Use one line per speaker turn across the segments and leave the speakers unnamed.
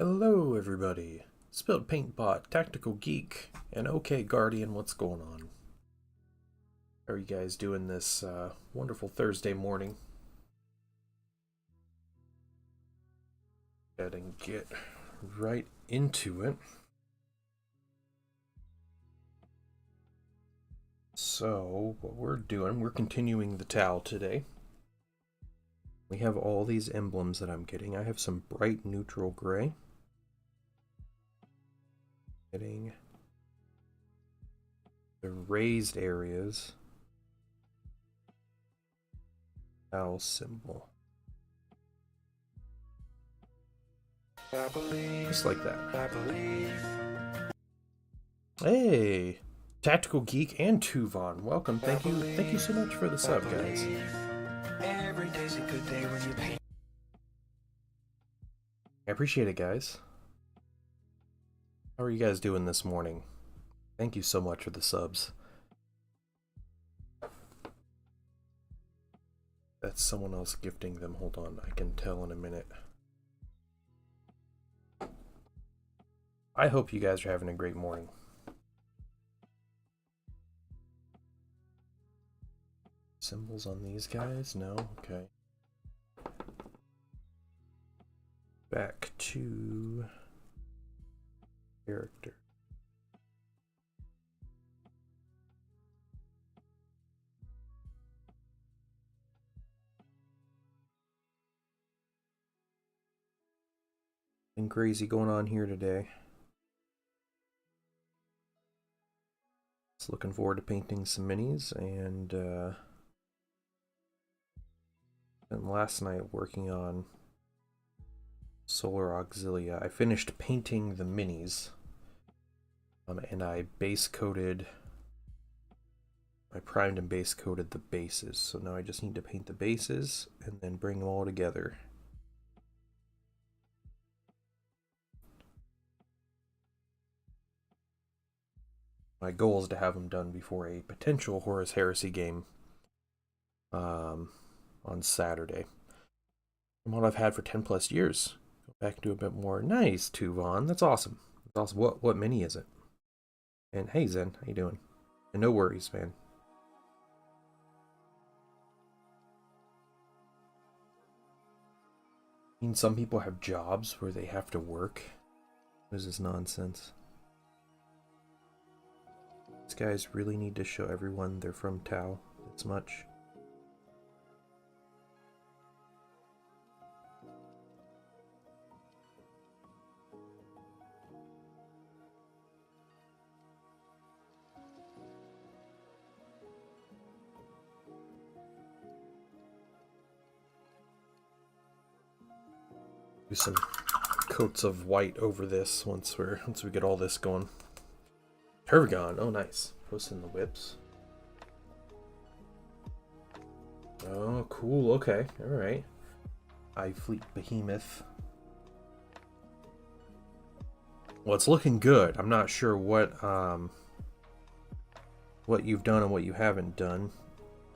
Hello, everybody. Spilled Paint Bot, Tactical Geek, and OK Guardian. What's going on? How are you guys doing this wonderful Thursday morning? Go ahead and get right into it. So, what we're doing, we're continuing the Tau today. We have all these emblems that I'm getting. I have some bright neutral gray. Getting the raised areas. Tau symbol. Just like that. Hey! Tactical Geek and Tuvon, welcome. Thank you so much for the sub, guys. Every day's a good day when you paint. I appreciate it, guys. How are you guys doing this morning? Thank you so much for the subs. That's someone else gifting them. Hold on, I can tell in a minute. I hope you guys are having a great morning. Symbols on these guys? No? Okay. Back to character. Nothing crazy going on here today. Just looking forward to painting some minis and last night working on Solar Auxilia. I finished painting the minis and I primed and base coated the bases. So now I just need to paint the bases and then bring them all together. My goal is to have them done before a potential Horus Heresy game on Saturday. From what I've had for 10 plus years. Go back and do a bit more. Nice, Tuvon. That's awesome. That's awesome. What mini is it? And hey, Zen, how you doing? And no worries, man. I mean, some people have jobs where they have to work. What is this nonsense? These guys really need to show everyone they're from Tau this much. Do some coats of white over this once we get all this going. Turvagon, oh nice. Posting the whips. Oh, cool, okay, alright. Eyefleet Behemoth. Well, it's looking good. I'm not sure what you've done and what you haven't done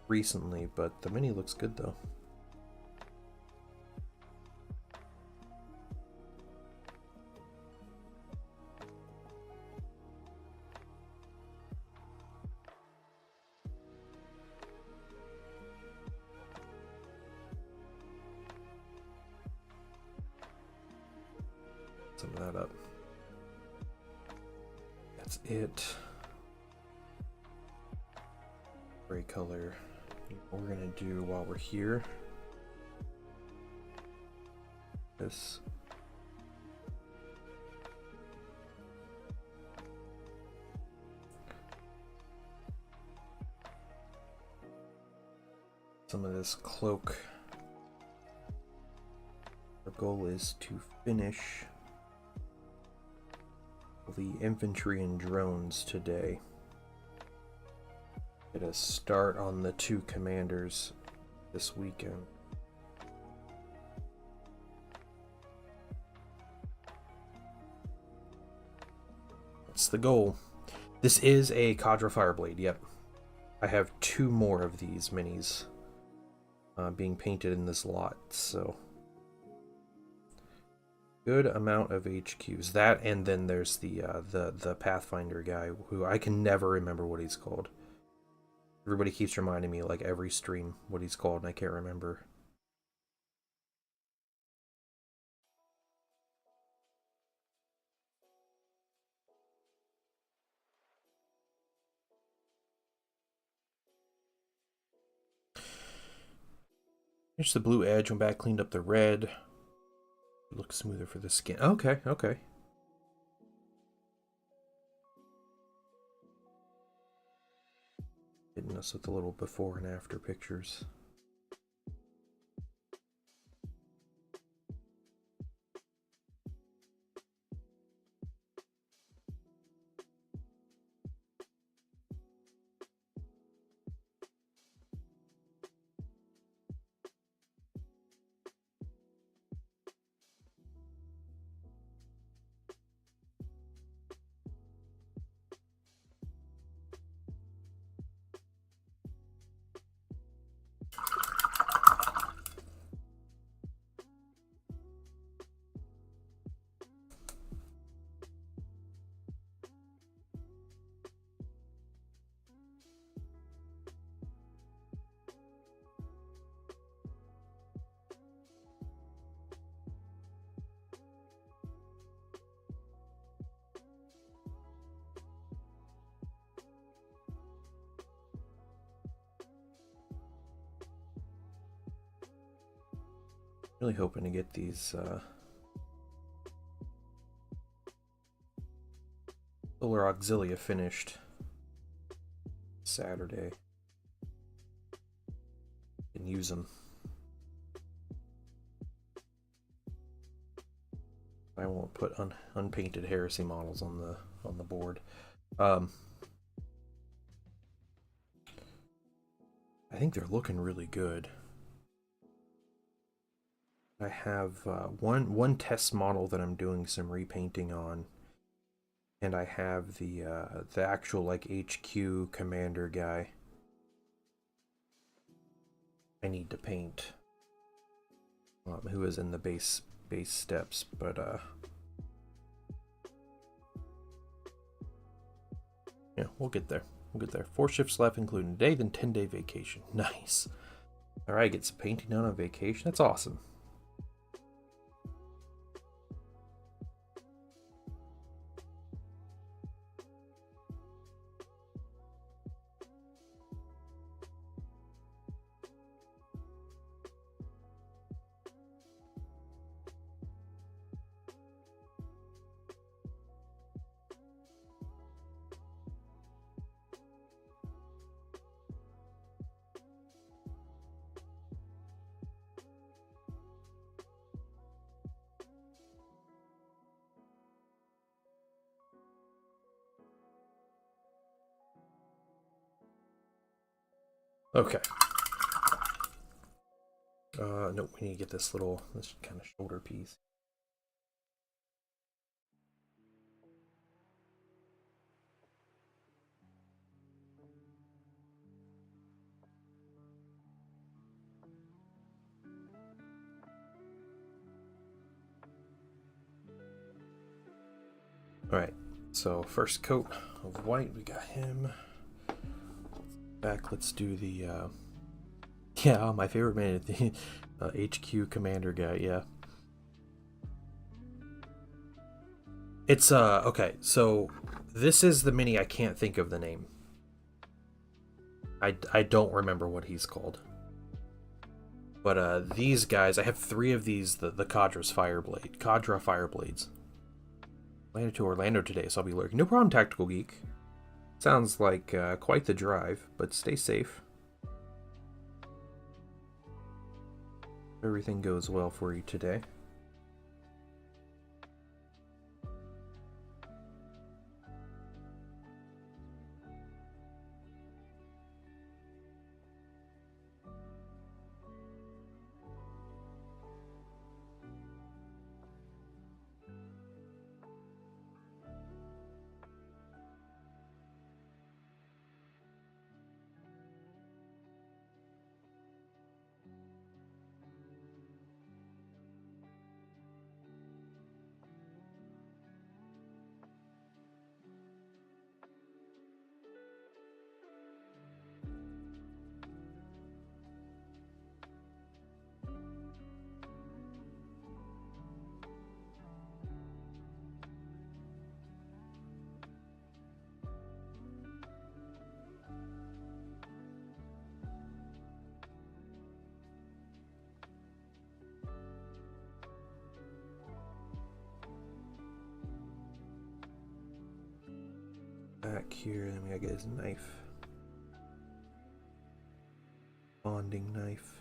recently, but the mini looks good though. Some of that up. That's it. Gray color. What we're gonna do while we're here. This. Some of this cloak. Our goal is to finish the infantry and drones today. Get a start on the two commanders this weekend. That's the goal. This is a Cadre Fireblade, yep. I have two more of these minis being painted in this lot, so Good amount of HQs. That, and then there's the Pathfinder guy who I can never remember what he's called. Everybody keeps reminding me, like every stream, what he's called, and I can't remember. Here's the blue edge. Went back, cleaned up the red. Looks smoother for the skin. Okay, okay. Hitting us with a little before and after pictures. Really hoping to get these Solar Auxilia finished Saturday. And use them. I won't put unpainted Heresy models on the board. I think they're looking really good. I have one test model that I'm doing some repainting on, and I have the actual like HQ commander guy. I need to paint, who is in the base steps, but yeah, we'll get there. We'll get there. 4 shifts left, including today, then 10-day vacation. Nice. All right, get some painting done on vacation. That's awesome. Okay. Nope, we need to get this kind of shoulder piece. Alright, so first coat of white, we got him. Back, let's do the, yeah, my favorite man, the HQ commander guy, yeah. It's, okay, so this is the mini I can't think of the name. I don't remember what he's called. But, these guys, I have 3 of these, the Kadra's Kadra Fireblades. Landed to Orlando today, so I'll be lurking. No problem, Tactical Geek. Sounds like quite the drive, but stay safe. Everything goes well for you today. back here, then we gotta get his knife. Bonding knife.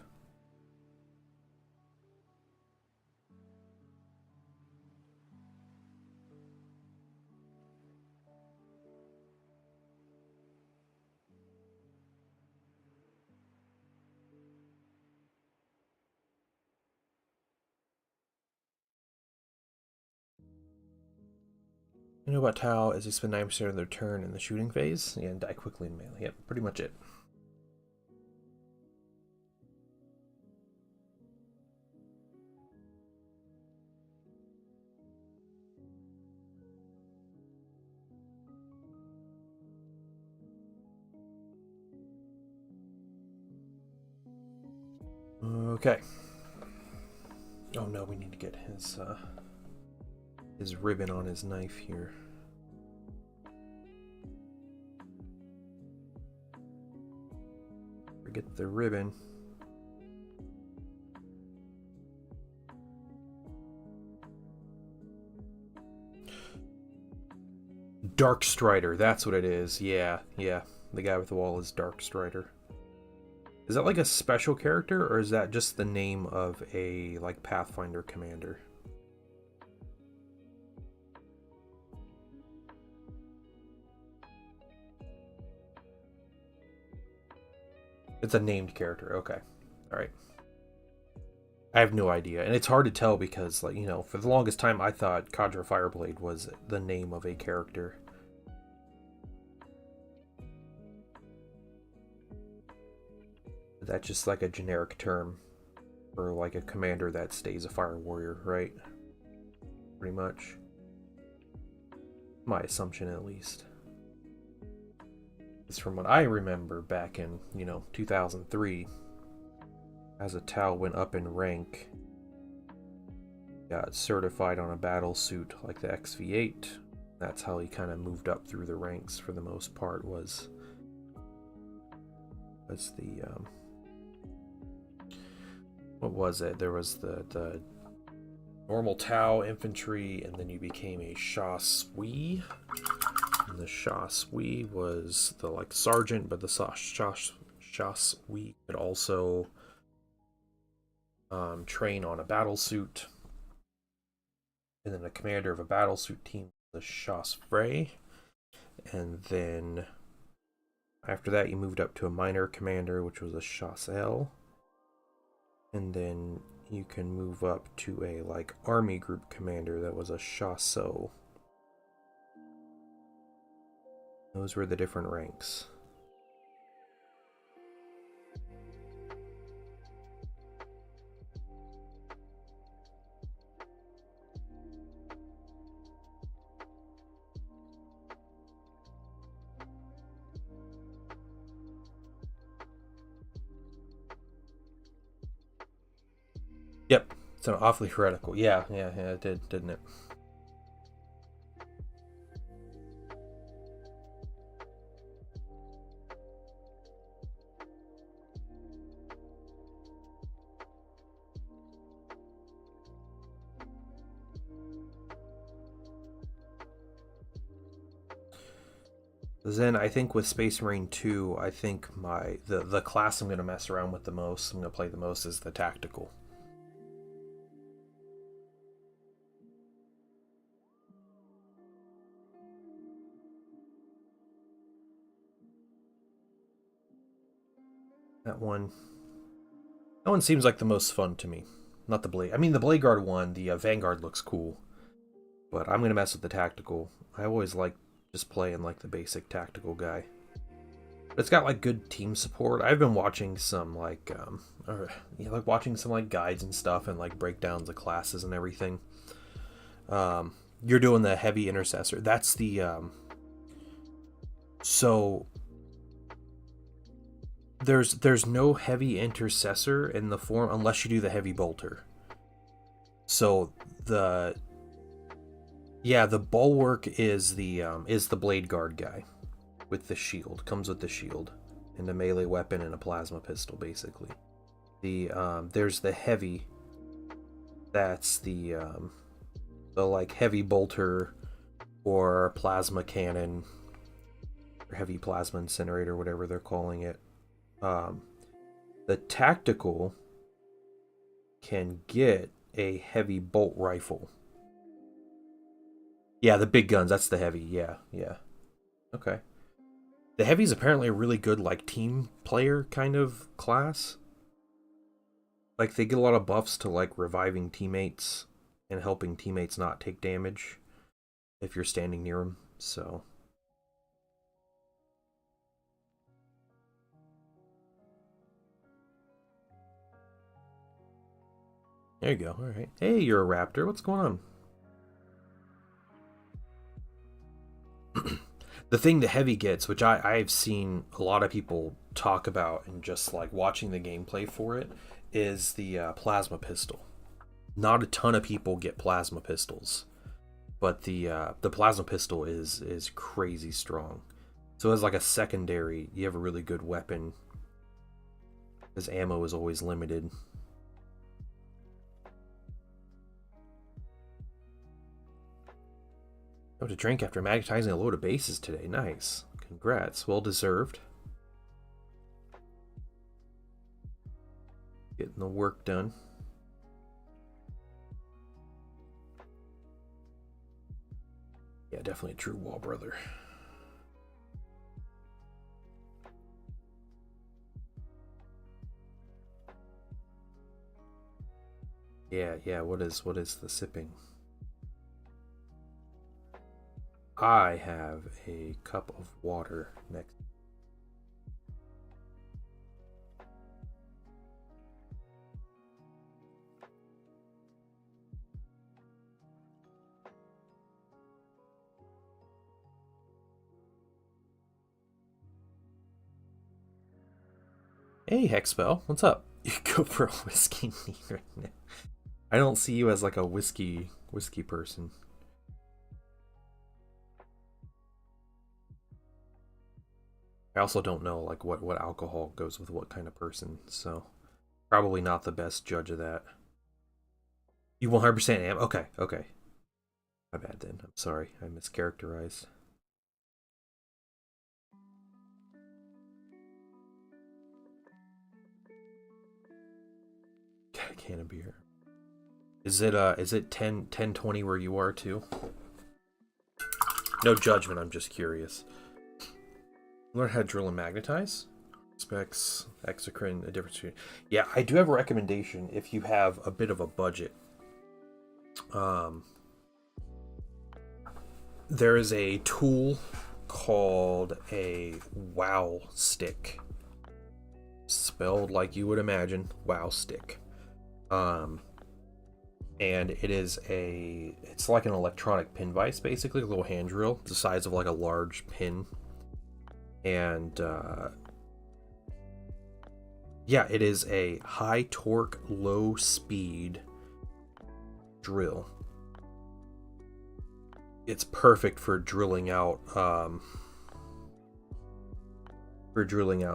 You know about Tau is they spend 9% of their turn in the shooting phase and die quickly in melee. Yep, pretty much it. Okay. Oh no, we need to get his ribbon on his knife here. Forget the ribbon. Dark Strider, that's what it is. Yeah. The guy with the wall is Dark Strider. Is that like a special character, or is that just the name of a like Pathfinder commander? It's a named character. Okay. All right. I have no idea, and it's hard to tell because, like, you know, for the longest time I thought Kadra Fireblade was the name of a character. That's just like a generic term for like a commander that stays a fire warrior, right? Pretty much. My assumption, at least. It's from what I remember back in, 2003. As a Tau went up in rank, got certified on a battle suit like the XV8. That's how he kind of moved up through the ranks for the most part, was the what was it? There was the normal Tau infantry, and then you became a Sha Sui. And the Sha Sui was the like sergeant, but the Sha Sui could also train on a battle suit. And then the commander of a battle suit team, the Sha Frey. And then after that, you moved up to a minor commander, which was a Chassel. And then you can move up to a like army group commander that was a Chasseur. Those were the different ranks. Yep, it's an awfully heretical. Yeah, it did, didn't it? Then I think with Space Marine 2, I think the class I'm going to mess around with the most, I'm going to play the most, is the tactical. That one seems like the most fun to me. Not the Blade. I mean, the Blade Guard one, the Vanguard looks cool. But I'm going to mess with the tactical. I always like just playing like the basic tactical guy. But it's got like good team support. I've been watching some like watching some like guides and stuff and like breakdowns of classes and everything. You're doing the heavy intercessor. That's the so there's no heavy intercessor in the form unless you do the heavy bolter. So the bulwark is the Blade Guard guy with the shield. Comes with the shield and a melee weapon and a plasma pistol, basically. There's the heavy. That's the like heavy bolter or plasma cannon or heavy plasma incinerator, whatever they're calling it. The tactical can get a heavy bolt rifle. Yeah, the big guns, that's the heavy. Yeah, yeah. Okay. The heavy's apparently a really good, like, team player kind of class. Like, they get a lot of buffs to, like, reviving teammates and helping teammates not take damage if you're standing near them, so... There you go, alright. Hey, you're a raptor, what's going on? The thing the heavy gets, which I've seen a lot of people talk about and just like watching the gameplay for it, is the plasma pistol. Not a ton of people get plasma pistols, but the plasma pistol is crazy strong. So as like a secondary, you have a really good weapon, because ammo is always limited. Oh, to drink after magnetizing a load of bases today. Nice. Congrats. Well deserved. Getting the work done. Yeah, definitely a true wall brother. Yeah, what is the sipping? I have a cup of water next. Hey, Hexspell, what's up? You go for a whiskey need right now. I don't see you as like a whiskey person. I also don't know like what alcohol goes with what kind of person, so probably not the best judge of that. You 100% am? Okay. My bad then. I'm sorry. I mischaracterized. Got a can of beer. Is it 10:20 where you are too? No judgment, I'm just curious. Learn how to drill and magnetize. Specs, exocrine, a difference between... Yeah, I do have a recommendation if you have a bit of a budget. There is a tool called a wow stick. Spelled like you would imagine, wow stick. And it's like an electronic pin vise, basically, a little hand drill, the size of like a large pin. And yeah, it is a high torque, low speed drill. It's perfect for drilling out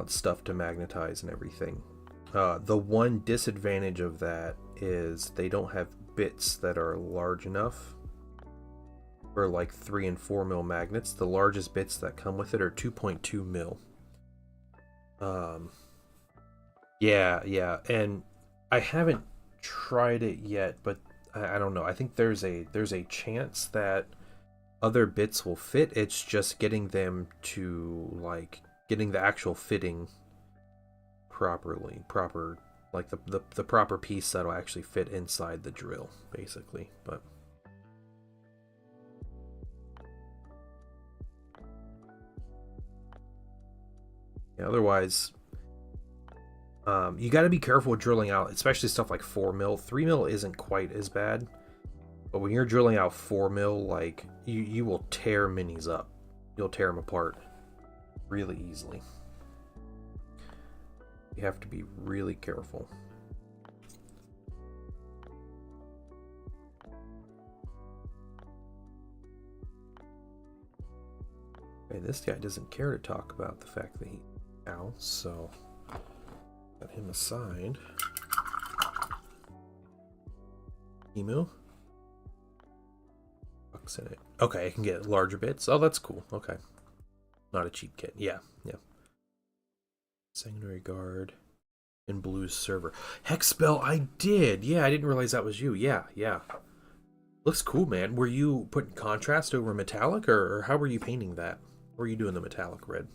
stuff to magnetize and everything. The one disadvantage of that is they don't have bits that are large enough for like 3 and 4 mil magnets. The largest bits that come with it are 2.2 mil. Yeah, and I haven't tried it yet, but I don't know. I think there's a chance that other bits will fit. It's just getting them to like getting the actual fitting proper, like the proper piece that'll actually fit inside the drill, basically. But yeah, otherwise, you got to be careful with drilling out, especially stuff like 4 mil. 3 mil isn't quite as bad, but when you're drilling out 4 mil, like you will tear minis up. You'll tear them apart really easily. You have to be really careful. Okay, this guy doesn't care to talk about the fact that he's out, so set him aside. Emu. Bucks in it. Okay, I can get larger bits. Oh, that's cool. Okay. Not a cheap kit. Yeah, yeah. Sanguinary Guard and Blues Server. Hexspell, I did. Yeah, I didn't realize that was you. Yeah, yeah. Looks cool, man. Were you putting contrast over metallic, or how were you painting that? Or were you doing the metallic red?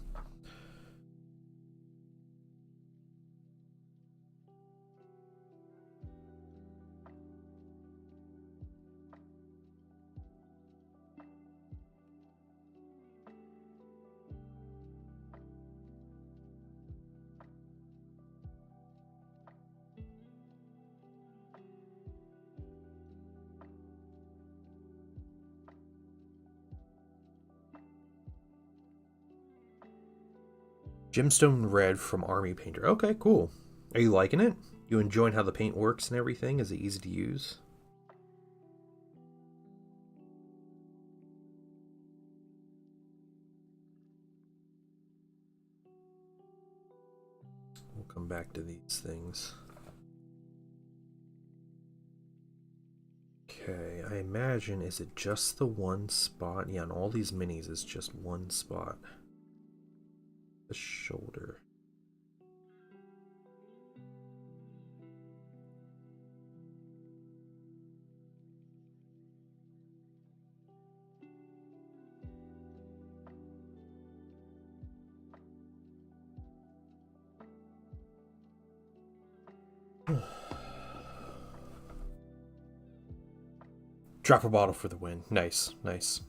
Gemstone Red from Army Painter. Okay, cool. Are you liking it? You enjoying how the paint works and everything? Is it easy to use? We'll come back to these things. Okay, I imagine, is it just the one spot? Yeah, on all these minis, it's just one spot. The shoulder. Drop a bottle for the win. Nice, nice.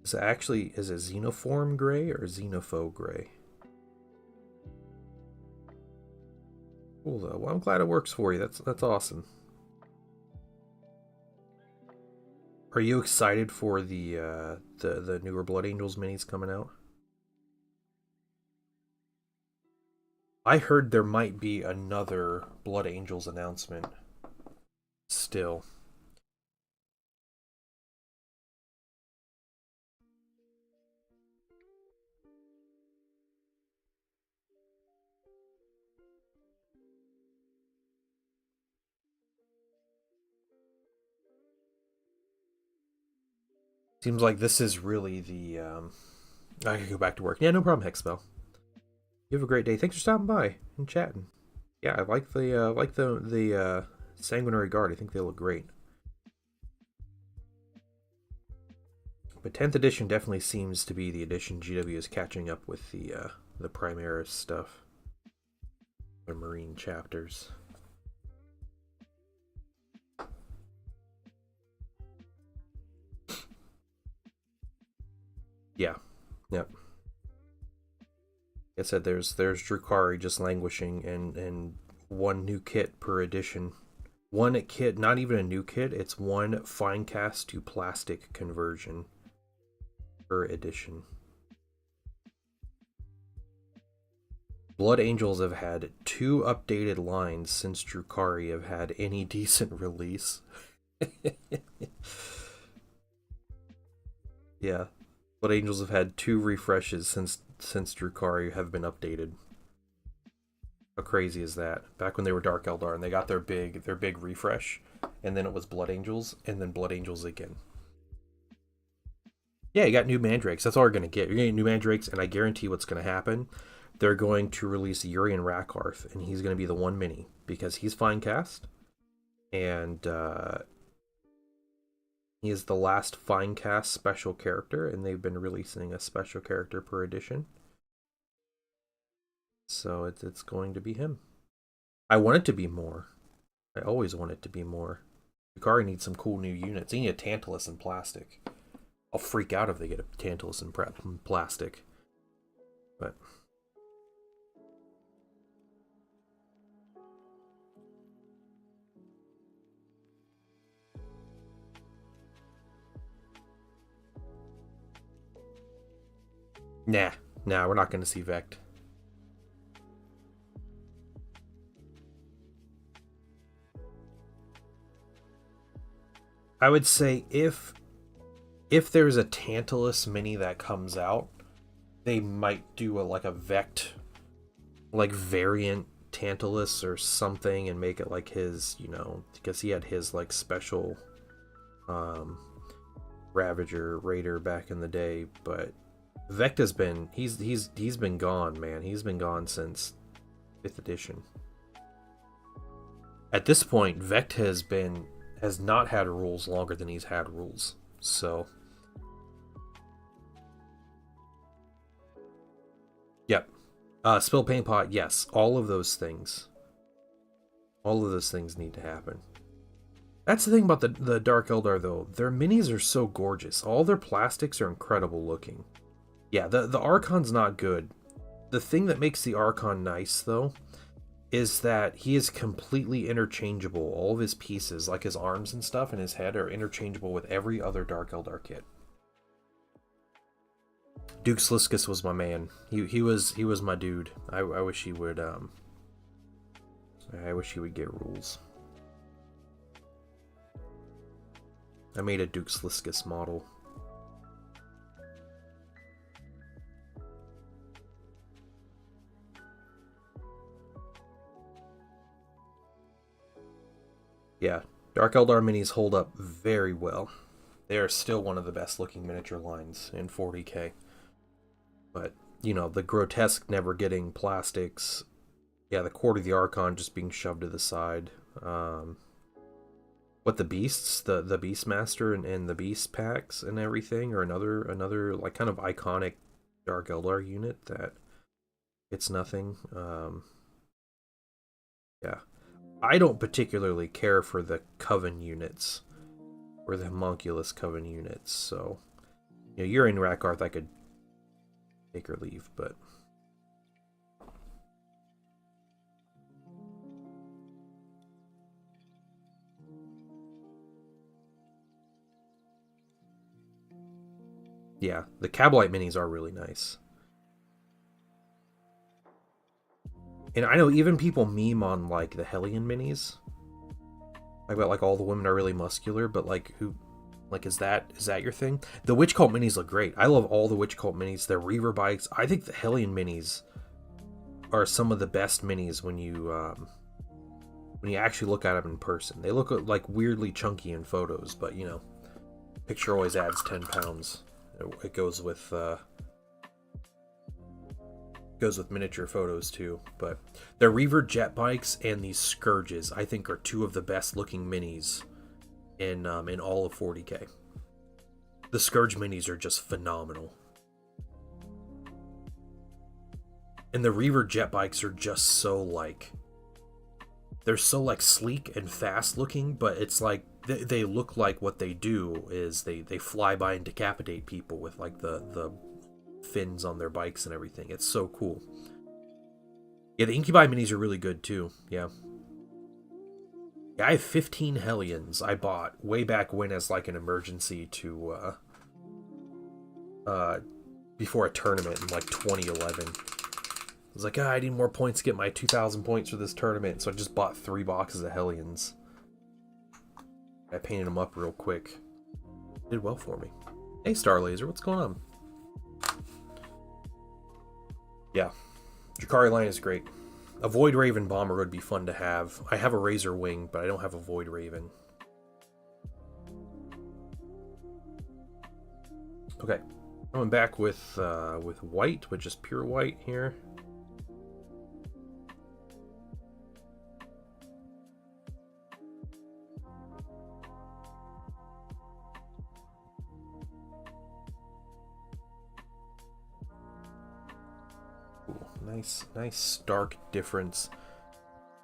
Is it actually, is it Xenoform Gray or Xenophobe Gray? Cool though. Well, I'm glad it works for you. That's awesome. Are you excited for the newer Blood Angels minis coming out? I heard there might be another Blood Angels announcement still. Seems like this is really the I can go back to work. Yeah, no problem, Hexspell. You have a great day. Thanks for stopping by and chatting. Yeah, I like the Sanguinary Guard. I think they look great. But 10th edition definitely seems to be the edition GW is catching up with the Primaris stuff. The Marine chapters. Yeah. Yep. Like I said, there's Drukhari just languishing, and one new kit per edition. One kit, not even a new kit, it's one fine cast to plastic conversion per edition. Blood Angels have had 2 updated lines since Drukhari have had any decent release. Yeah. Blood Angels have had 2 refreshes since Drukhari have been updated. How crazy is that? Back when they were Dark Eldar and they got their big refresh, and then it was Blood Angels, and then Blood Angels again. Yeah, you got new Mandrakes. That's all you're gonna get. You're gonna get new Mandrakes, and I guarantee what's gonna happen. They're going to release Urian Rakarth, and he's gonna be the one mini because he's fine cast, and he is the last fine cast special character, and they've been releasing a special character per edition. So it's going to be him. I want it to be more. I always want it to be more. Drukhari needs some cool new units. They need a Tantalus in plastic. I'll freak out if they get a Tantalus in plastic. But nah, we're not going to see Vect. I would say if there's a Tantalus mini that comes out, they might do a Vect like variant Tantalus or something and make it like his, because he had his like special Ravager, Raider back in the day, but Vecta's been he's been gone, man. He's been gone since 5th edition. At this point, Vecta has not had rules longer than he's had rules. So yep. Spill Paint Pot, yes. All of those things. All of those things need to happen. That's the thing about the Dark Eldar, though. Their minis are so gorgeous. All their plastics are incredible looking. Yeah, the Archon's not good. The thing that makes the Archon nice, though, is that he is completely interchangeable. All of his pieces, like his arms and stuff and his head, are interchangeable with every other Dark Eldar kit. Duke Sliskus was my man. He was my dude. I wish he would I wish he would get rules. I made a Duke Sliskus model. Yeah, Dark Eldar minis hold up very well. They are still one of the best looking miniature lines in 40k. But, you know, the grotesque never getting plastics. Yeah, the Court of the Archon just being shoved to the side. What, the Beasts? The Beastmaster and the Beast packs and everything are another like kind of iconic Dark Eldar unit that it's nothing. Yeah. I don't particularly care for the Coven units or the Homunculus Coven units, so you know, Urian Rakarth I could take or leave, but yeah, the Kabalite minis are really nice. And I know even people meme on like the Hellion minis. Like about like all the women are really muscular, but like who like is that your thing? The Witch Cult minis look great. I love all the Witch Cult minis. They're Reaver bikes. I think the Hellion minis are some of the best minis when you actually look at them in person. They look like weirdly chunky in photos, but you know, picture always adds 10 pounds. It goes with miniature photos too. But the Reaver jet bikes and these Scourges I think are two of the best looking minis in all of 40k. The Scourge minis are just phenomenal. And the Reaver jet bikes are just so like, they're so like sleek and fast looking, but it's like they look like what they do is they fly by and decapitate people with like the fins on their bikes and everything. It's so cool. Yeah, the Incubi minis are really good too. Yeah, I have 15 Hellions I bought way back when as like an emergency to before a tournament in like 2011. I was like, I need more points to get my 2,000 points for this tournament, so I just bought 3 boxes of Hellions. I painted them up real quick. Did well for me. Hey, Star Laser, what's going on? Yeah, Drukhari line is great. A Void Raven bomber would be fun to have. I have a Razor Wing, but I don't have a Void Raven. Okay, coming back with white, which is pure white here. Nice stark difference.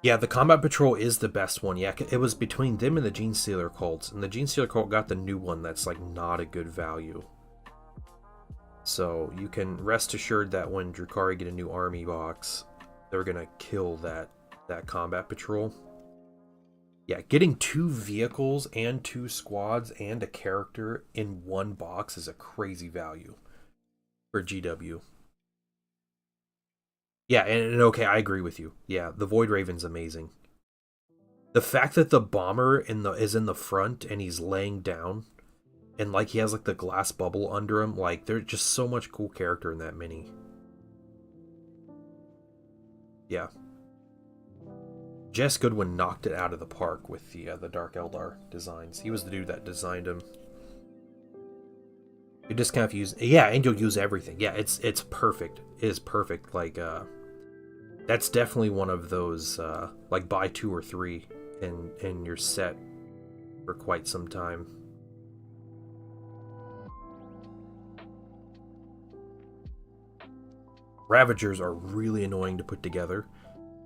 Yeah, the Combat Patrol is the best one. Yeah, it was between them and the Genestealer cults, and the Genestealer cult got the new one that's like not a good value. So you can rest assured that when Drukhari get a new army box, they're gonna kill that Combat Patrol. Yeah, getting 2 vehicles and 2 squads and a character in one box is a crazy value for GW. Yeah, and okay, I agree with you. Yeah, the Void Raven's amazing. The fact that the bomber is in the front and he's laying down, and like he has like the glass bubble under him, like there's just so much cool character in that mini. Yeah. Jess Goodwin knocked it out of the park with the Dark Eldar designs. He was the dude that designed them. You just kind of use, yeah, and you'll use everything. Yeah, it's perfect. It is perfect. Like that's definitely one of those like buy 2 or 3 and you're set for quite some time. Ravagers are really annoying to put together,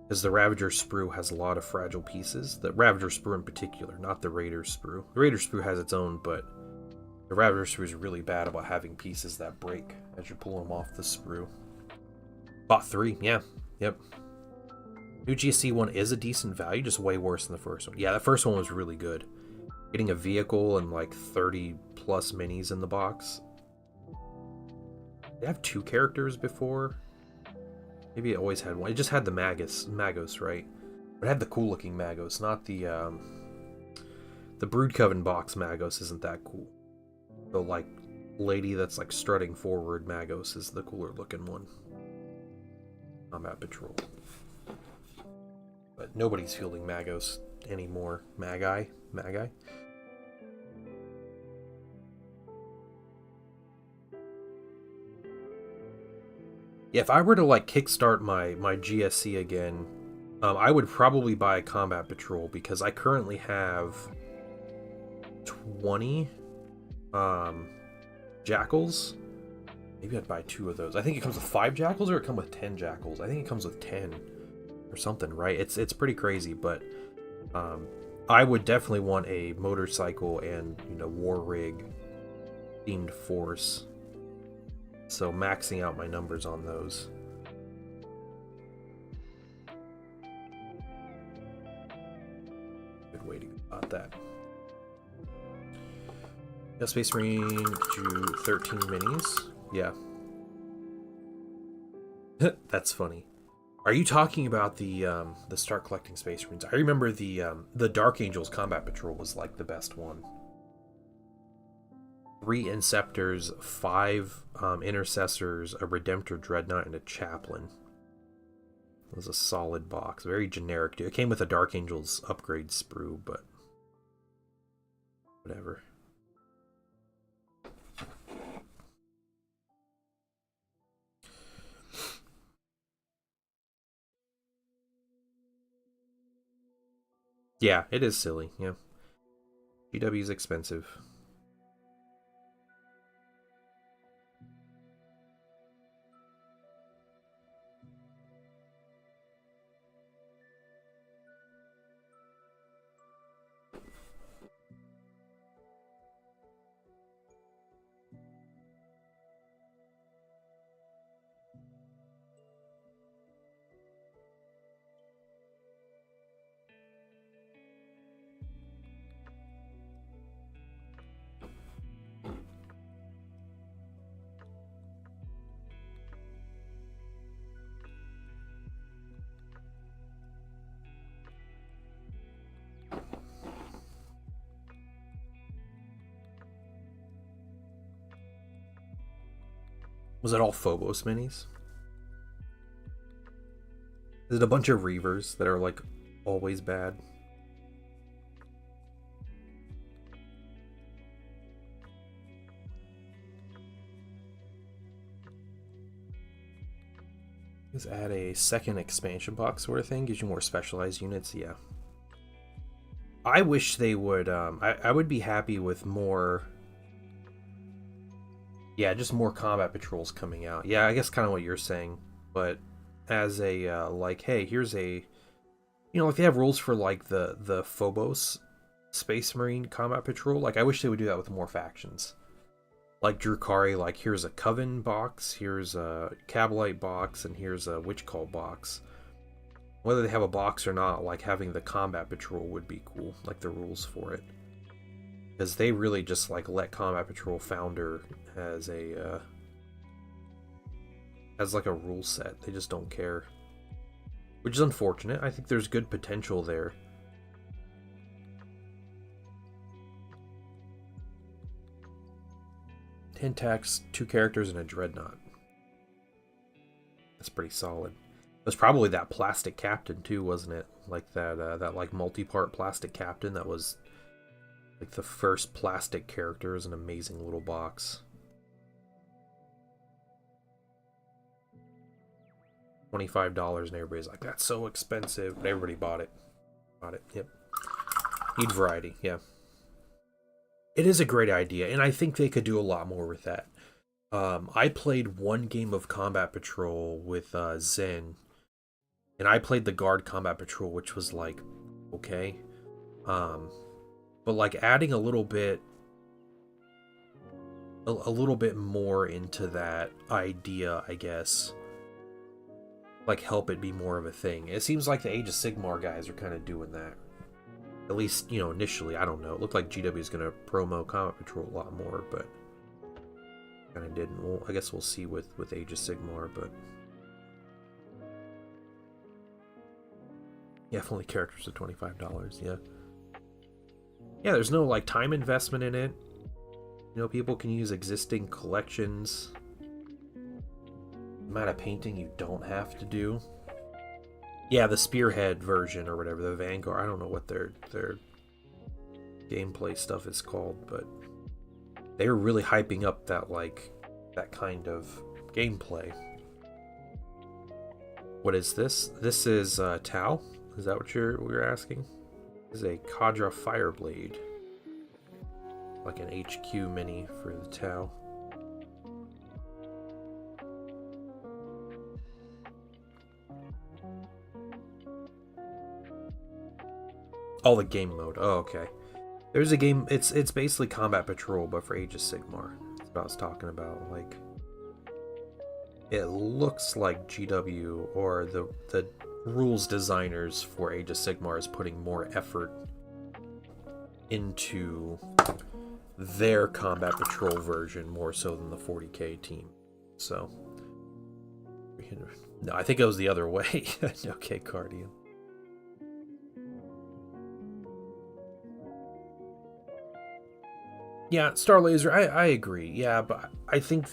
because the Ravager sprue has a lot of fragile pieces. The Ravager sprue in particular, not the Raider sprue. The Raider sprue has its own, but the Ravager sprue is really bad about having pieces that break as you pull them off the sprue. Bought 3, yeah, yep. New GSC one is a decent value, just way worse than the first one. Yeah, the first one was really good. Getting a vehicle and like 30 plus minis in the box. They have 2 characters before. Maybe it always had one. It just had the Magos, right? But it had the cool looking Magos, not the Brood Coven box Magos isn't that cool. The like lady that's like strutting forward Magos is the cooler looking one. Combat Patrol. But nobody's fielding Magos anymore. Magi? Yeah, if I were to like kickstart my GSC again, I would probably buy a Combat Patrol, because I currently have 20 Jackals. Maybe I'd buy 2 of those. I think it comes with 5 Jackals, or it comes with 10 Jackals. I think it comes with 10 or something, right? It's pretty crazy, but I would definitely want a motorcycle and, you know, war rig themed force. So maxing out my numbers on those. Good way to go about that. Yeah, Space Marine, get you 13 minis. Yeah. That's funny. Are you talking about the start collecting Space Marines? I remember the Dark Angels Combat Patrol was like the best one. 3 Inceptors, 5 Intercessors, a Redemptor Dreadnought, and a Chaplain. It was a solid box. Very generic, dude. It came with a Dark Angels upgrade sprue, but whatever. Yeah, it is silly, yeah. GW is expensive. Was it all Phobos minis? Is it a bunch of Reavers that are like always bad? Just add a second expansion box sort of thing, gives you more specialized units, yeah. I wish they would, I would be happy with more, yeah, just more Combat Patrols coming out. Yeah, I guess kind of what you're saying, but as a, like, hey, here's a, you know, like they have rules for like the Phobos Space Marine Combat Patrol. Like I wish they would do that with more factions. Like Drukhari, like here's a Coven box, here's a Kabalite box, and here's a Witch Cult box. Whether they have a box or not, like having the Combat Patrol would be cool, like the rules for it. Because they really just like let Combat Patrol founder as a as like a rule set. They just don't care. Which is unfortunate. I think there's good potential there. Tax, 2 characters, and a Dreadnought. That's pretty solid. It was probably that plastic captain too, wasn't it? like that like multi-part plastic captain that was like the first plastic character. Is an amazing little box. $25, and everybody's like, that's so expensive, but everybody bought it. Yep. Need variety. Yeah, it is a great idea, and I think they could do a lot more with that. I played one game of Combat Patrol with Zen, and I played the Guard Combat Patrol, which was like okay, but like adding a little bit more into that idea, I guess, like help it be more of a thing. It seems like the Age of Sigmar guys are kind of doing that. At least, you know, initially. I don't know. It looked like GW is going to promo Combat Patrol a lot more, but kind of didn't. Well, I guess we'll see with Age of Sigmar, but yeah, if only characters are $25, yeah. Yeah, there's no like time investment in it. You know, people can use existing collections. The amount of painting you don't have to do. Yeah, the Spearhead version or whatever, the Vanguard. I don't know what their gameplay stuff is called, but they were really hyping up that kind of gameplay. What is this? This is Tau. Is that what you're asking? This is a Kadra Fireblade, like an HQ mini for the Tau. Oh, the game mode. Oh, okay. There's a game. It's basically Combat Patrol, but for Age of Sigmar. That's what I was talking about. Like, it looks like GW or the rules designers for Age of Sigmar is putting more effort into their Combat Patrol version more so than the 40k team. So, no, I think it was the other way. Okay, Cardian. Yeah, Star Laser, I agree. Yeah, but I think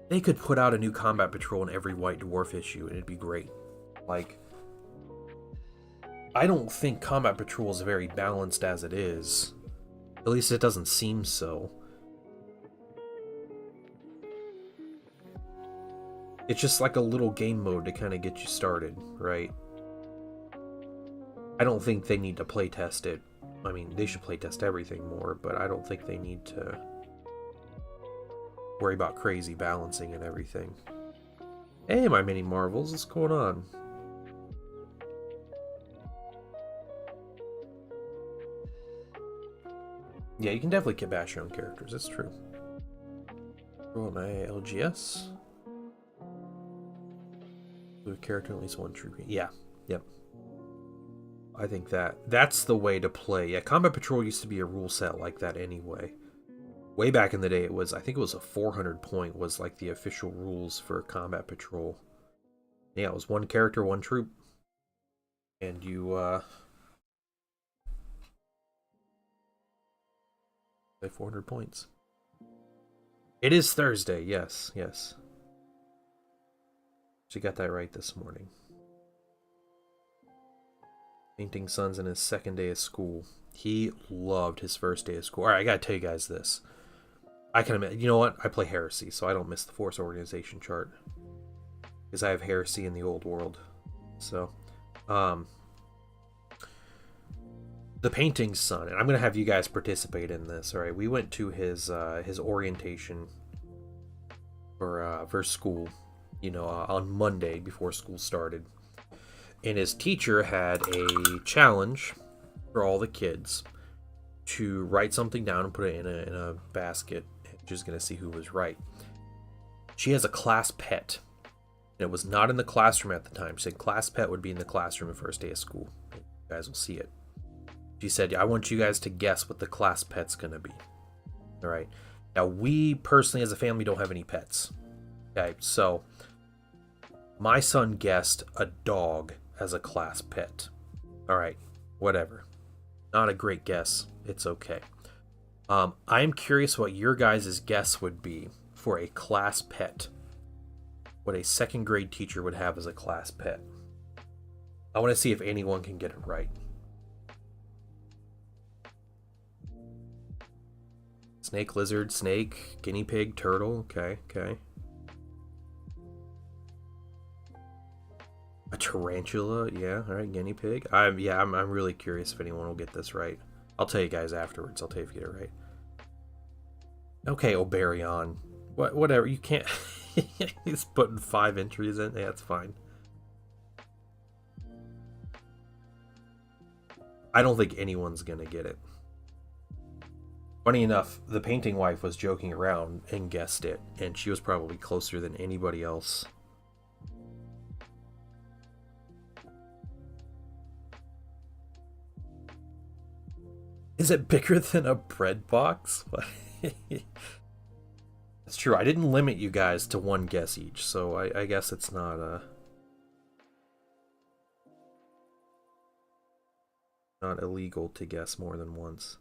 they could put out a new Combat Patrol in every White Dwarf issue, and it'd be great. Like, I don't think Combat Patrol is very balanced as it is. At least it doesn't seem so. It's just like a little game mode to kind of get you started, right? I don't think they need to playtest it. I mean, they should playtest everything more, but I don't think they need to worry about crazy balancing and everything. Hey, my mini Marvels, what's going on? Yeah, you can definitely bash your own characters, that's true. Oh, my LGS. Blue character, at least one true green. Yeah, yep. I think that's the way to play. Yeah, Combat Patrol used to be a rule set like that anyway. Way back in the day, I think it was a 400 point was like the official rules for Combat Patrol. Yeah, it was one character, one troop. And you, play 400 points. It is Thursday, yes. She got that right this morning. Painting Son's in his second day of school. He loved his first day of school. Alright, I gotta tell you guys this. I can admit, you know what? I play Heresy, so I don't miss the Force Organization chart. Because I have Heresy in the old world. So, the Painting Son, and I'm gonna have you guys participate in this, alright? We went to his orientation for school, you know, on Monday before school started. And his teacher had a challenge for all the kids to write something down and put it in a basket. She's going to see who was right. She has a class pet. And it was not in the classroom at the time. She said class pet would be in the classroom the first day of school. You guys will see it. She said, I want you guys to guess what the class pet's going to be. All right. Now, we personally as a family don't have any pets. Okay, so my son guessed a dog as a class pet. Alright, whatever. Not a great guess. It's okay. I'm curious what your guys' guess would be for a class pet. What a second grade teacher would have as a class pet. I want to see if anyone can get it right. Snake, lizard, snake, guinea pig, turtle. Okay, okay. A tarantula, yeah. All right, guinea pig. I'm really curious if anyone will get this right. I'll tell you guys afterwards. I'll tell you if you get it right. Okay, Oberon. Whatever. You can't. He's putting 5 entries in. Yeah, that's fine. I don't think anyone's gonna get it. Funny enough, the painting wife was joking around and guessed it, and she was probably closer than anybody else. Is it bigger than a bread box? It's true. I didn't limit you guys to 1 guess each, so I guess it's not not illegal to guess more than once.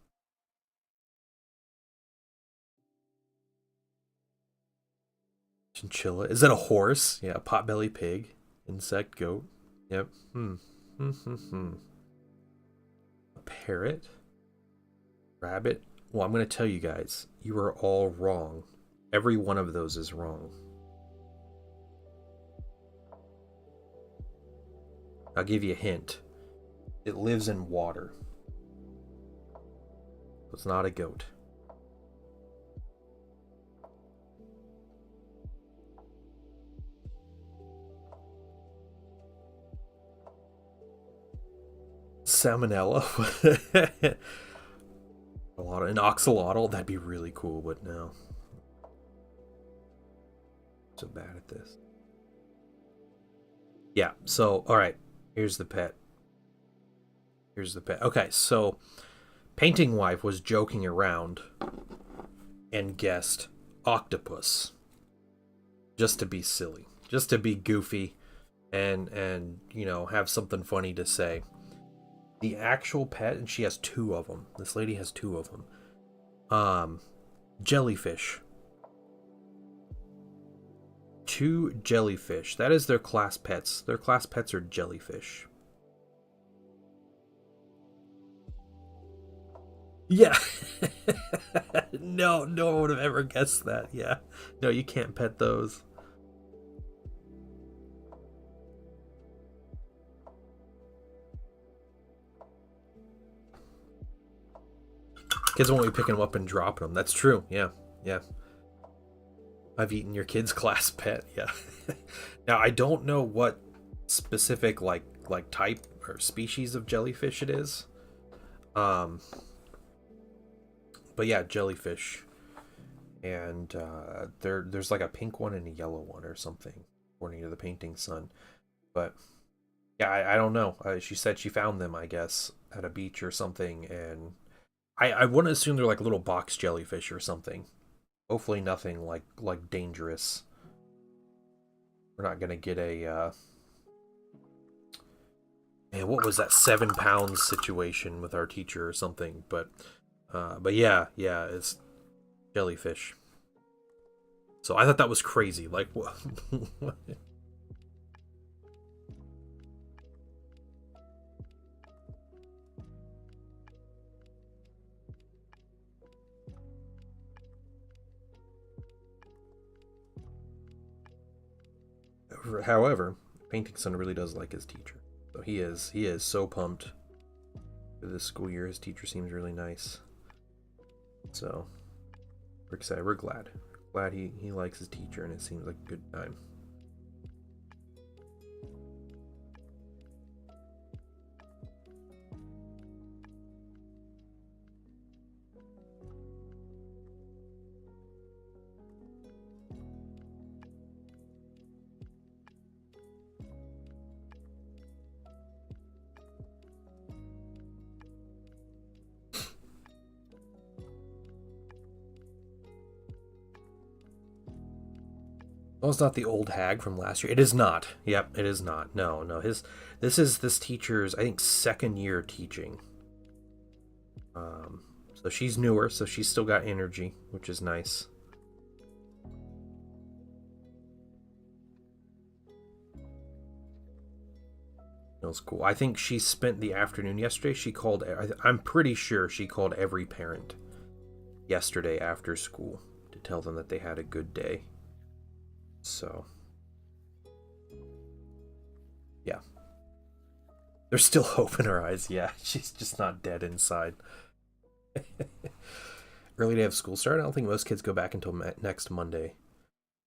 Chinchilla. Is that a horse? Yeah, potbelly pig. Insect, goat. Yep. A parrot. Rabbit. Well, I'm going to tell you guys, you are all wrong. Every one of those is wrong. I'll give you a hint. It lives in water. It's not a goat. Salmonella. An axolotl, that'd be really cool, but no. So bad at this. Yeah, so, alright. Here's the pet. Here's the pet. Okay, so Painting Wife was joking around and guessed octopus. Just to be silly. Just to be goofy and you know, have something funny to say. The actual pet, and she has 2 of them. This lady has 2 of them. Jellyfish. 2 jellyfish. That is their class pets. Their class pets are jellyfish. Yeah. No one would have ever guessed that. Yeah. No, you can't pet those. Kids won't be picking them up and dropping them. That's true. Yeah. Yeah. I've eaten your kid's class pet. Yeah. Now, I don't know what specific like type or species of jellyfish it is. But yeah, jellyfish. And there's like a pink one and a yellow one or something, according to the Painting Sun. But yeah, I don't know. She said she found them, I guess, at a beach or something, and I want to assume they're like little box jellyfish or something. Hopefully nothing like dangerous. We're not gonna get a man, what was that 7 pounds situation with our teacher or something? But yeah, it's jellyfish. So I thought that was crazy. Like what? However, Painting Sun really does like his teacher. So he is so pumped for this school year. His teacher seems really nice. So we're excited. We're glad. Glad he likes his teacher, and it seems like a good time. Oh, it's not the old hag from last year. It is not. Yep, it is not. No. This is this teacher's, I think, 2nd year teaching. So she's newer, so she's still got energy, which is nice. It was cool. I think she spent the afternoon yesterday. She called. I'm pretty sure she called every parent yesterday after school to tell them that they had a good day. So, yeah. There's still hope in her eyes. Yeah, she's just not dead inside. Early day of school start. I don't think most kids go back until next Monday.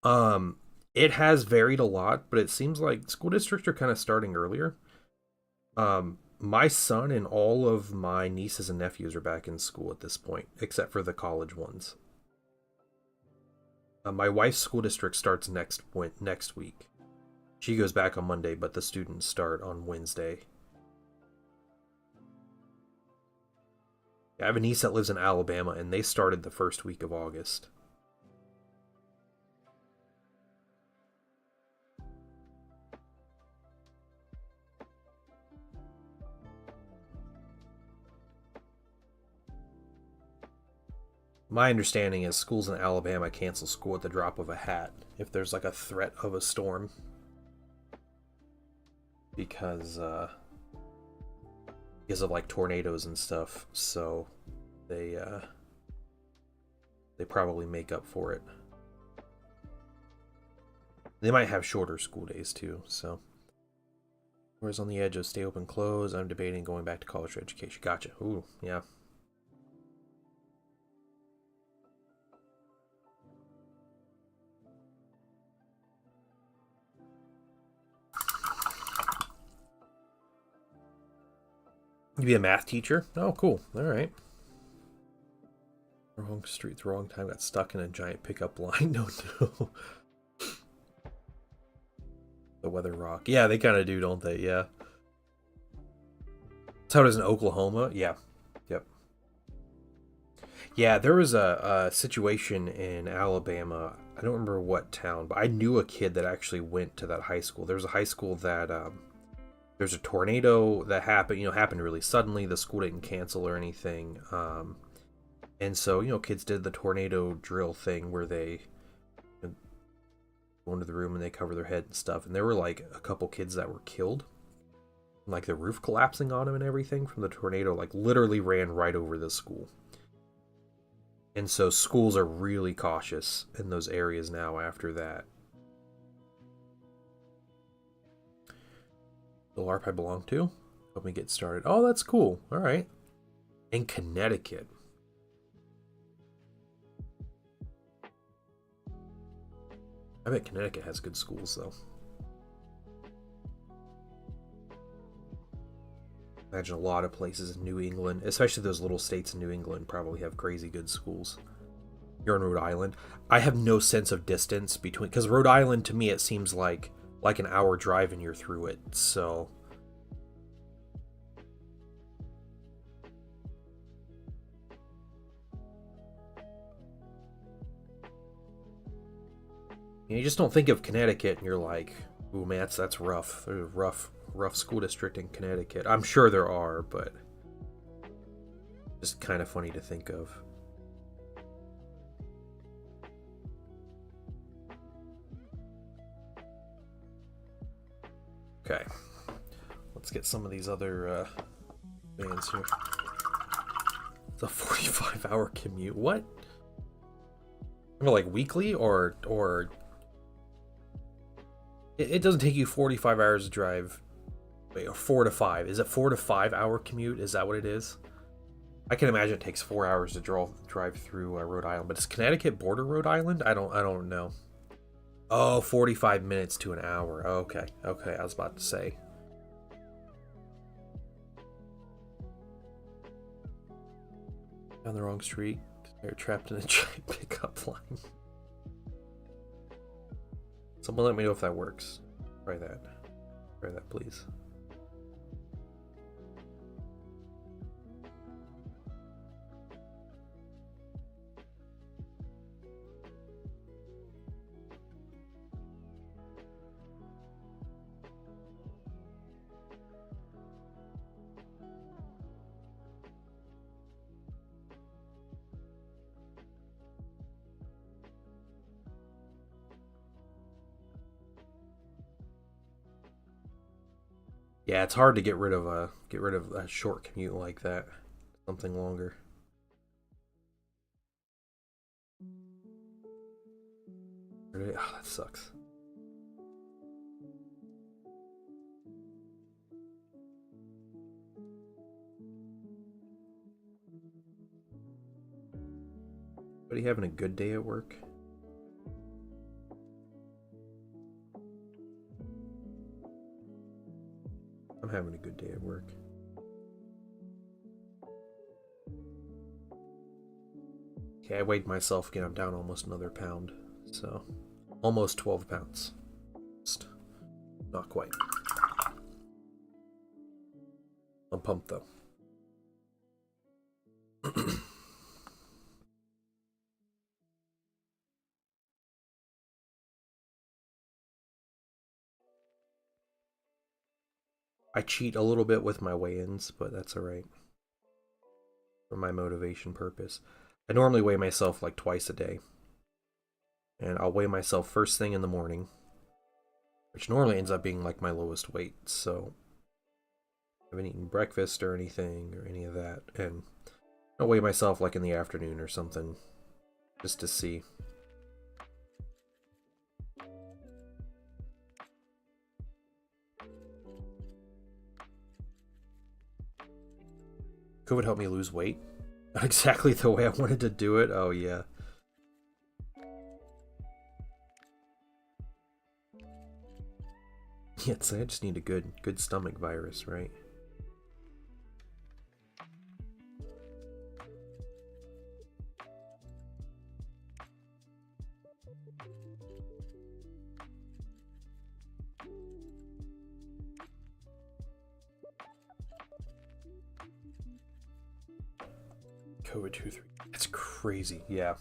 Um, it has varied a lot, but it seems like school districts are kind of starting earlier. My son and all of my nieces and nephews are back in school at this point, except for the college ones. My wife's school district starts next week. She goes back on Monday, but the students start on Wednesday. I have a niece that lives in Alabama, and they started the first week of August. My understanding is schools in Alabama cancel school at the drop of a hat if there's like a threat of a storm. Because of like tornadoes and stuff, so they probably make up for it. They might have shorter school days too, so. Whereas on the edge of stay open close, I'm debating going back to college education. Gotcha. Ooh, yeah. You be a math teacher? Oh, cool. All right. Wrong street, wrong time. Got stuck in a giant pickup line. No. The weather rock. Yeah, they kind of do, don't they? Yeah. That's how it is in Oklahoma. Yeah. Yep. Yeah, there was a situation in Alabama. I don't remember what town, but I knew a kid that actually went to that high school. There was a high school that there's a tornado that happened really suddenly. The school didn't cancel or anything. And so, kids did the tornado drill thing where they go into the room and they cover their head and stuff. And there were like a couple kids that were killed. Like the roof collapsing on them and everything from the tornado, like literally ran right over the school. And so schools are really cautious in those areas now after that. The LARP I belong to? Help me get started. Oh, that's cool. All right. In Connecticut. I bet Connecticut has good schools, though. Imagine a lot of places in New England, especially those little states in New England, probably have crazy good schools. You're in Rhode Island. I have no sense of distance between, because Rhode Island to me it seems like an hour drive and you're through it. So you just don't think of Connecticut and you're like, ooh man, that's rough. There's a rough school district in Connecticut. I'm sure there are, but just kind of funny to think of. Okay, let's get some of these other bands here. It's a 45-hour commute. What? Like weekly or it doesn't take you 45 hours to drive. Wait, or 4 to 5. Is it 4 to 5 hour commute? Is that what it is? I can imagine it takes 4 hours to drive through Rhode Island, but is Connecticut border Rhode Island? I don't know. Oh, 45 minutes to an hour. Okay, I was about to say. Down the wrong street. They're trapped in a giant pickup line. Someone let me know if that works. Try that. Try that, please. Yeah, it's hard to get rid of a short commute like that. Something longer. Oh, that sucks. Anybody having a good day at work? I'm having a good day at work. Okay, I weighed myself again. I'm down almost another pound. So, almost 12 pounds. Just not quite. I'm pumped though. I cheat a little bit with my weigh-ins, but that's alright. For my motivation purpose. I normally weigh myself like twice a day. And I'll weigh myself first thing in the morning, which normally ends up being like my lowest weight, so I haven't eaten breakfast or anything or any of that, and I'll weigh myself like in the afternoon or something, just to see. COVID helped me lose weight. Not exactly the way I wanted to do it. Oh yeah. Yeah, I just need a good stomach virus, right? COVID 2-3. That's crazy. Yeah.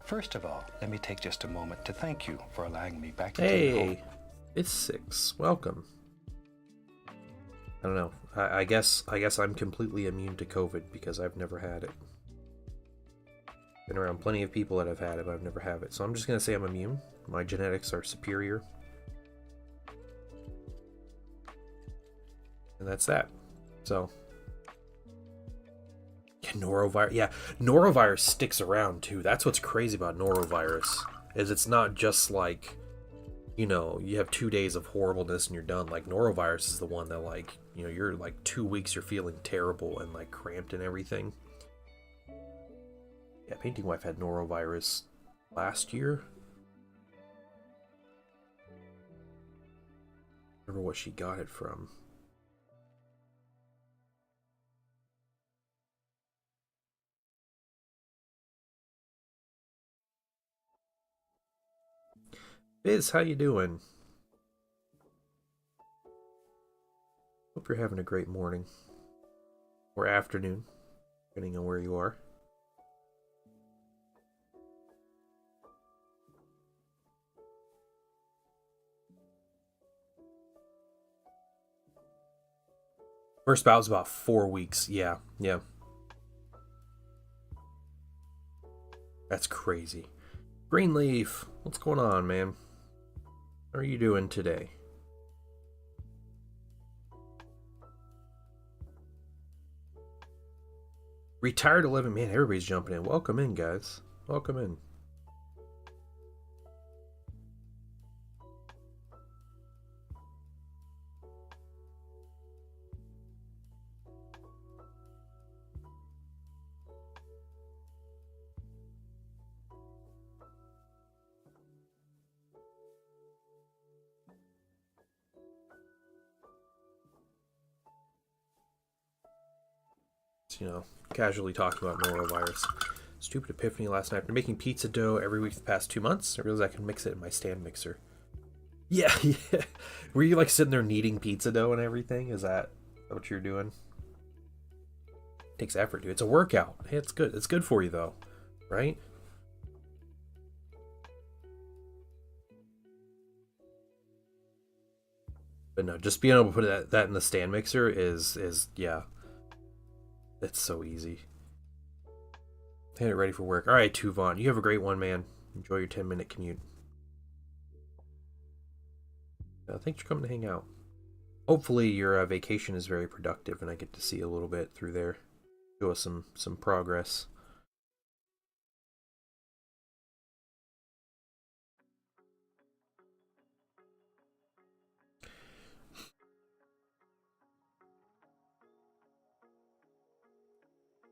First of all, let me take just a moment to thank you for allowing me back to home.
Hey, it's 6. Welcome. I don't know. I guess I'm completely immune to COVID because I've never had it. Been around plenty of people that have had it, but I've never had it. So I'm just gonna say I'm immune. My genetics are superior. And that's that. So yeah, norovirus. Yeah, norovirus sticks around too. That's what's crazy about norovirus, is it's not just like, you know, you have 2 days of horribleness and you're done. Like norovirus is the one that, like, you know, you're like 2 weeks you're feeling terrible and like cramped and everything. Yeah, Painting Wife had norovirus last year. I remember what she got it from. Biz, how you doing? Hope you're having a great morning. Or afternoon, depending on where you are. First bout was about 4 weeks. Yeah. That's crazy. Greenleaf, what's going on, man? How are you doing today? Retired 11, man, everybody's jumping in. Welcome in, guys. Welcome in. You know, casually talking about norovirus. Stupid epiphany last night. I've been making pizza dough every week for the past 2 months. I realized I can mix it in my stand mixer. Yeah. Were you like sitting there kneading pizza dough and everything? Is that what you're doing? It takes effort, dude. It's a workout. Hey, it's good. It's good for you though, right? But no, just being able to put that in the stand mixer is yeah. It's so easy. Get it ready for work. All right, Tuvon, you have a great one, man. Enjoy your 10-minute commute. thanks for coming to hang out. Hopefully your vacation is very productive and I get to see a little bit through there. Show us some progress.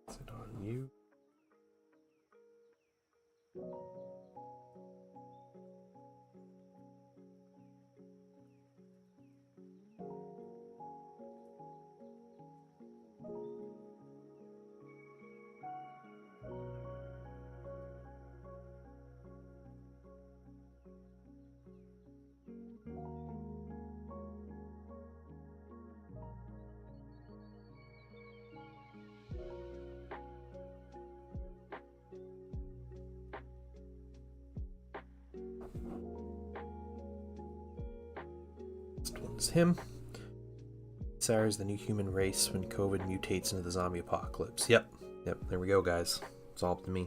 Is it on you? Next one's him. Sarah is the new human race when COVID mutates into the zombie apocalypse. Yep, there we go, guys. It's all up to me.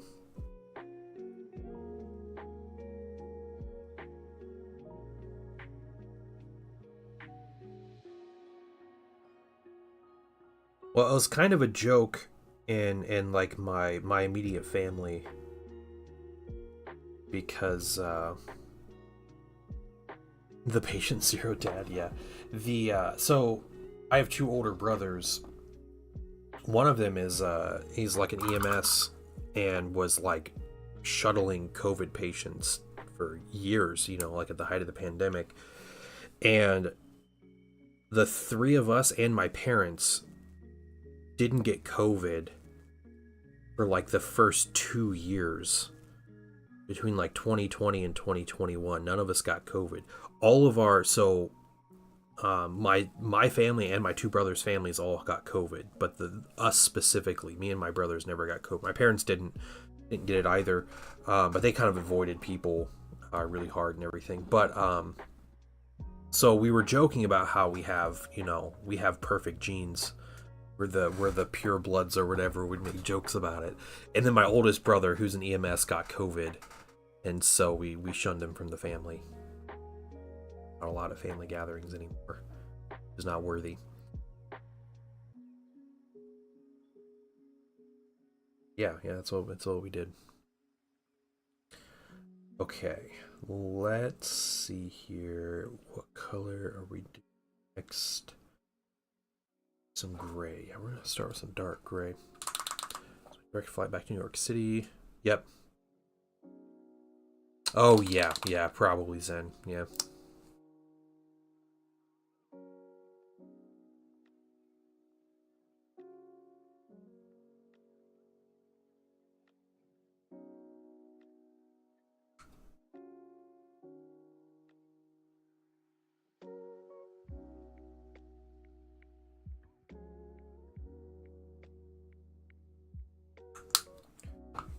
Well, it was kind of a joke in like my immediate family because the patient zero dad, yeah. So I have two older brothers. One of them is he's like an EMS and was like shuttling COVID patients for years, like at the height of the pandemic. And the three of us and my parents didn't get COVID for like the first 2 years between like 2020 and 2021. None of us got COVID. All of our my family and my two brothers' families all got COVID, but us specifically, me and my brothers never got COVID. My parents didn't get it either, but they kind of avoided people really hard and everything. But so we were joking about how we have perfect genes. We're the pure bloods or whatever. We'd make jokes about it. And then my oldest brother, who's an EMS, got COVID, and so we shunned him from the family. Not a lot of family gatherings anymore. It's not worthy. Yeah, that's what we did. Okay, let's see here. What color are we doing next? Some gray. We're gonna start with some dark gray. So direct flight back to New York City. Yep. Oh yeah, probably Zen. Yeah.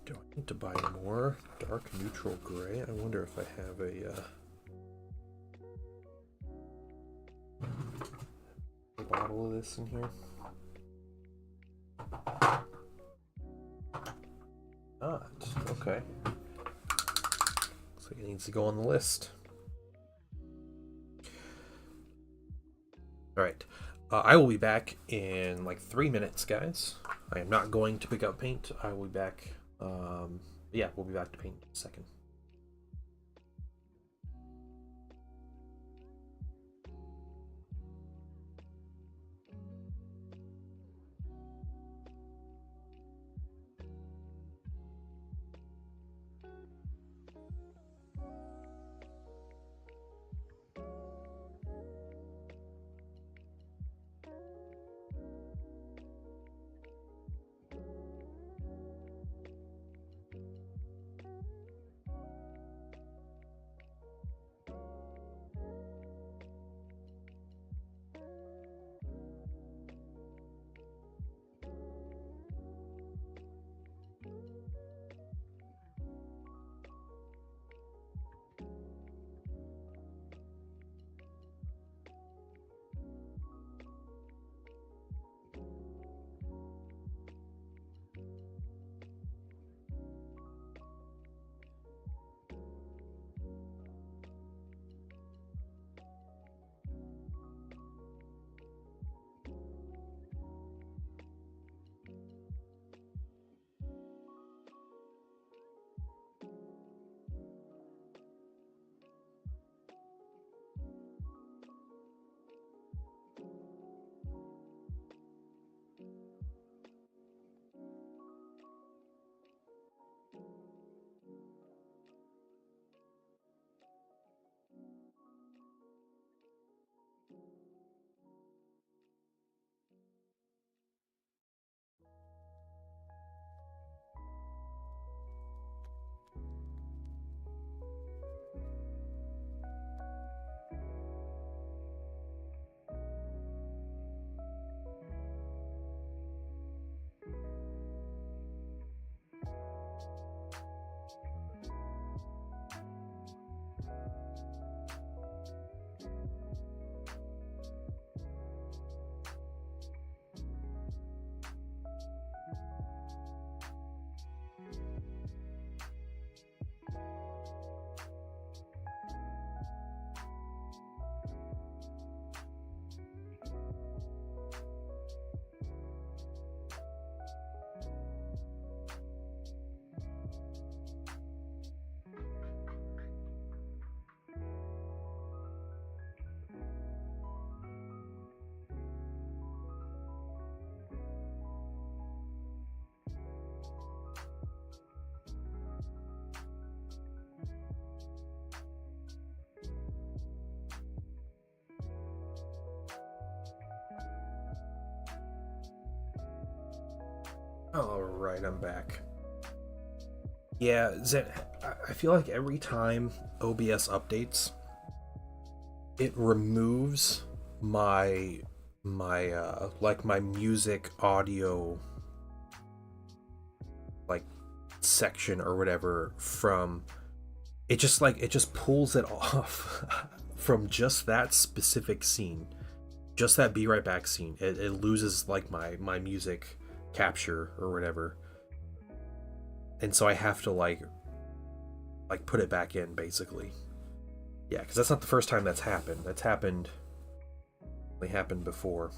Do I need to buy more dark neutral gray? I wonder if I have a bottle of this in here. Not. Okay. Looks like it needs to go on the list. Alright. I will be back in like 3 minutes, guys. I am not going to pick up paint. I will be back. Yeah, we'll be back to paint in a second. All right, I'm back. Yeah, Zen, I feel like every time OBS updates, it removes my like my music audio like section or whatever from it just pulls it off from just that specific scene, just that Be Right Back scene. It loses like my music capture or whatever, and so I have to like put it back in basically. Yeah, because that's not the first time that's happened. That's happened. They happened before.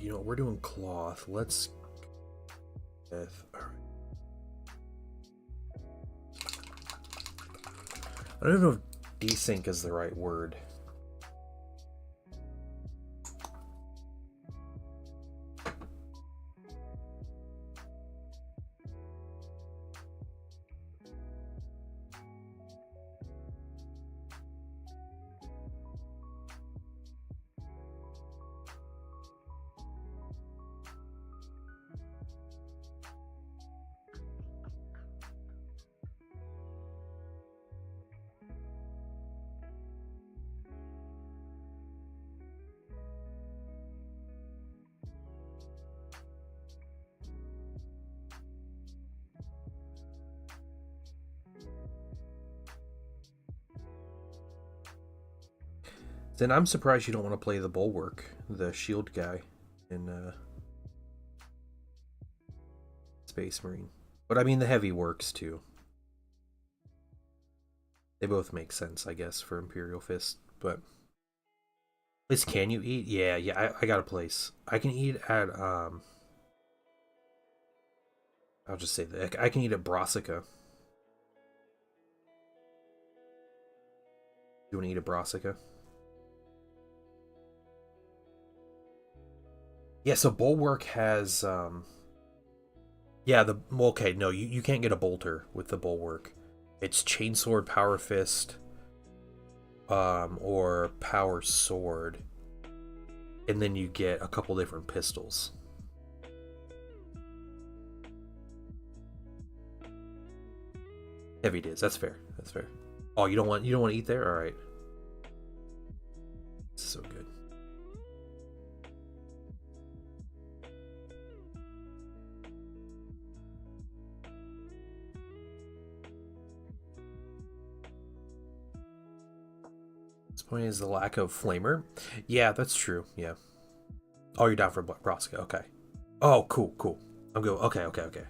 You know, we're doing cloth. Let's. All right. I don't even know if desync is the right word. Then I'm surprised you don't want to play the Bulwark, the shield guy in Space Marine. But I mean, the heavy works too. They both make sense, I guess, for Imperial Fist. But place can you eat? Yeah, I got a place. I can eat at I'll just say that I can eat at Brassica. You want to eat at Brassica? Yeah, so Bulwark has yeah, okay, no, you can't get a bolter with the Bulwark. It's Chainsword, Power Fist, or Power Sword. And then you get a couple different pistols. Heavy diz, that's fair. That's fair. Oh, you don't want to eat there? Alright. So good. This point is the lack of flamer. Yeah, that's true. Yeah. Oh, you're down for Brassica. Okay. Oh, cool. I'm good. Okay.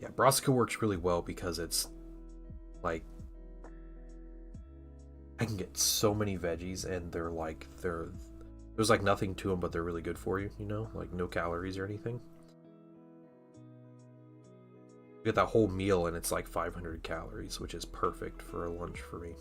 Yeah, Brassica works really well because it's like I can get so many veggies and there's like nothing to them, but they're really good for you. You know, like no calories or anything. You get that whole meal and it's like 500 calories, which is perfect for a lunch for me.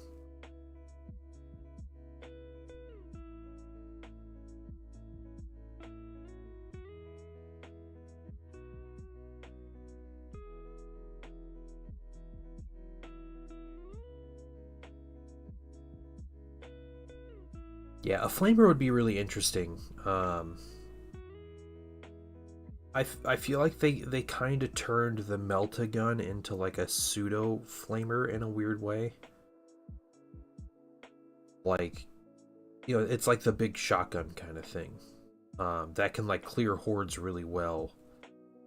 Yeah, a flamer would be really interesting. I feel like they kind of turned the Melta-Gun into like a pseudo flamer in a weird way. Like, you know, it's like the big shotgun kind of thing. That can like clear hordes really well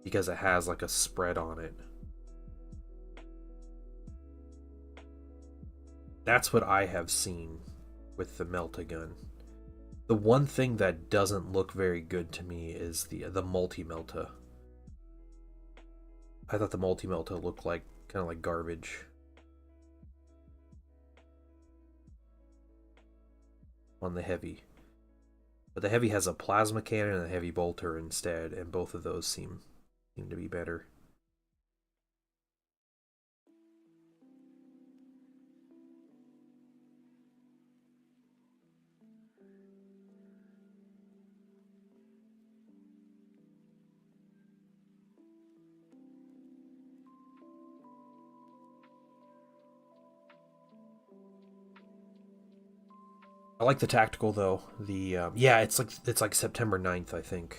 because it has like a spread on it. That's what I have seen with the Melta-Gun. The one thing that doesn't look very good to me is the multi-Melta. I thought the multi-Melta looked like kind of like garbage on the heavy. But the heavy has a plasma cannon and a heavy bolter instead, and both of those seem to be better. I like the tactical though. The yeah, it's like September 9th, I think.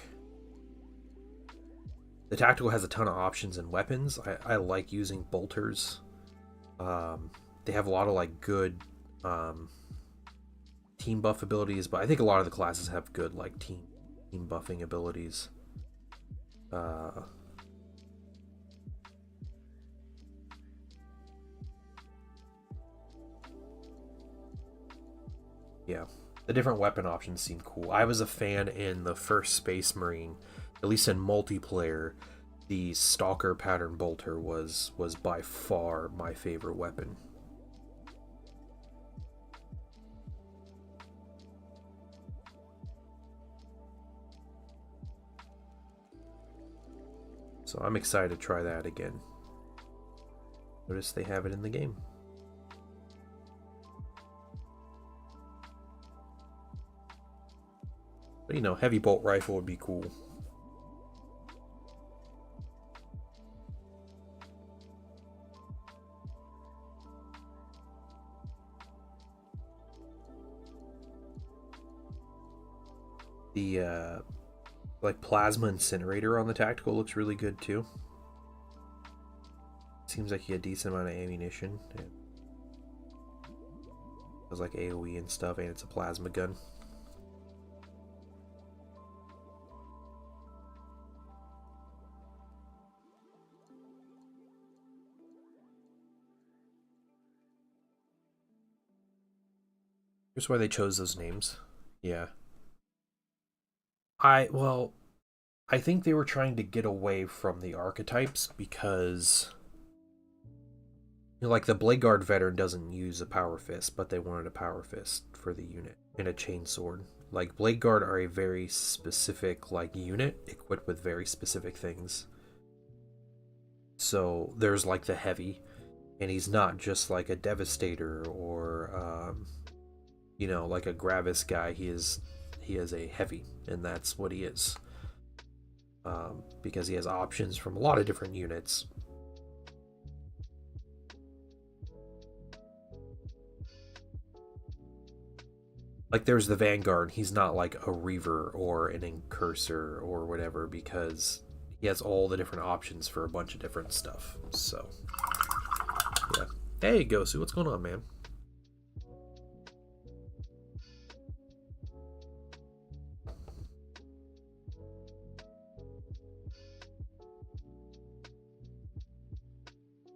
The tactical has a ton of options and weapons. I like using bolters. They have a lot of like good team buff abilities, but I think a lot of the classes have good like team buffing abilities. Yeah, the different weapon options seem cool. I was a fan in the first Space Marine, at least in multiplayer. The Stalker pattern bolter was by far my favorite weapon. So I'm excited to try that again. Notice they have it in the game. But you know, heavy bolt rifle would be cool. The like plasma incinerator on the tactical looks really good too. Seems like he had a decent amount of ammunition. It was like AoE and stuff, and it's a plasma gun. Here's why they chose those names. Yeah. Well, I think they were trying to get away from the archetypes because like the Blade Guard veteran doesn't use a power fist, but they wanted a power fist for the unit and a chainsword. Like Blade Guard are a very specific like unit equipped with very specific things. So there's like the heavy, and he's not just like a devastator or like a Gravis guy. He is a heavy, and that's what he is. Because he has options from a lot of different units. Like there's the Vanguard, he's not like a Reaver or an Incursor or whatever because he has all the different options for a bunch of different stuff. So, yeah. Hey, Gosu, what's going on, man?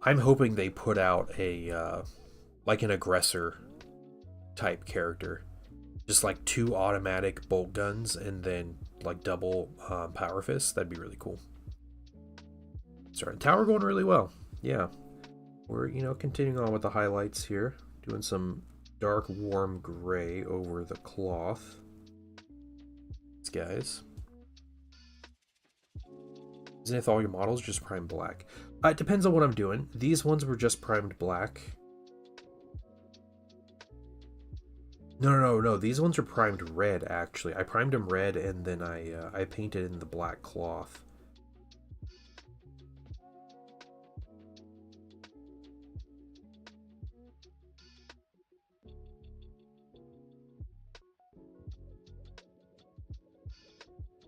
I'm hoping they put out a like an aggressor type character, just like 2 automatic bolt guns and then like double power fists. That'd be really cool. Sorry, tower going really well. Yeah, we're continuing on with the highlights here, doing some dark warm gray over the cloth. These guys. Isn't it all your models just primed black? It depends on what I'm doing. These ones were just primed black. No. These ones are primed red, actually. I primed them red, and then I painted in the black cloth.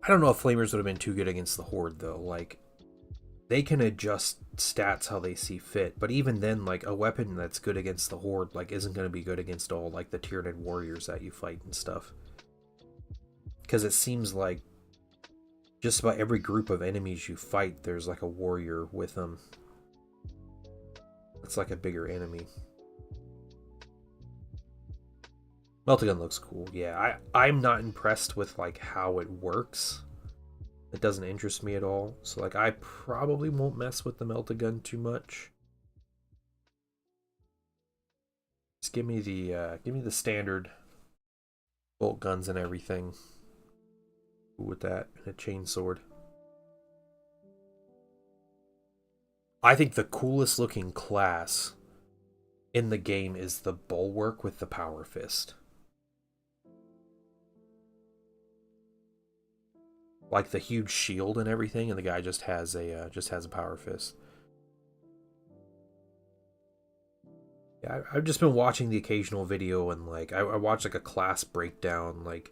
I don't know if Flamers would have been too good against the Horde, though. Like, they can adjust stats how they see fit, but even then, like, a weapon that's good against the Horde, like, isn't going to be good against all, like, the Tyranid warriors that you fight and stuff. Because it seems like just about every group of enemies you fight, there's, like, a warrior with them. It's like a bigger enemy. Meltagun looks cool, yeah. I'm not impressed with, like, how it works. It doesn't interest me at all. So like I probably won't mess with the Meltagun too much. Just give me the standard bolt guns and everything. With that and a chainsword. I think the coolest looking class in the game is the Bulwark with the power fist. Like the huge shield and everything, and the guy just has a power fist. Yeah, I've just been watching the occasional video, and like I watch like a class breakdown, like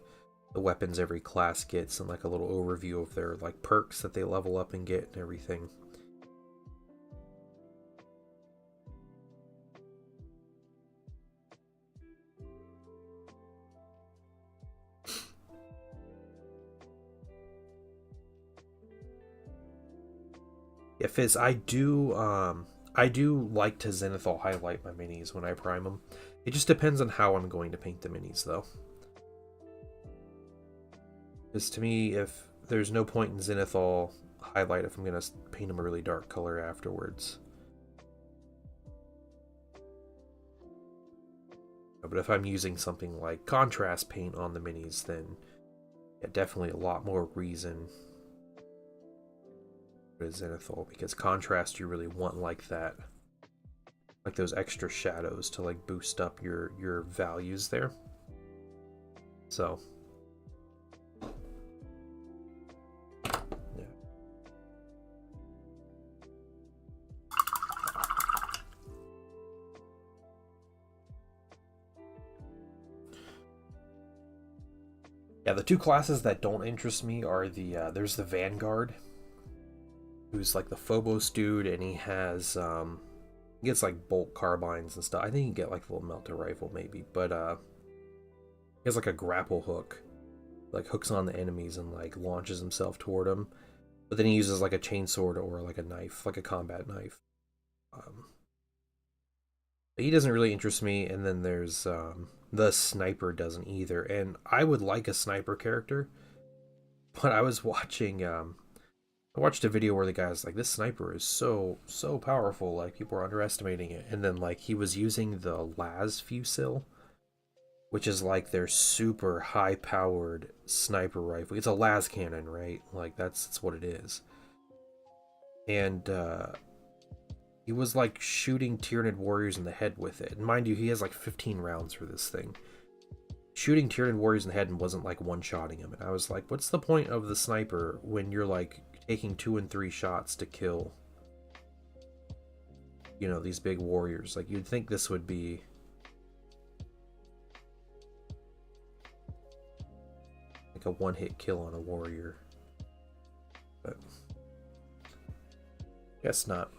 the weapons every class gets, and like a little overview of their like perks that they level up and get and everything. Yeah, Fizz, I do like to zenithal highlight my minis when I prime them. It just depends on how I'm going to paint the minis, though. Because to me, if there's no point in zenithal highlight if I'm going to paint them a really dark color afterwards. But if I'm using something like contrast paint on the minis, then yeah, definitely a lot more reason for zenithal, because contrast you really want like that. Like those extra shadows to like boost up your values there. So yeah. Yeah, the two classes that don't interest me are there's the Vanguard, who's like the Phobos dude, and he has he gets like bolt carbines and stuff. I think you get like a little melter rifle maybe, but he has like a grapple hook, like hooks on the enemies and like launches himself toward them. But then he uses like a chainsword or like a knife, like a combat knife. But he doesn't really interest me. And then there's the sniper doesn't either. And I would like a sniper character, but I was watching I watched a video where the guy's like, this sniper is so powerful, like people are underestimating it. And then like he was using the Las Fusil, which is like their super high powered sniper rifle. It's a las cannon, right? Like that's what it is. And he was like shooting Tyranid warriors in the head with it. And mind you, he has like 15 rounds for this thing. Shooting Tyranid warriors in the head and wasn't like one-shotting him. And I was like, what's the point of the sniper when you're like taking 2 and 3 shots to kill, you know, these big warriors? Like you'd think this would be like a one-hit kill on a warrior, but guess not.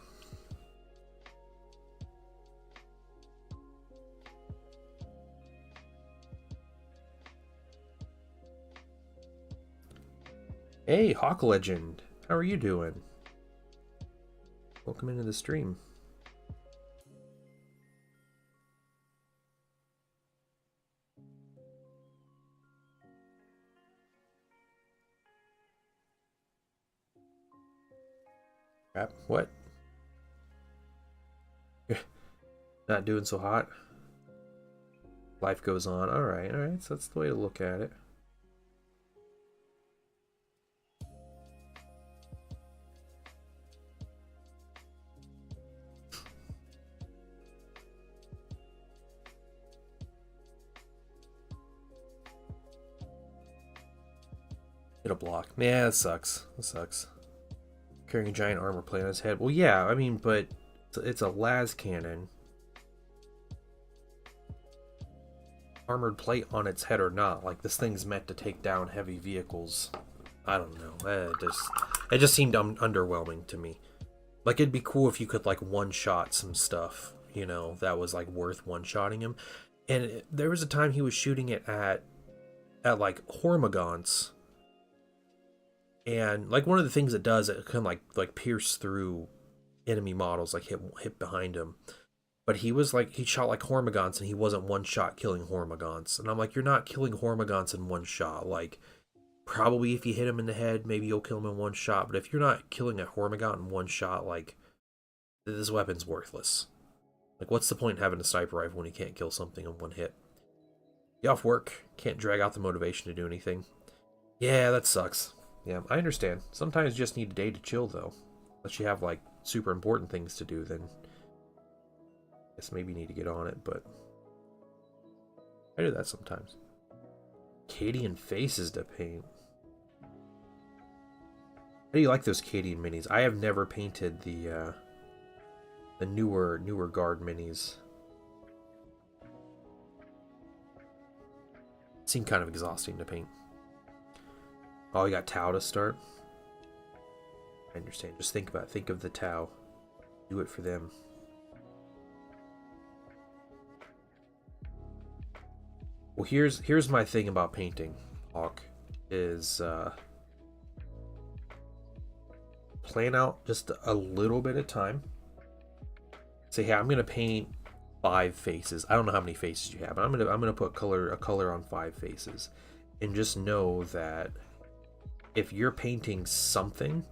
Hey, Hawk Legend, how are you doing? Welcome into the stream. Crap, what? Not doing so hot? Life goes on. Alright, so that's the way to look at it. It'll block. Yeah, that sucks. That sucks. Carrying a giant armor plate on his head. Well, yeah, I mean, but it's a las cannon. Armored plate on its head or not, like this thing's meant to take down heavy vehicles. I don't know. It just seemed underwhelming to me. Like it'd be cool if you could like one-shot some stuff, you know, that was like worth one-shotting him. And there was a time he was shooting it at like Hormagaunts. And like one of the things it does, it can like pierce through enemy models, like hit behind him. But he was like, he shot like Hormagaunts and he wasn't one shot killing Hormagaunts. And I'm like, you're not killing Hormagaunts in one shot. Like, probably if you hit him in the head, maybe you'll kill him in one shot. But if you're not killing a Hormagaunt in one shot, like, this weapon's worthless. Like, what's the point in having a sniper rifle when you can't kill something in one hit? You off work, can't drag out the motivation to do anything. Yeah, that sucks. Yeah, I understand. Sometimes you just need a day to chill, though. Unless you have, like, super important things to do, then I guess maybe you need to get on it, but I do that sometimes. Cadian faces to paint. How do you like those Cadian minis? I have never painted the newer guard minis. Seemed kind of exhausting to paint. Oh, you got Tau to start? I understand. Just think of the Tau. Do it for them. Well, here's my thing about painting, Hawk, is plan out just a little bit of time. Say, hey, I'm gonna paint 5 faces. I don't know how many faces you have, but I'm gonna put a color on 5 faces, and just know that if you're painting something,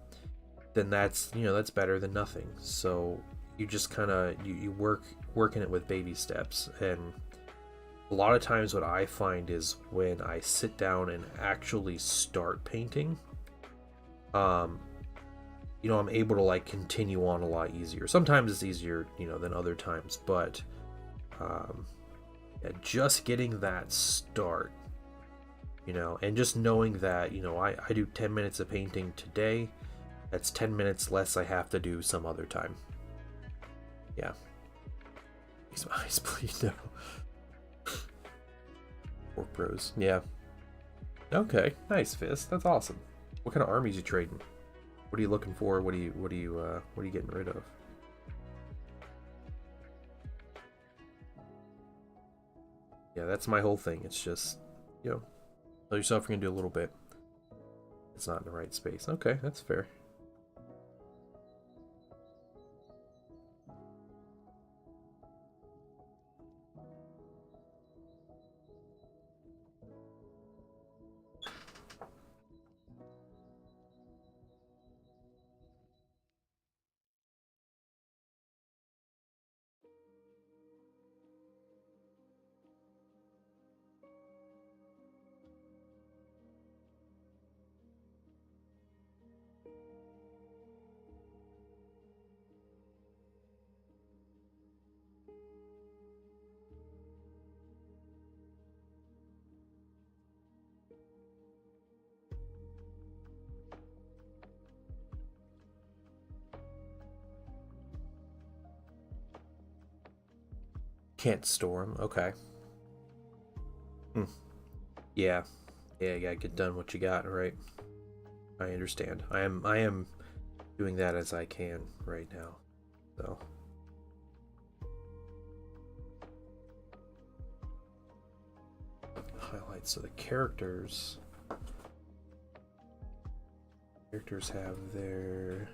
then that's better than nothing. So you just kind of you working it with baby steps. And a lot of times what I find is when I sit down and actually start painting, I'm able to like continue on a lot easier. Sometimes it's easier than other times, but yeah, just getting that start, and just knowing that I do 10 minutes of painting today. That's 10 minutes less I have to do some other time. Yeah. Makes my eyes bleed now. Orc Bros. Yeah. Okay. Nice, Fist. That's awesome. What kind of armies you trading? What are you looking for? What are you getting rid of? Yeah, that's my whole thing. It's just, tell yourself you're gonna do a little bit. It's not in the right space. Okay, that's fair. Can't store them. Okay. Yeah. Yeah, you gotta get done what you got, right? I understand. I am doing that as I can right now. So highlights. So the characters have their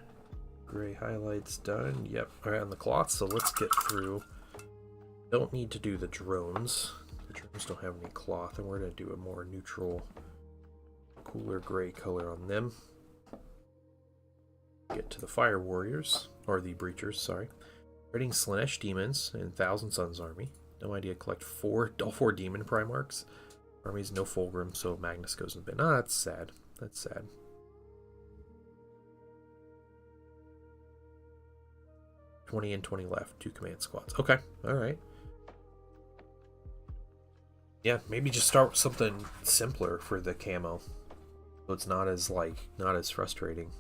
gray highlights done. Yep. Alright, on the cloth, so let's get through. Don't need to do the drones. The drones don't have any cloth, and we're going to do a more neutral, cooler gray color on them. Get to the Fire Warriors, or the Breachers, sorry. Raiding Slaanesh Demons in Thousand Suns army. No idea, collect all 4 Demon Primarchs. Armies, no Fulgrim, so Magnus goes in the bin. Ah, that's sad. That's sad. $20 and 20 left. 2 command squads. Okay, alright. Yeah, maybe just start with something simpler for the camo, so it's not as frustrating.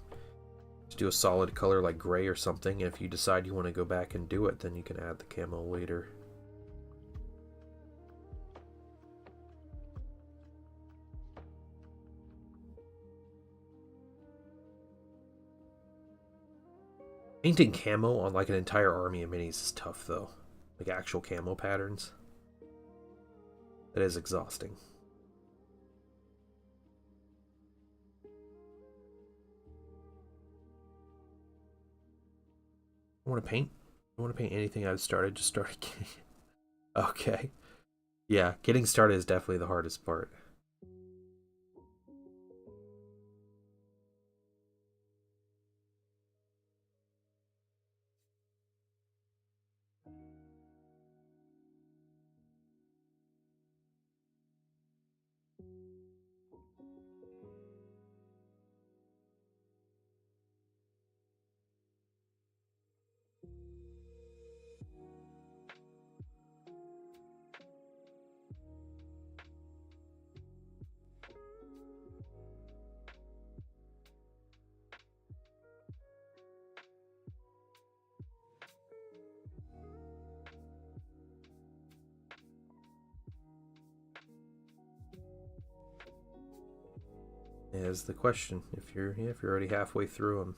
Just do a solid color like gray or something, and if you decide you want to go back and do it, then you can add the camo later. Painting camo on like an entire army of minis is tough though. Like actual camo patterns. That is exhausting. I want to paint. I want to paint anything I've started. Just started. Okay. Yeah, getting started is definitely the hardest part. is the question. If you're already halfway through them.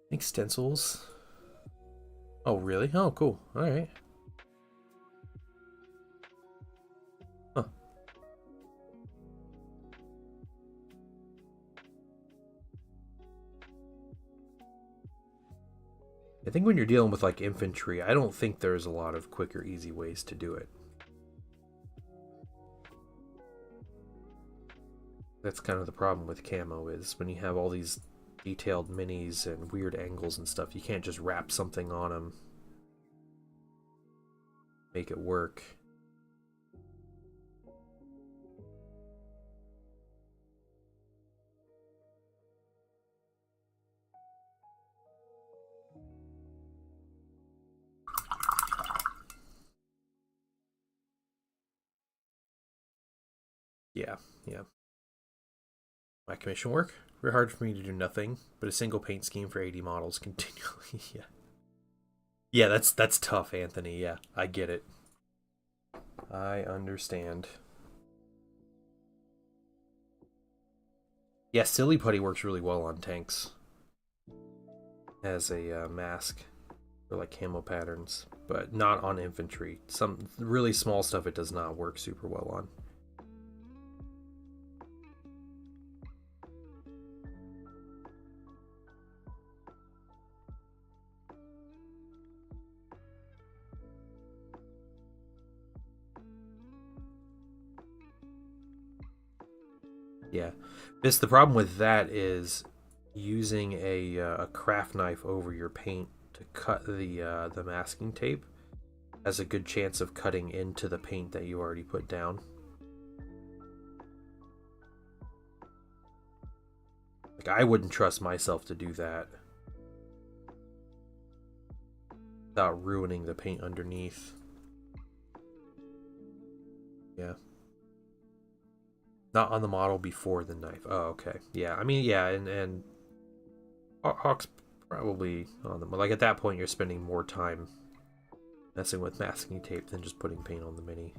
I think stencils. Oh, really? Oh, cool. All right. Huh. I think when you're dealing with like infantry, I don't think there's a lot of quick or easy ways to do it. That's kind of the problem with camo, is when you have all these detailed minis and weird angles and stuff, you can't just wrap something on them, make it work. Yeah, yeah. My commission work? Very hard for me to do nothing but a single paint scheme for 80 models continually. Yeah. Yeah, that's tough, Anthony. Yeah, I get it. I understand. Yeah, Silly Putty works really well on tanks as a mask for like camo patterns, but not on infantry. Some really small stuff it does not work super well on. Yeah, the problem with that is using a craft knife over your paint to cut the masking tape has a good chance of cutting into the paint that you already put down. Like, I wouldn't trust myself to do that without ruining the paint underneath. Yeah. Not on the model before the knife. Oh, okay. Yeah, I mean, yeah, and Hawk's probably on them. Like, at that point, you're spending more time messing with masking tape than just putting paint on the mini.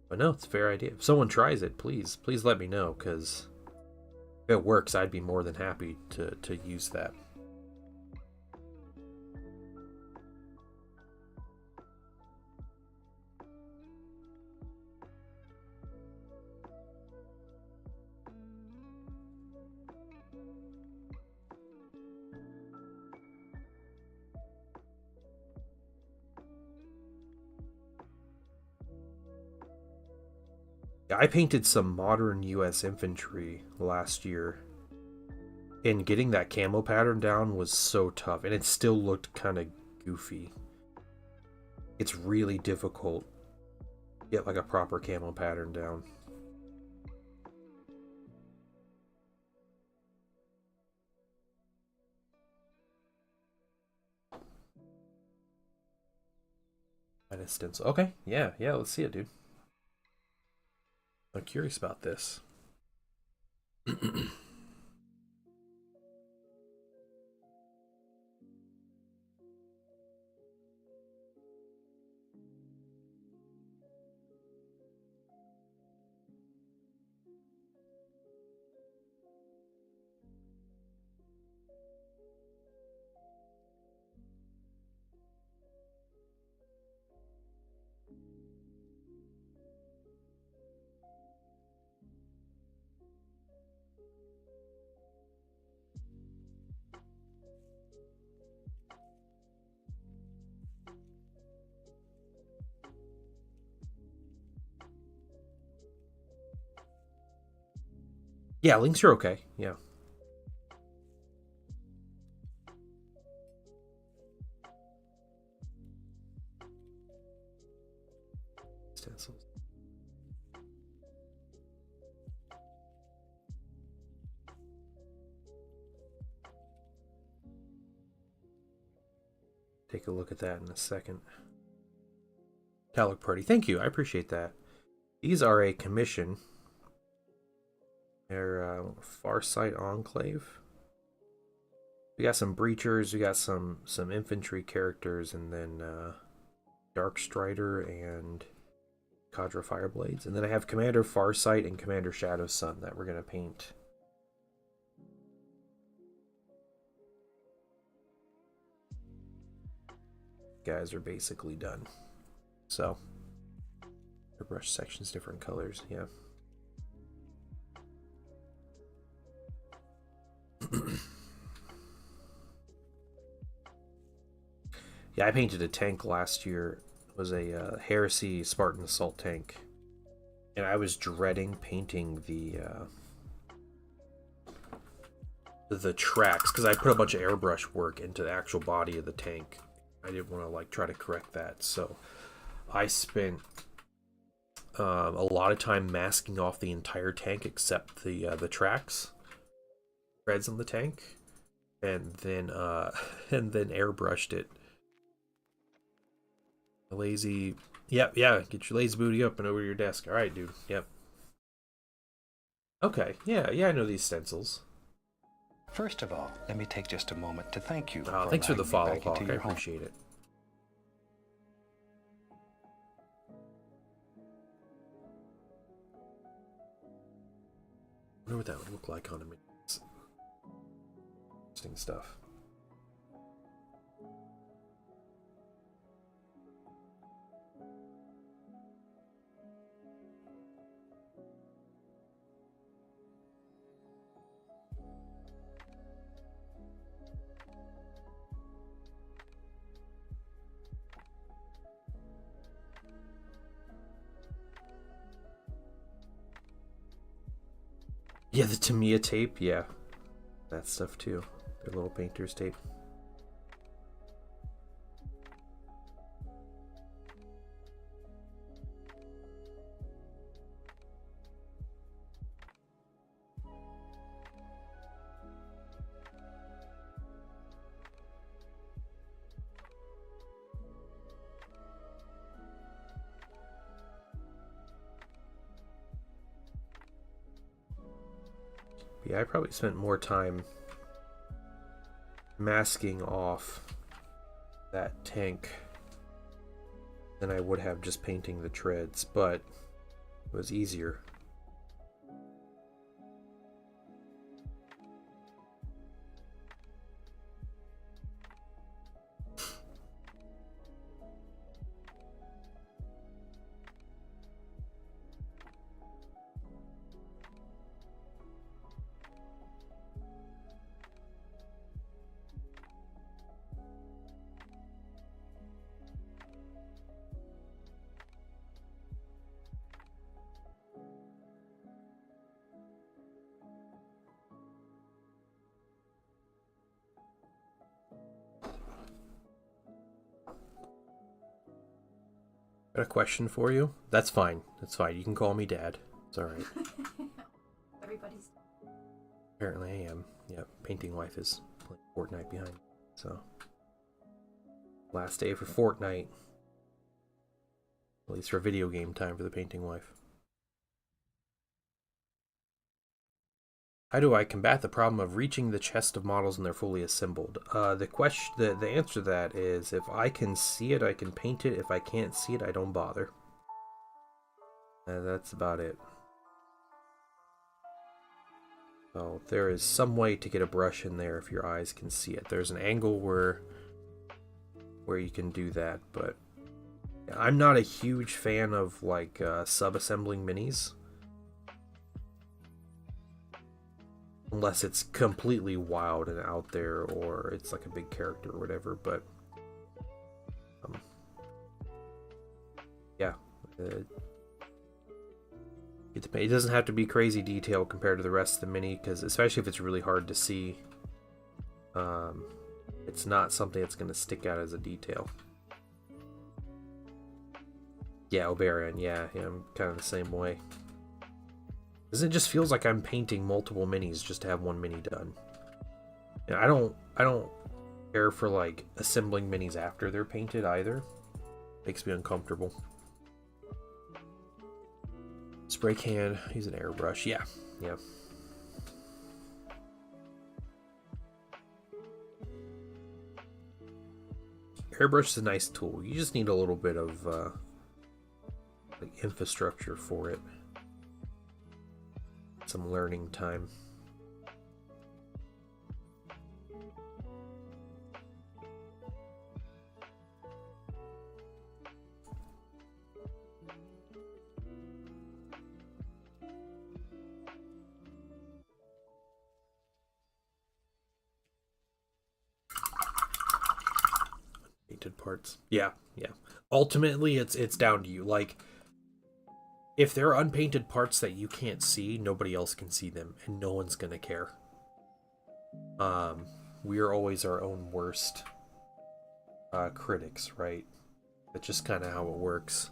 But no, it's a fair idea. If someone tries it, please let me know, because if it works, I'd be more than happy to use that. I painted some modern US infantry last year, and getting that camo pattern down was so tough, and it still looked kind of goofy. It's really difficult to get like a proper camo pattern down. That is stencil. Okay, yeah, let's see it, dude. I'm curious about this. Yeah, links are okay. Yeah. Stencils. Take a look at that in a second. Talc Party. Thank you. I appreciate that. These are a commission Farsight Enclave. We got some breachers, we got some infantry characters, and then Dark Strider and Cadre Fireblades. And then I have Commander Farsight and Commander Shadow Sun that we're going to paint. Guys are basically done. So, the brush sections, different colors, yeah. Yeah, I painted a tank last year. It was a Heresy Spartan Assault tank. And I was dreading painting the tracks, because I put a bunch of airbrush work into the actual body of the tank. I didn't want to like try to correct that, so I spent a lot of time masking off the entire tank except the tracks, threads on the tank, and then airbrushed it. Lazy, yep, yeah. Get your lazy booty up and over your desk. All right, dude. Yep. Okay, yeah. I know these stencils.
First of all, let me take just a moment to thank you.
Thanks for the follow, Hawk. I appreciate it. I wonder what that would look like on a mini. Interesting stuff. Yeah, the Tamiya tape, yeah. That stuff too. Their little painter's tape. Yeah, I probably spent more time masking off that tank than I would have just painting the treads, but it was easier. Got a question for you? That's fine. That's fine. You can call me Dad. It's alright.
Everybody's.
Apparently I am. Yep. Painting wife is playing Fortnite behind me. So. Last day for Fortnite. At least for video game time for the painting wife. How do I combat the problem of reaching the chest of models when they're fully assembled? The answer to that is if I can see it, I can paint it. If I can't see it, I don't bother. That's about it. So there is some way to get a brush in there if your eyes can see it. There's an angle where you can do that, but I'm not a huge fan of like sub-assembling minis. Unless it's completely wild and out there, or it's like a big character or whatever, but yeah, it doesn't have to be crazy detail compared to the rest of the mini, because especially if it's really hard to see, it's not something that's going to stick out as a detail. Yeah, Oberon, yeah, I'm kind of the same way. Because it just feels like I'm painting multiple minis just to have one mini done. And I don't care for like assembling minis after they're painted either. Makes me uncomfortable. Spray can, use an airbrush. Yeah. Airbrush is a nice tool. You just need a little bit of like infrastructure for it. Some learning time. Painted parts. Yeah. Ultimately, it's down to you. Like, if there are unpainted parts that you can't see, nobody else can see them, and no one's gonna care. We are always our own worst critics, right? That's just kind of how it works.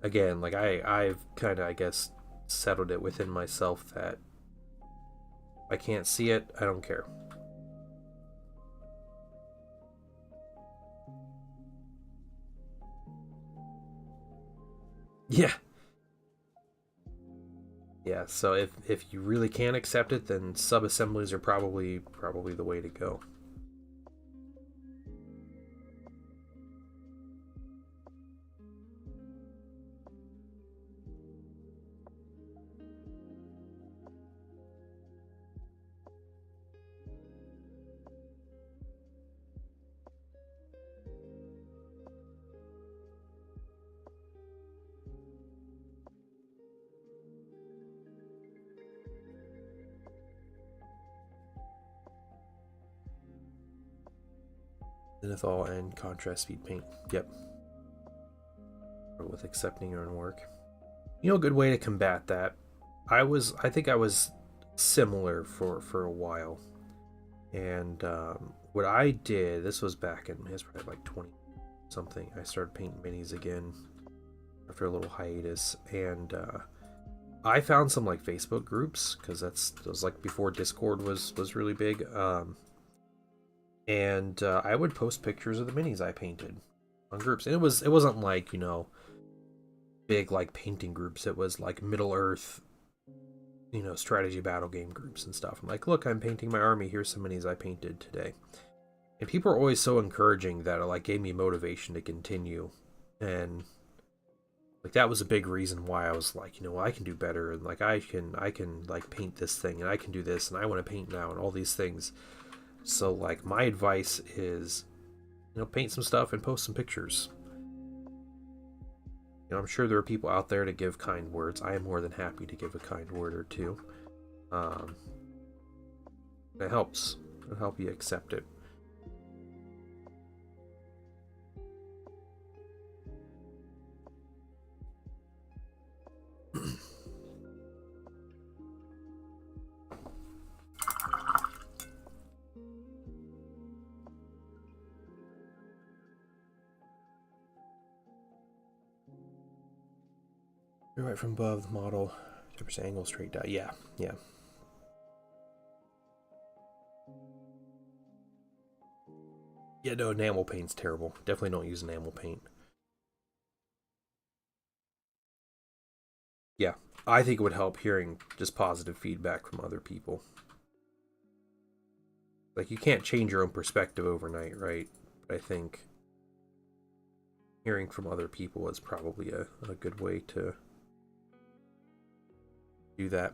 Again, like I've kind of, I guess, settled it within myself that if I can't see it, I don't care. Yeah, so if you really can't accept it, then sub-assemblies are probably the way to go. Zenithal and contrast speed paint. Yep. With accepting your own work. You know, a good way to combat that. I think I was similar for a while. And what I did, this was back in, it was probably like 20 something. I started painting minis again after a little hiatus, and I found some like Facebook groups, because that was like before Discord was really big. And I would post pictures of the minis I painted on groups, and it wasn't like, you know, big like painting groups. It was like Middle Earth, you know, strategy battle game groups and stuff. I'm like, look, I'm painting my army. Here's some minis I painted today. And people are always so encouraging that it like gave me motivation to continue. And like that was a big reason why I was like, you know, I can do better, and like I can like paint this thing, and I can do this, and I want to paint now, and all these things. So like my advice is, you know, paint some stuff and post some pictures. You know, I'm sure there are people out there to give kind words. I am more than happy to give a kind word or two. It helps. It'll help you accept it. You're right from above the model. 10% angle straight down. Yeah. Yeah, no, enamel paint's terrible. Definitely don't use enamel paint. Yeah, I think it would help hearing just positive feedback from other people. Like, you can't change your own perspective overnight, right? But I think hearing from other people is probably a good way to do that.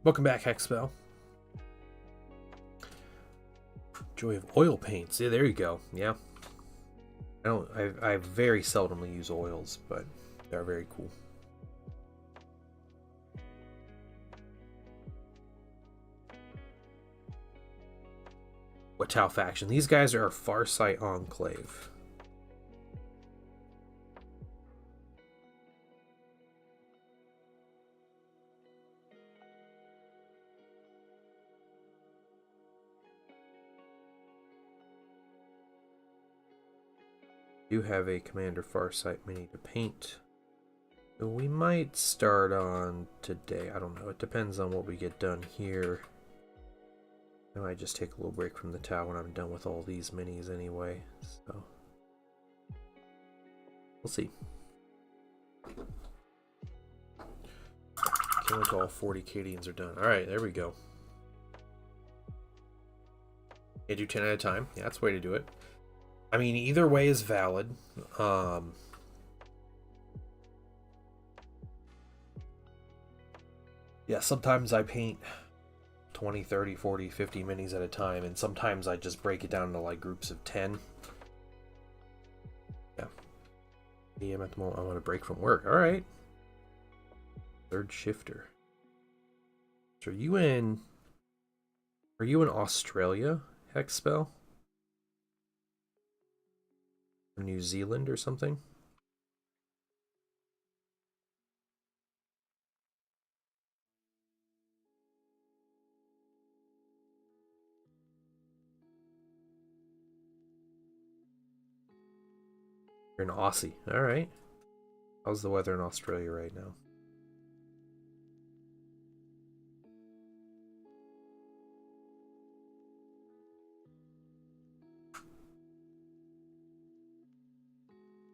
Welcome back, Hexspell. Joy of oil paints. Yeah, there you go. Yeah. I very seldomly use oils, but they're very cool. What Tau faction? These guys are Farsight Enclave. Do have a Commander Farsight mini to paint. So we might start on today. I don't know. It depends on what we get done here. I might just take a little break from the Tau when I'm done with all these minis anyway. So we'll see. Can't wait till all 40 Cadians are done. Alright, there we go. Yeah, do 10 at a time. Yeah, that's the way to do it. I mean, either way is valid. Yeah, sometimes I paint 20, 30, 40, 50 minis at a time, and sometimes I just break it down into like groups of 10. Yeah. I'm at the moment. I want to break from work. All right. Third shifter. So are you in Australia, Hexspell? Or New Zealand or something? You're an Aussie. All right. How's the weather in Australia right now?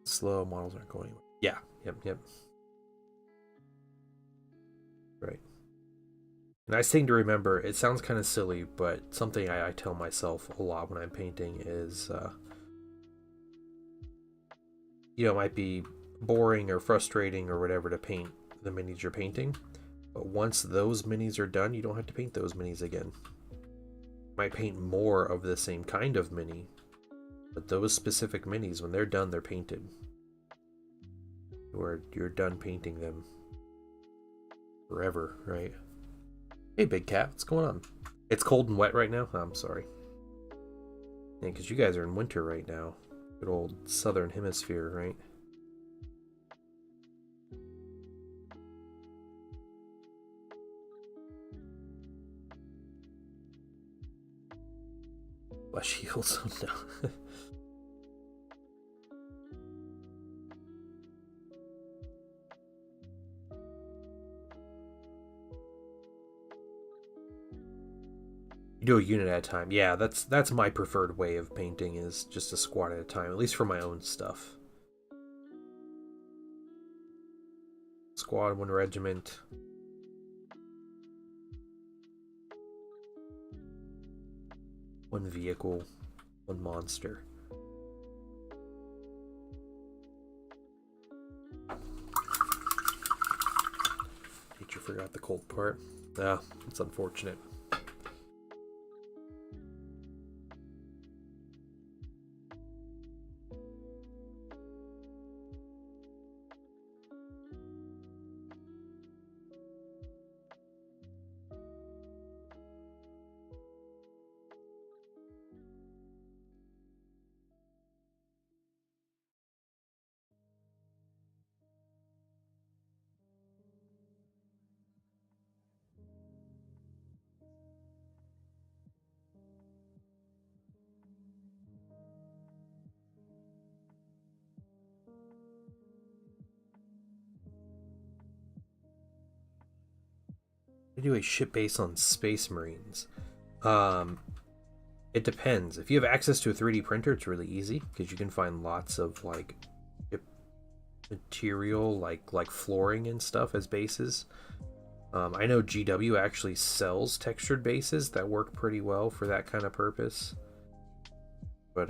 Slow models aren't going anywhere. Yeah. Yep. Right. Nice thing to remember, it sounds kind of silly, but something I tell myself a lot when I'm painting is, it might be boring or frustrating or whatever to paint the minis you're painting, but once those minis are done, you don't have to paint those minis again. You might paint more of the same kind of mini, but those specific minis, when they're done, they're painted. Or you're done painting them forever, right? Hey, Big Cat, what's going on? It's cold and wet right now? Oh, I'm sorry. Yeah, because you guys are in winter right now. Good old southern hemisphere, right? Flesh heals. Oh, no. You do a unit at a time. Yeah, that's my preferred way of painting, is just a squad at a time, at least for my own stuff. Squad, one regiment. One vehicle, one monster. Teacher forgot the cold part. Ah, it's unfortunate. I do a ship base on Space Marines. It depends. If you have access to a 3D printer, it's really easy because you can find lots of like ship material, like flooring and stuff as bases. I know GW actually sells textured bases that work pretty well for that kind of purpose. But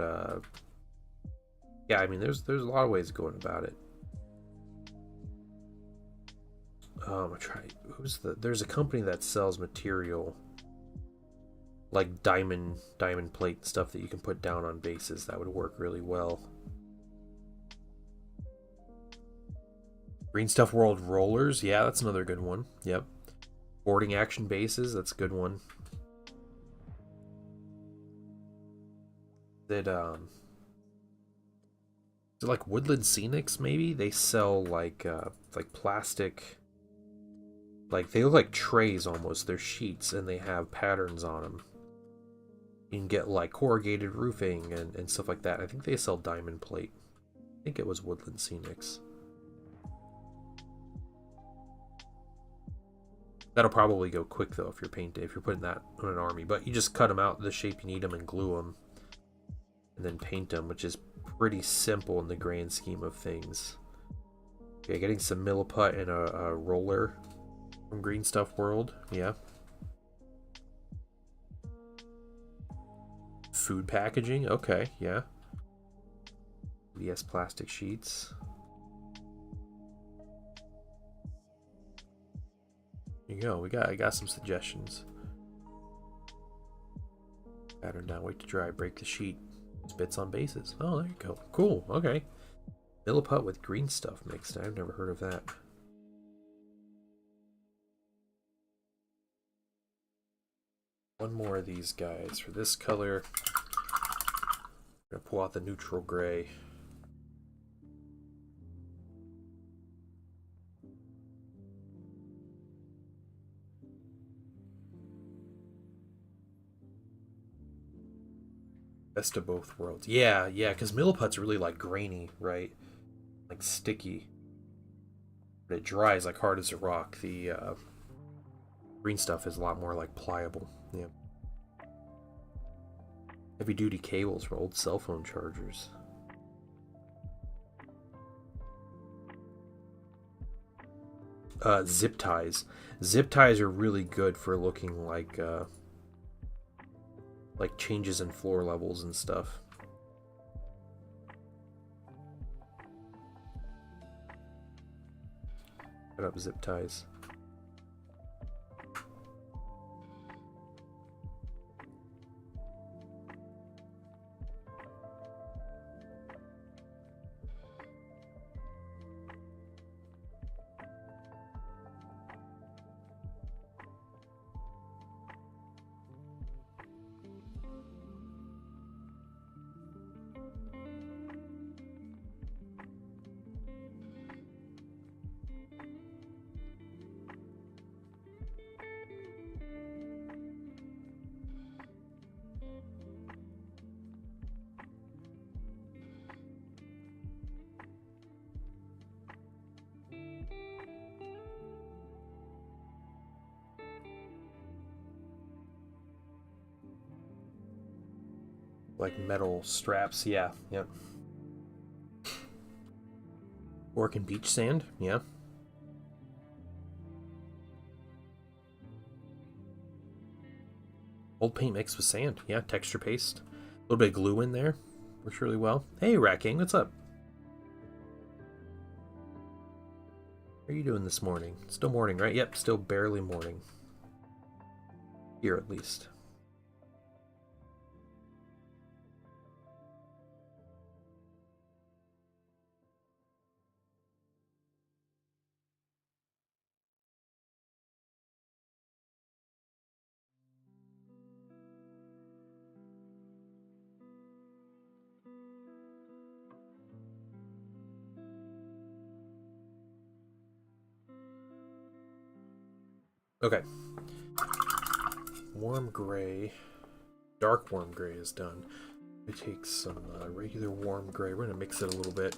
yeah, I mean, there's a lot of ways of going about it. I try. There's a company that sells material like diamond plate stuff that you can put down on bases that would work really well. Green Stuff World rollers, yeah, that's another good one. Yep. Boarding action bases, that's a good one. is it like Woodland Scenics maybe? They sell like plastic, like they look like trays almost. They're sheets and they have patterns on them. You can get like corrugated roofing and stuff like that. I think they sell diamond plate. I think it was Woodland Scenics. That'll probably go quick though if you're putting that on an army. But you just cut them out the shape you need them and glue them, and then paint them, which is pretty simple in the grand scheme of things. Okay, getting some milliput and a roller from Green Stuff World. Yeah. Food packaging. Okay, yeah. Yes, plastic sheets. There you go. I got some suggestions. Pattern down, wait to dry, break the sheet. Spits on bases. Oh, there you go. Cool. Okay. Milliput with green stuff mixed. I've never heard of that. One more of these guys for this color. I'm gonna pull out the neutral gray. Best of both worlds. Yeah, because milliput's really like grainy, right? Like sticky. But it dries like hard as a rock. The green stuff is a lot more like pliable. Yeah. Heavy duty cables for old cell phone chargers. Zip ties. Zip ties are really good for looking like changes in floor levels and stuff. Put up zip ties. Like metal straps, yeah, yep. Orc and beach sand, yeah. Old paint mixed with sand, yeah. Texture paste, a little bit of glue in there, works really well. Hey, Rat King, what's up? How are you doing this morning? Still morning, right? Yep, still barely morning. Here, at least. Okay. Warm gray. Dark warm gray is done. We take some regular warm gray. We're gonna mix it a little bit.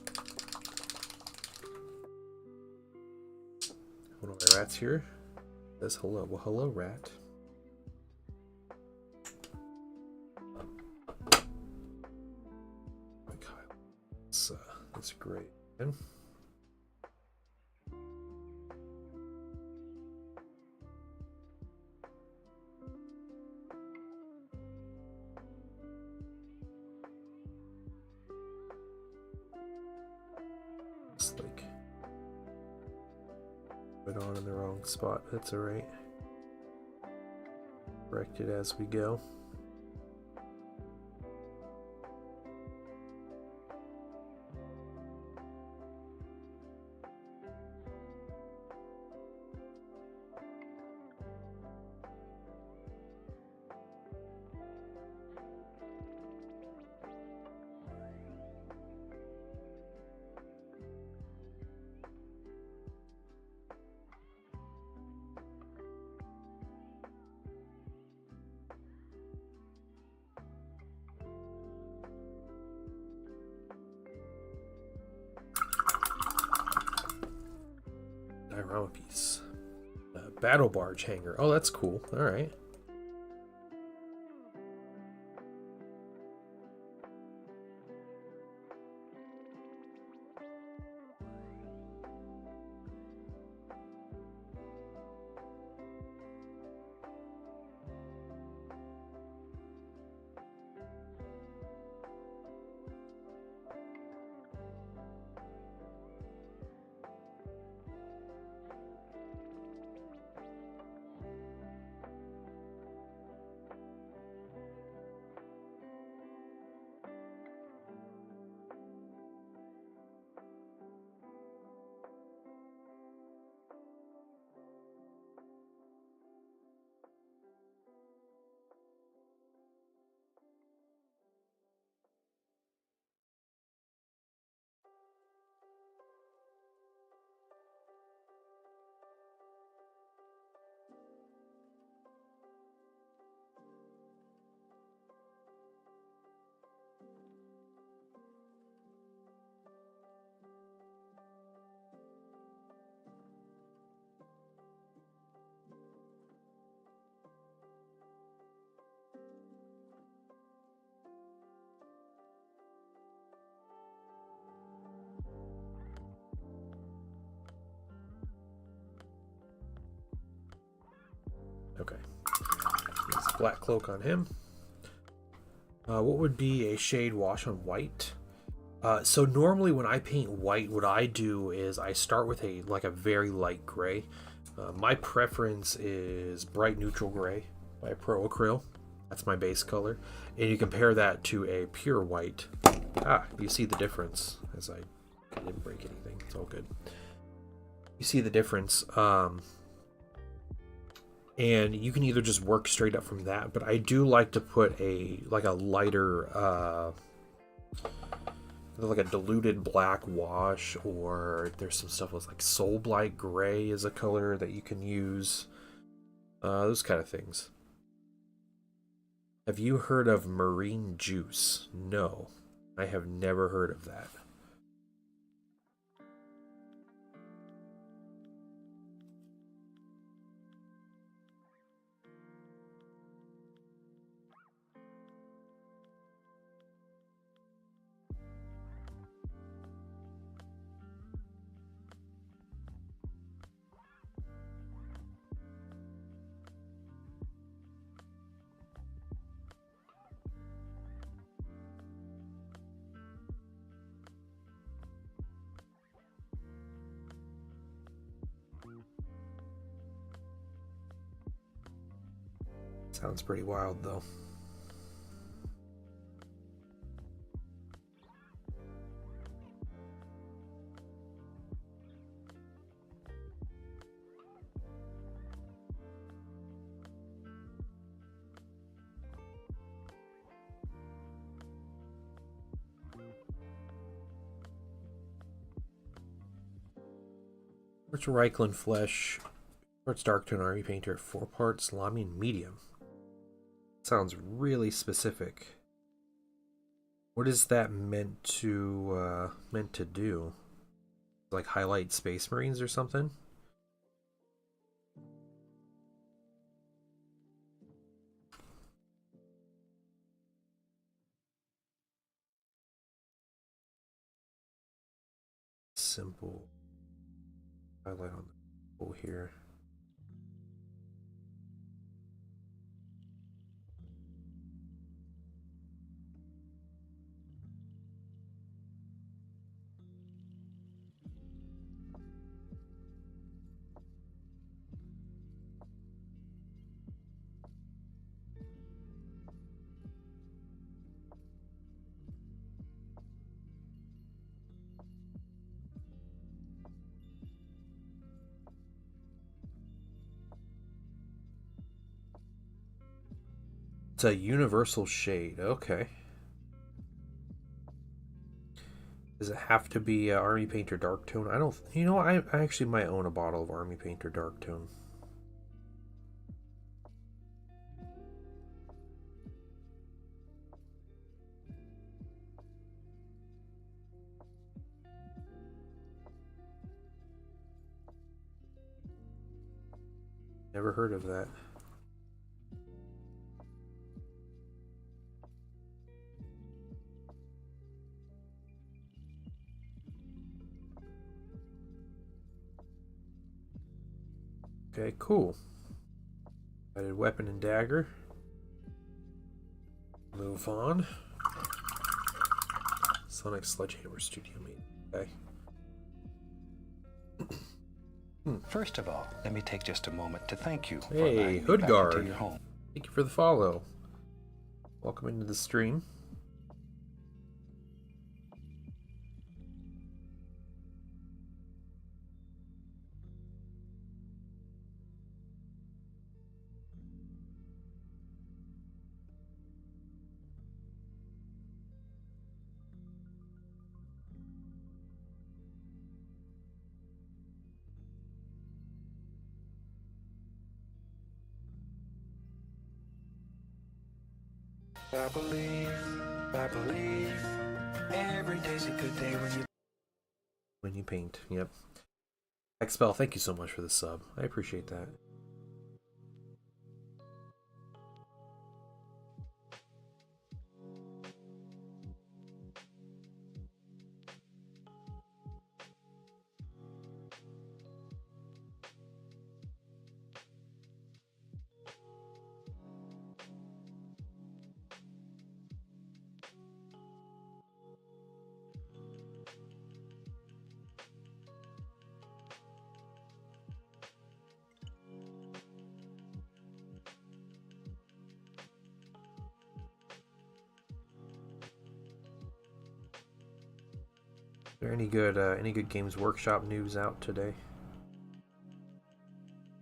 One of my rats here says hello. Well, hello, rat. That's great. Just like put on in the wrong spot. That's alright. Correct it as we go. Diorama piece. Battle barge hanger. Oh, that's cool. All right. Okay. There's a black cloak on him. What would be a shade wash on white? So normally when I paint white, what I do is I start with a very light gray. My preference is bright neutral gray by Pro Acryl. That's my base color. And you compare that to a pure white. You see the difference. As I didn't break anything. It's all good. You see the difference. And you can either just work straight up from that, but I do like to put a lighter like a diluted black wash, or there's some stuff with like Soul Blight gray is a color that you can use. Those kind of things. Have you heard of Marine Juice? No, I have never heard of that. Sounds pretty wild, though. Quartz Reikland Flesh, Quartz Darktone Army Painter, 4 parts Lamine Medium. Sounds really specific. What is that meant to do? Like highlight Space Marines or something? Simple highlight on the bowl here. It's a universal shade. Okay. Does it have to be Army Painter Darktone? I don't. You know, I actually might own a bottle of Army Painter Darktone. Never heard of that. Okay, cool. Added weapon and dagger. Move on. Sonic Sledgehammer Studio made. Okay.
First of all, let me take just a moment to thank you for
Hey,
allowing me back into
Hoodguard.
your home.
Thank you for the follow. Welcome into the stream.
I believe, every day's a good day
When you paint, yep. Expel, thank you so much for the sub. I appreciate that. Is there any good Games Workshop news out today?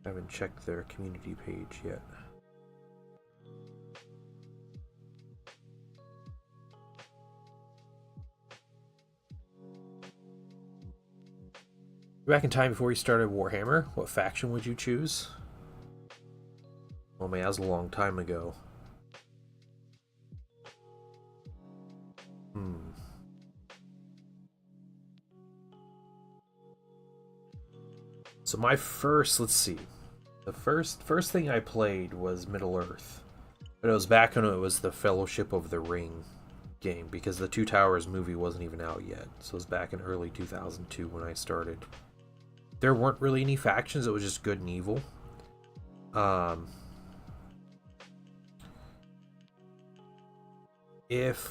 I haven't checked their community page yet. Back in time before you started Warhammer, what faction would you choose? Oh man, that was a long time ago. So my first, let's see. The first thing I played was Middle-earth. But it was back when it was the Fellowship of the Ring game, because the Two Towers movie wasn't even out yet. So it was back in early 2002 when I started. There weren't really any factions, it was just good and evil.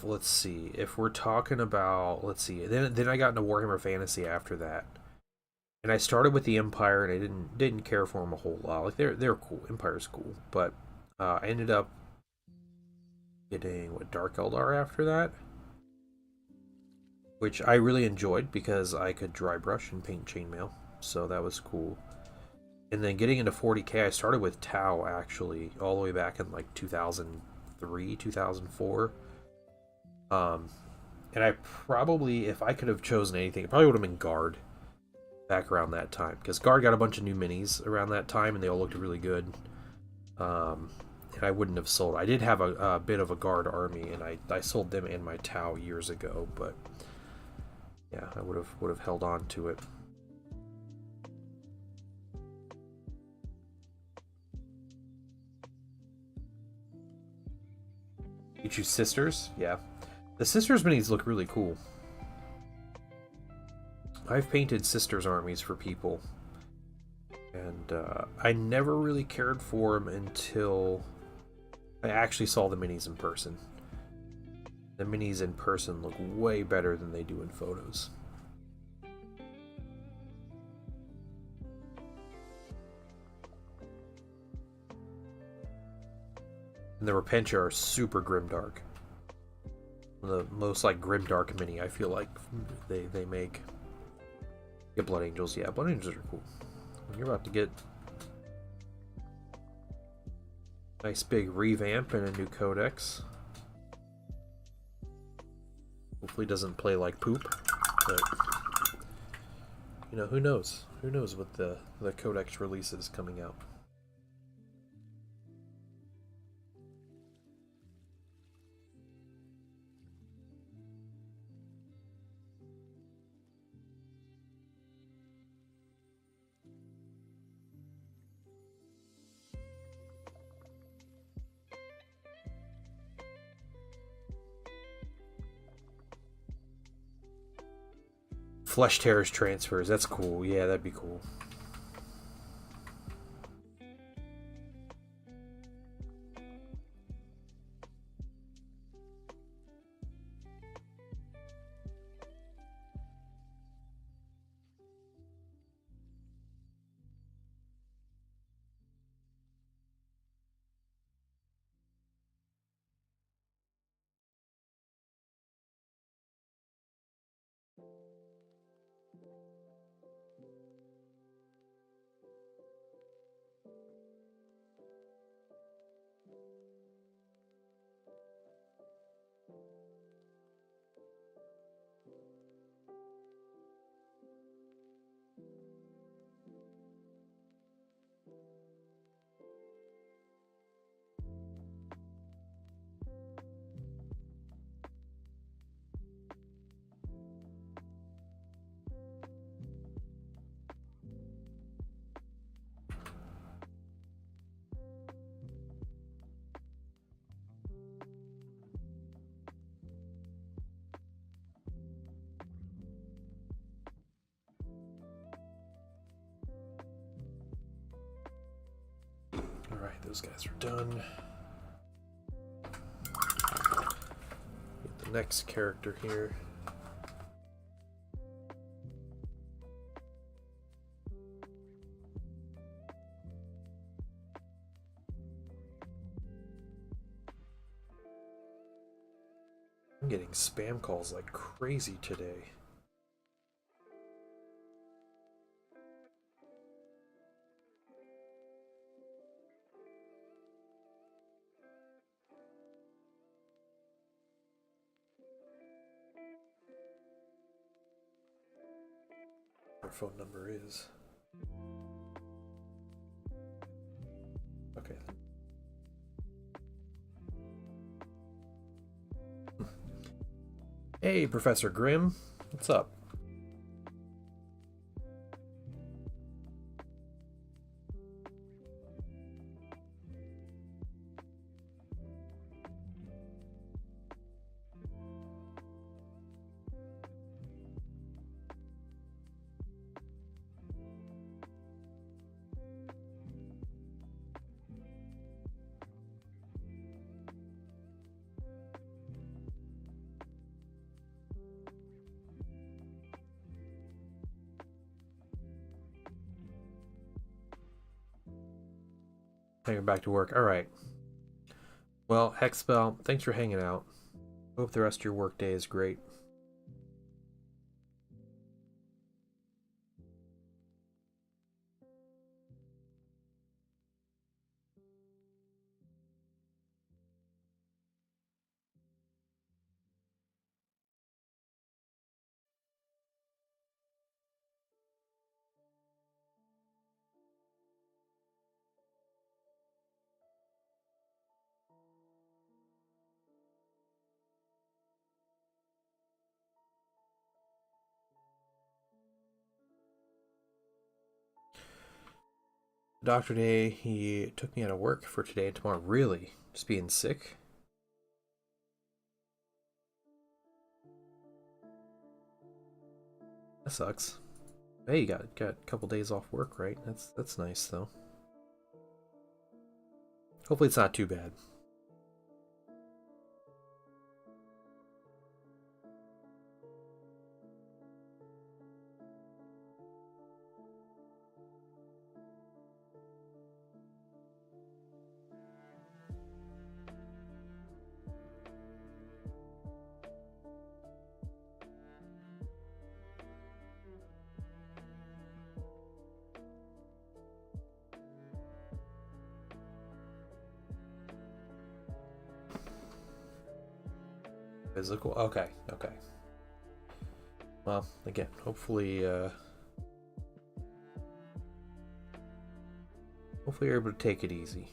Let's see, if we're talking about, let's see, then I got into Warhammer Fantasy after that. And I started with the Empire, and I didn't care for them a whole lot. Like they're cool. Empire's cool, but I ended up getting Dark Eldar after that, which I really enjoyed because I could dry brush and paint chainmail, so that was cool. And then getting into 40k, I started with Tau actually, all the way back in like 2003, 2004. And I probably, if I could have chosen anything, it probably would have been Guard. Back around that time, because Guard got a bunch of new minis around that time, and they all looked really good. And I wouldn't have sold. I did have a bit of a Guard army, and I sold them and my Tau years ago. But yeah, I would have held on to it. You choose Sisters? Yeah, the Sisters minis look really cool. I've painted Sisters armies for people, and I never really cared for them until I actually saw the minis in person. The minis in person look way better than they do in photos. And the Repentia are super grimdark. The most like grimdark mini I feel like they make. Get Blood Angels, yeah, Blood Angels are cool. When you're about to get nice big revamp and a new codex. Hopefully doesn't play like poop, but you know, who knows? Who knows what the codex release is coming out. Flesh Tearers transfers. That's cool. Yeah, that'd be cool. Alright, those guys are done. Get the next character here. I'm getting spam calls like crazy today. Our phone number is. Okay. Hey, Professor Grimm. What's up? Hanging back to work. All right. Well, Hexspell, thanks for hanging out. Hope the rest of your work day is great. Doctor today, he took me out of work for today and tomorrow. Really? Just being sick? That sucks. Hey, you got a couple days off work, right? That's nice though. Hopefully it's not too bad. Physical? Okay, okay. Well, again, hopefully you're able to take it easy.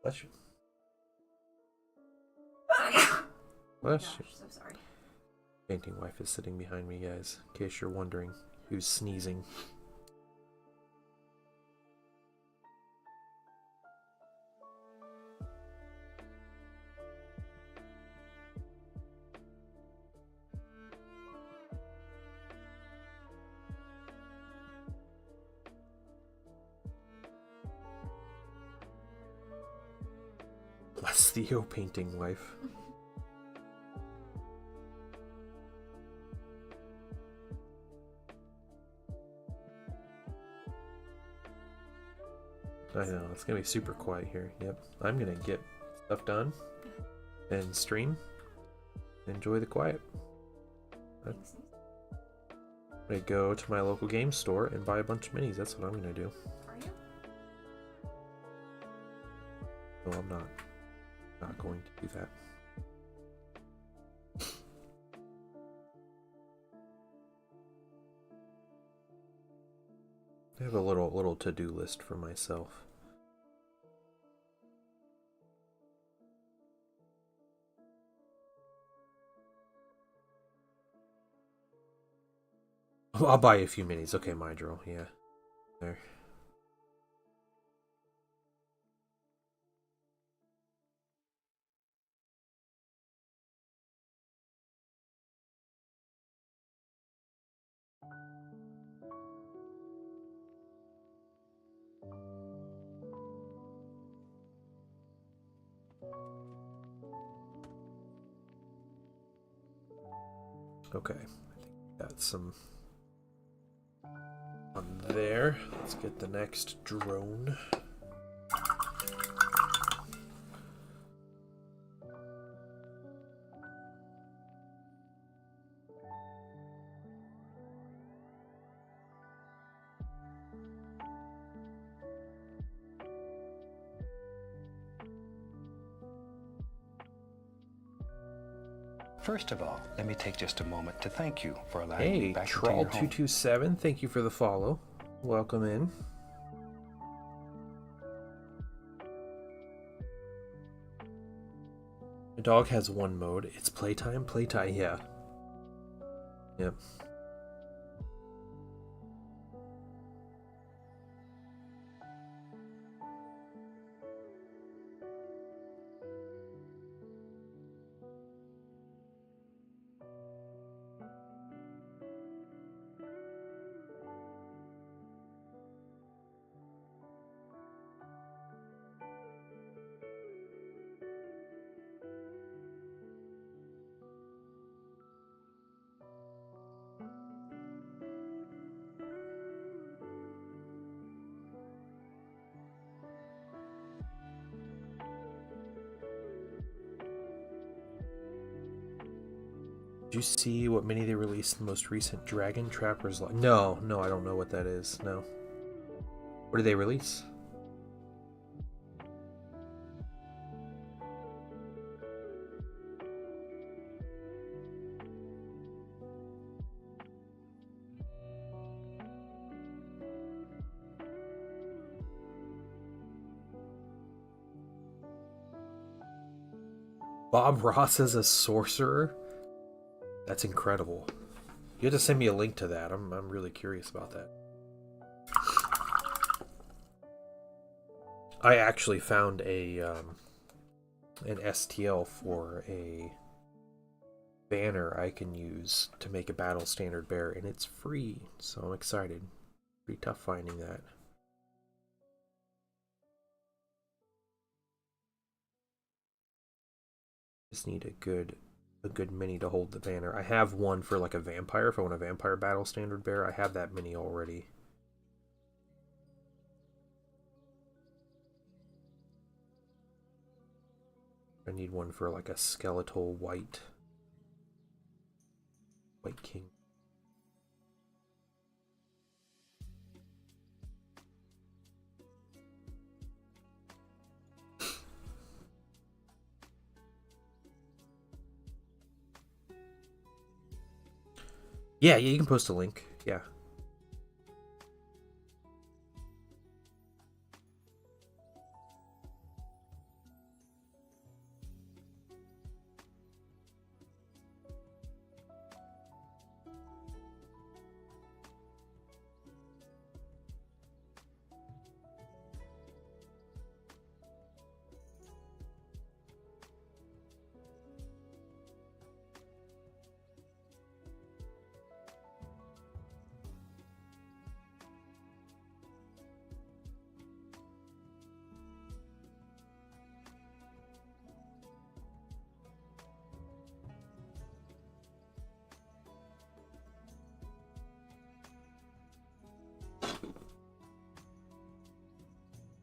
Bless you.
Oh
Bless
gosh,
you.
so sorry.
Painting wife is sitting behind me, guys, in case you're wondering who's sneezing. Bless Theo, painting wife. I know, it's gonna be super quiet here. Yep. I'm gonna get stuff done and stream. Enjoy the quiet. I'm gonna go to my local game store and buy a bunch of minis. That's what I'm gonna do.
Are you?
No, I'm not. Not going to do that. I have a little to-do list for myself. Oh, I'll buy a few minis. Okay, Mydro, yeah. There. Okay, I think we got some on there. Let's get the next drone.
First of all, let me take just a moment to thank you for allowing me
Hey,
back into your home.
Troll227, thank you for the follow. Welcome in. The dog has one mode. It's playtime. Playtime, yeah. Yep. Did you see what mini they released in the most recent Dragon Trappers? No, I don't know what that is. No. What did they release? Bob Ross as a sorcerer? That's incredible. You have to send me a link to that. I'm really curious about that. I actually found an STL for a banner I can use to make a battle standard bear, and it's free, so I'm excited. Pretty tough finding that. Just need a good mini to hold the banner. I have one for like a vampire. If I want a vampire battle standard bear, I have that mini already. I need one for like a skeletal white king. Yeah, you can post a link. Yeah.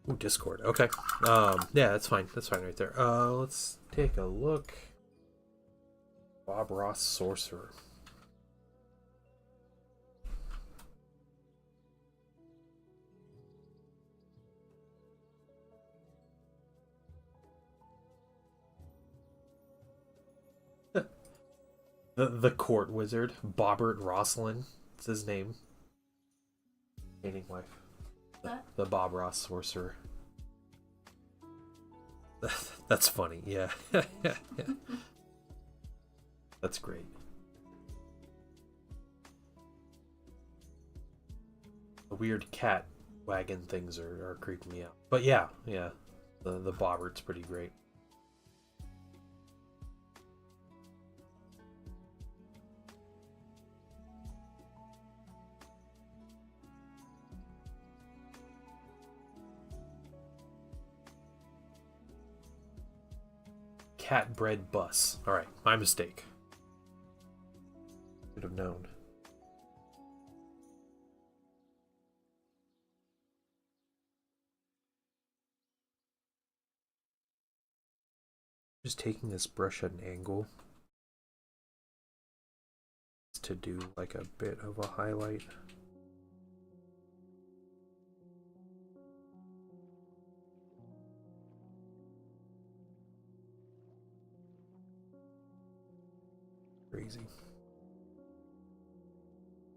Ooh, Discord. Okay. Yeah, that's fine. That's fine right there. Let's take a look. Bob Ross Sorcerer. The court wizard, Bobbert Rosslin. It's his name. Painting wife. The Bob Ross sorcerer. That's funny, yeah. That's great. The weird cat wagon things are creeping me out. But yeah, the Bobbert's pretty great. Cat bread bus. Alright, my mistake. Should have known. Just taking this brush at an angle to do like a bit of a highlight. Crazy. I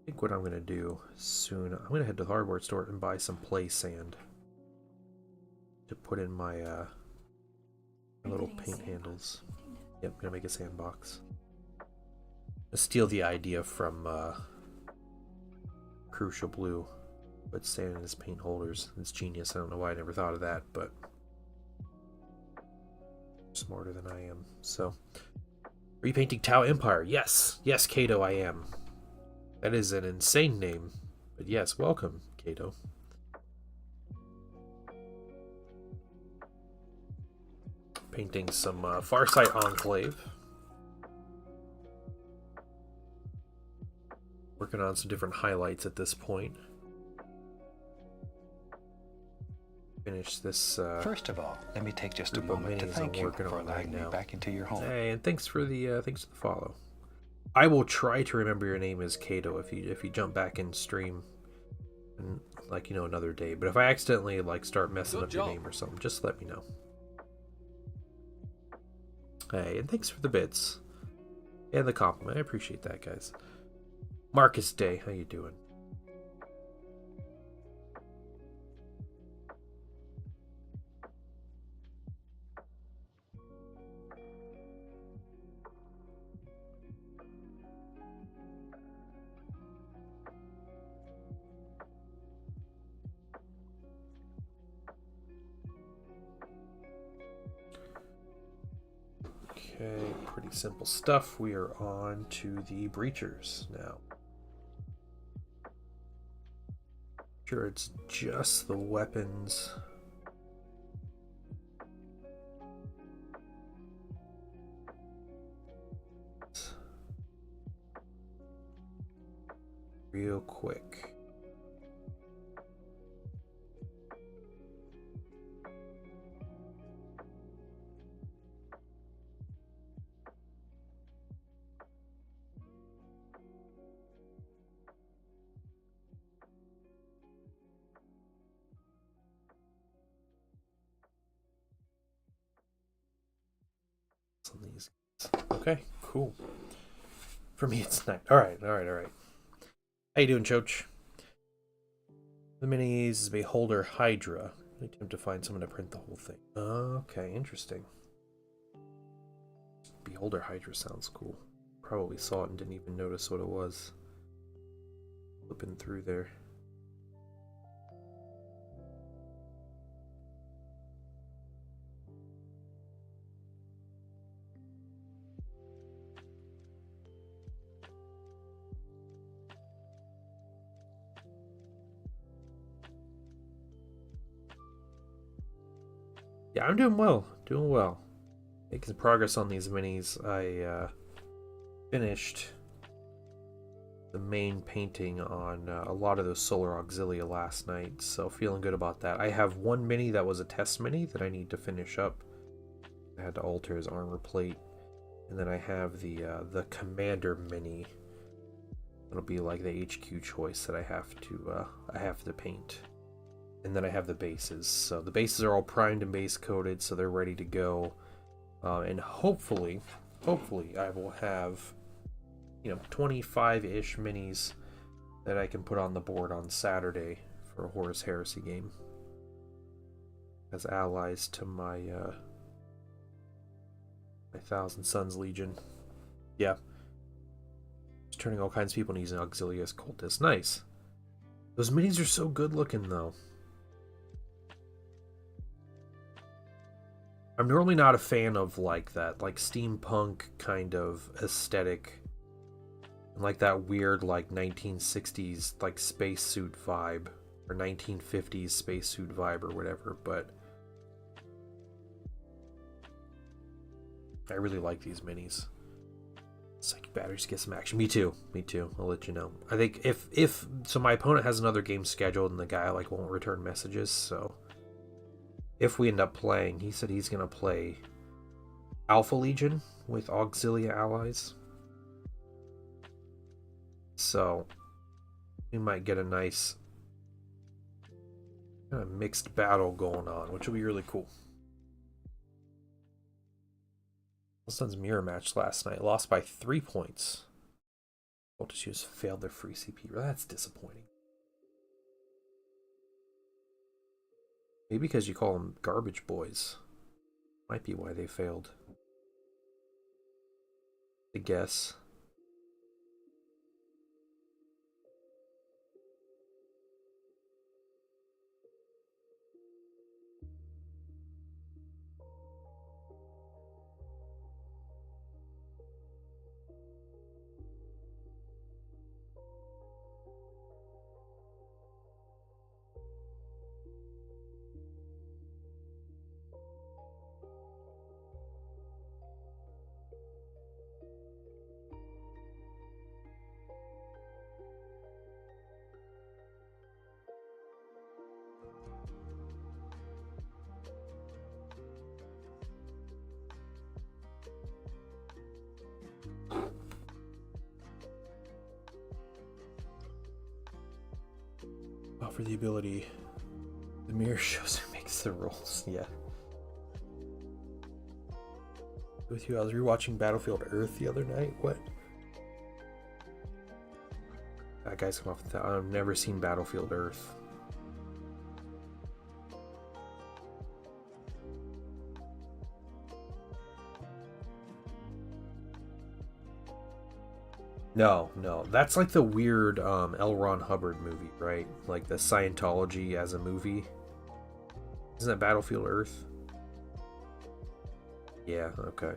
think what I'm going to do soon, I'm going to head to the hardware store and buy some play sand to put in my little paint handles. Yep, I'm going to make a sandbox. I steal the idea from Crucial Blue, but sand in his paint holders. It's genius. I don't know why I never thought of that, but smarter than I am. So, repainting Tau Empire. Yes, yes, Kato, I am. That is an insane name, but yes, welcome, Kato. Painting some Farsight Enclave. Working on some different highlights at this point. Finish this.
First of all, let me take just a moment to thank you for allowing me back into your home.
Hey, and thanks for the follow. I will try to remember your name as Kato if you jump back in stream, and like another day. But if I accidentally start messing up your name or something, just let me know. Hey, and thanks for the bits and the compliment. I appreciate that, guys. Marcus Day, how you doing? Okay, pretty simple stuff. We are on to the Breachers now. Sure, it's just the weapons. Real quick. On these. Okay, cool. For me, it's night. All right. How you doing, Choach? The minis is Beholder Hydra. I attempt to find someone to print the whole thing. Okay, interesting. Beholder Hydra sounds cool. Probably saw it and didn't even notice what it was. Flipping through there. Yeah, I'm doing well. Making progress on these minis. I finished the main painting on a lot of those Solar Auxilia last night, so feeling good about that. I have one mini that was a test mini that I need to finish up. I had to alter his armor plate, and then I have the Commander mini. It'll be like the HQ choice that I have to paint, and then I have the bases. So the bases are all primed and base coated, so they're ready to go, and hopefully I will have 25-ish minis that I can put on the board on Saturday for a Horus Heresy game as allies to my my Thousand Suns Legion. Yeah. Just turning all kinds of people and using Auxilius Cultists. Nice. Those minis are so good looking though. I'm normally not a fan of like that, like steampunk kind of aesthetic. Like that weird like 1960s like spacesuit vibe, or 1950s spacesuit vibe or whatever, but I really like these minis. Psychic batteries get some action. Me too. I'll let you know. I think if so my opponent has another game scheduled and the guy like won't return messages, so if we end up playing, he said he's gonna play Alpha Legion with Auxilia allies. So we might get a nice kind of mixed battle going on, which will be really cool. Sun's mirror match last night, lost by 3 points. Voltage failed their free CP. That's disappointing. Maybe because you call them garbage boys. Might be why they failed. I guess. For the ability, the mirror shows who makes the rolls. Yeah. With you, I was rewatching Battlefield Earth the other night. What? That guy's come off the top. I've never seen Battlefield Earth. No, that's like the weird L. Ron Hubbard movie, right? Like the Scientology as a movie. Isn't that Battlefield Earth? Yeah, okay.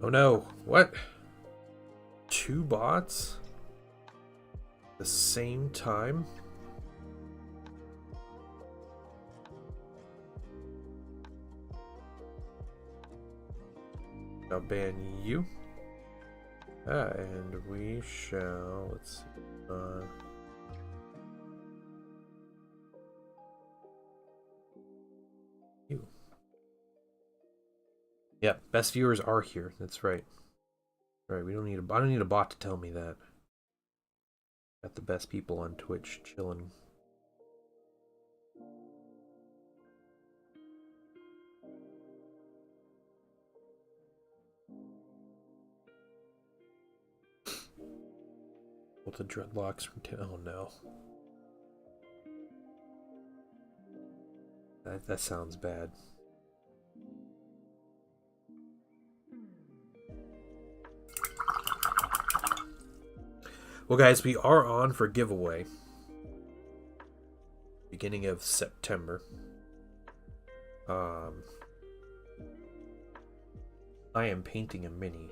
Oh no, what? 2 bots? The same time? I'll ban you. And we shall, let's see, you. Yeah, best viewers are here. That's right. Right, I don't need a bot to tell me that. Got the best people on Twitch chilling. With the dreadlocks from oh no. That sounds bad. Well, guys, we are on for giveaway. Beginning of September. I am painting a mini.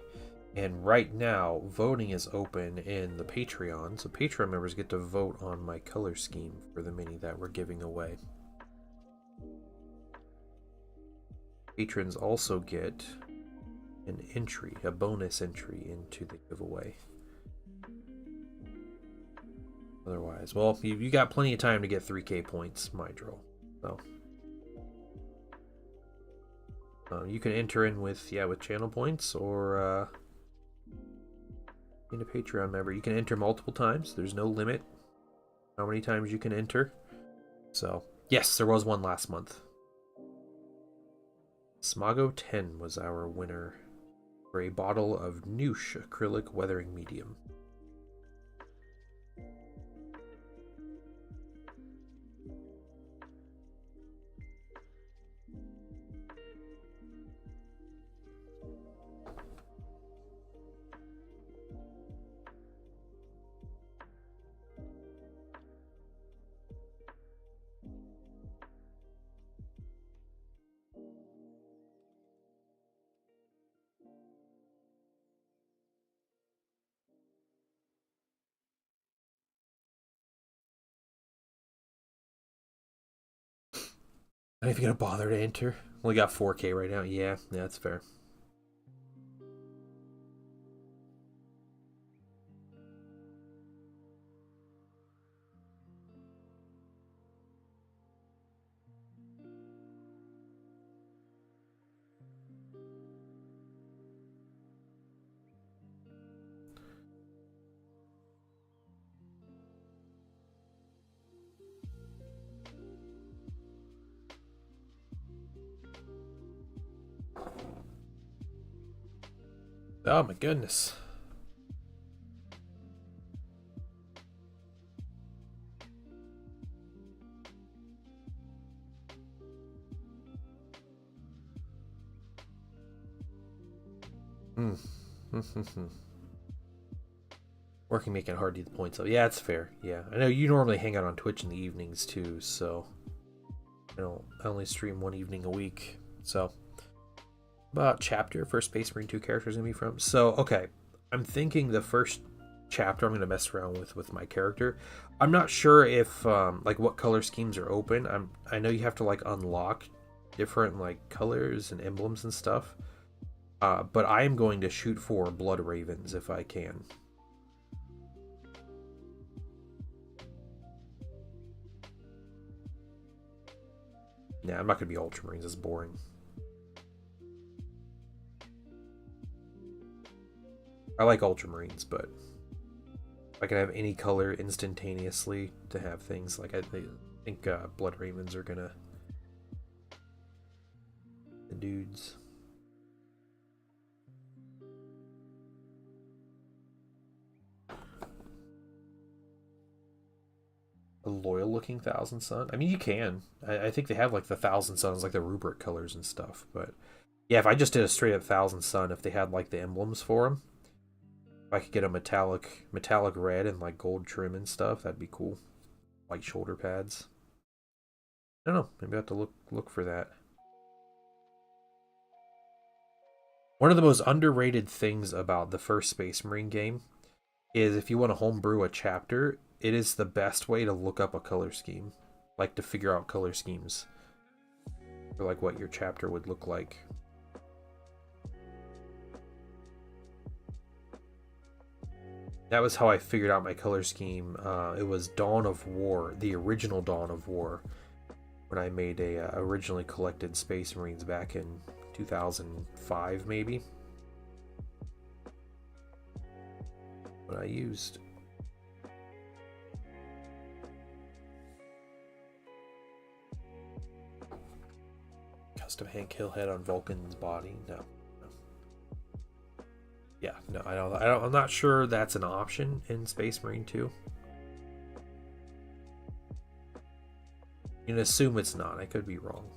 And right now, voting is open in the Patreon, so Patreon members get to vote on my color scheme for the mini that we're giving away. Patrons also get an entry, a bonus entry into the giveaway. Otherwise, well, you got plenty of time to get 3K points, Mydril. So you can enter in with channel points or being a Patreon member. You can enter multiple times. There's no limit how many times you can enter. So yes, there was one last month. Smago 10 was our winner for a bottle of Noosh acrylic weathering medium. I ain't even gonna bother to enter. Only got 4K right now. Yeah, that's fair. Oh my goodness. Working making it hard to get the points up. Yeah, it's fair. Yeah, I know you normally hang out on Twitch in the evenings too, so I only stream one evening a week. So about chapter for Space Marine 2 characters gonna be from. So okay, I'm thinking the first chapter I'm gonna mess around with my character. I'm not sure if like what color schemes are open. I know you have to like unlock different like colors and emblems and stuff. But I am going to shoot for Blood Ravens if I can. Yeah, I'm not going to be Ultramarines. It's boring. I like Ultramarines, but if I can have any color instantaneously to have things like I think Blood Ravens are gonna the dudes. A loyal looking Thousand Sun. I mean, you can. I think they have like the Thousand Suns, like the rubric colors and stuff. But yeah, if I just did a straight up Thousand Sun, if they had like the emblems for them, if I could get a metallic red and like gold trim and stuff, that'd be cool. White shoulder pads. I don't know. Maybe I have to look for that. One of the most underrated things about the first Space Marine game is if you want to homebrew a chapter, it is the best way to look up a color scheme. Like to figure out color schemes. Or like what your chapter would look like. That was how I figured out my color scheme. It was Dawn of War, the original Dawn of War, when I made a originally collected Space Marines back in 2005 maybe. What I used. Custom Hank Hill head on Vulcan's body. No. Yeah, no, I'm not sure that's an option in Space Marine 2. You can assume it's not. I could be wrong.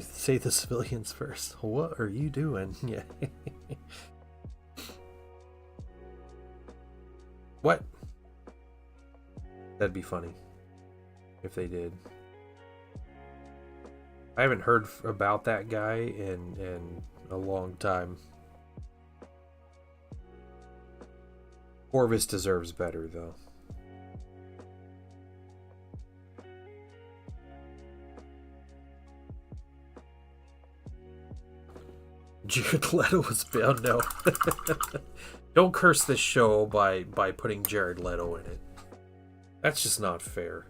Save the civilians first. What are you doing? Yeah. What? That'd be funny if they did. I haven't heard about that guy in a long time. Corvus deserves better, though. Jared Leto was found. No. Don't curse this show by putting Jared Leto in it. That's just not fair.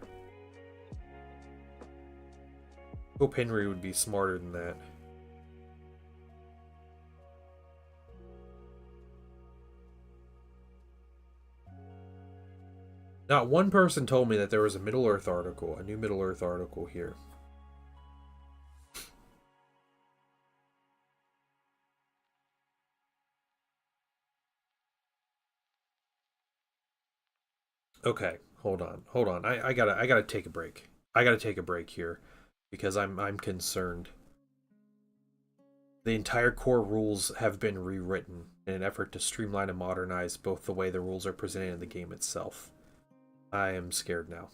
Hope Henry would be smarter than that. Not one person told me that there was a Middle-earth article, a new Middle-earth article here. Okay, hold on. I gotta take a break. I gotta take a break here because I'm concerned. The entire core rules have been rewritten in an effort to streamline and modernize both the way the rules are presented in the game itself. I am scared now.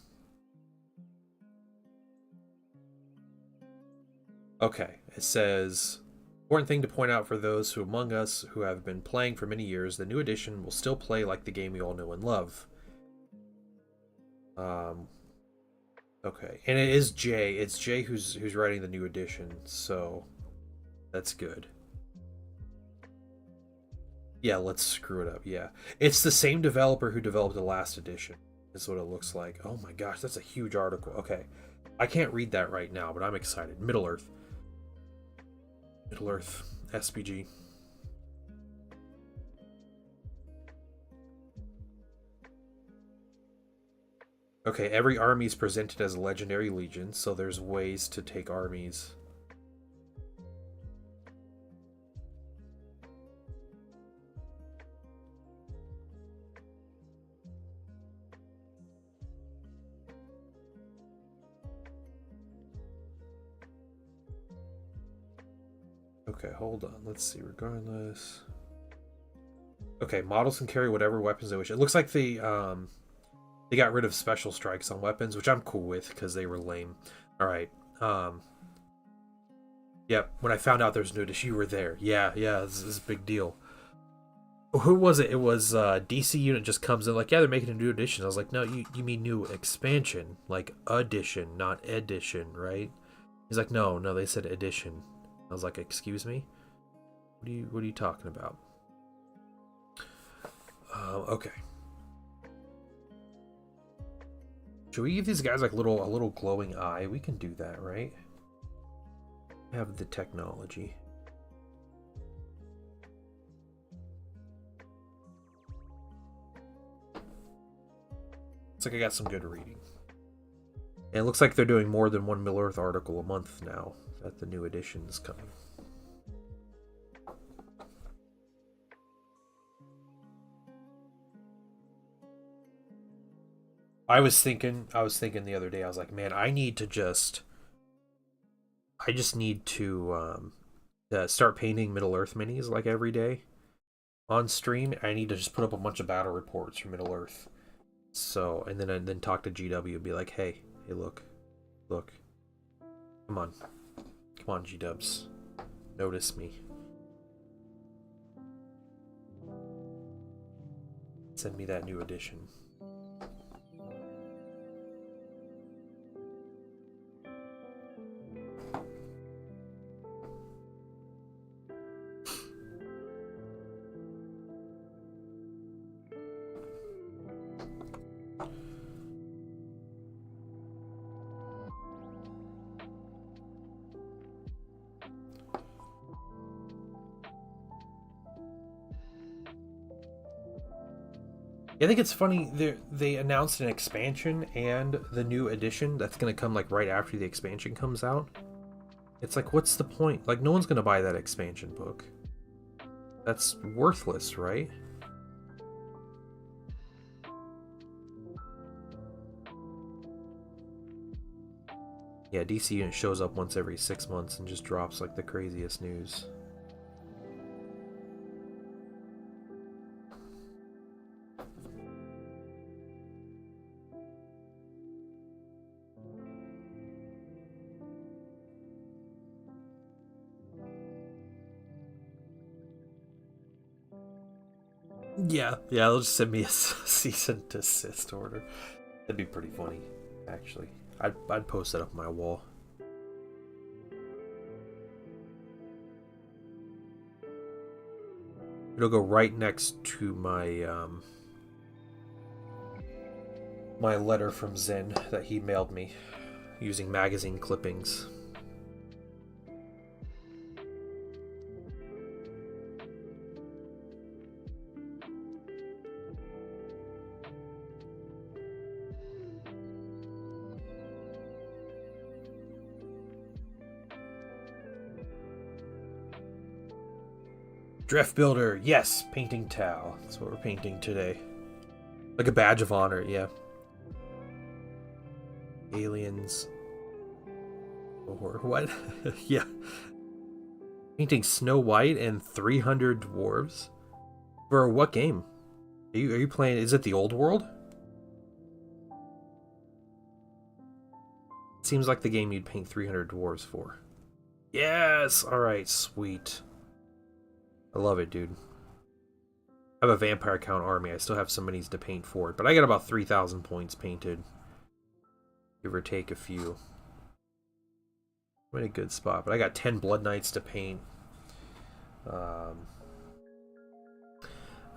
Okay, it says, important thing to point out for those who among us who have been playing for many years, the new edition will still play like the game we all know and love. Okay, and it is Jay. It's Jay who's writing the new edition, so that's good. Yeah, let's screw it up. Yeah, it's the same developer who developed the last edition. Is what it looks like. Oh my gosh, that's a huge article. Okay, I can't read that right now, but I'm excited. Middle-earth, SPG. Okay, every army is presented as a legendary legion, so there's ways to take armies. Okay, hold on. Let's see. Regardless. Okay, models can carry whatever weapons they wish. It looks like they got rid of special strikes on weapons, which I'm cool with because they were lame. All right. Yep. When I found out there's new edition, you were there. Yeah. This is a big deal. Who was it? It was DC Unit just comes in like, yeah, they're making a new edition. I was like, no, you mean new expansion, like edition, not edition, right? He's like, no, they said edition. I was like, excuse me? What are you talking about? Okay. Should we give these guys like a little glowing eye? We can do that, right? Have the technology. Looks like I got some good reading. And it looks like they're doing more than one Middle-earth article a month now that the new edition is coming. I was thinking the other day, I was like, man, I just need to start painting Middle-earth minis like every day on stream. I need to just put up a bunch of battle reports for Middle-earth. So, and then talk to GW and be like, hey, look. Come on, G-dubs. Notice me. Send me that new edition. I think it's funny they announced an expansion and the new edition that's gonna come like right after the expansion comes out. It's like, what's the point? Like, no one's gonna buy that expansion book. That's worthless, right? Yeah, DC unit shows up once every 6 months and just drops like the craziest news. Yeah, they'll just send me a cease and desist order. That'd be pretty funny, actually. I'd post it up on my wall. It'll go right next to my my letter from Zen that he mailed me using magazine clippings. Drift Builder, yes, painting Tau. That's what we're painting today. Like a badge of honor, yeah. Aliens. Or what? Yeah. Painting Snow White and 300 dwarves? For what game? Are you playing, is it the old world? Seems like the game you'd paint 300 dwarves for. Yes! Alright, sweet. I love it, dude. I have a vampire count army. I still have some minis to paint for it, but I got about 3,000 points painted. Give or take a few. I'm in a good spot, but I got 10 Blood Knights to paint. I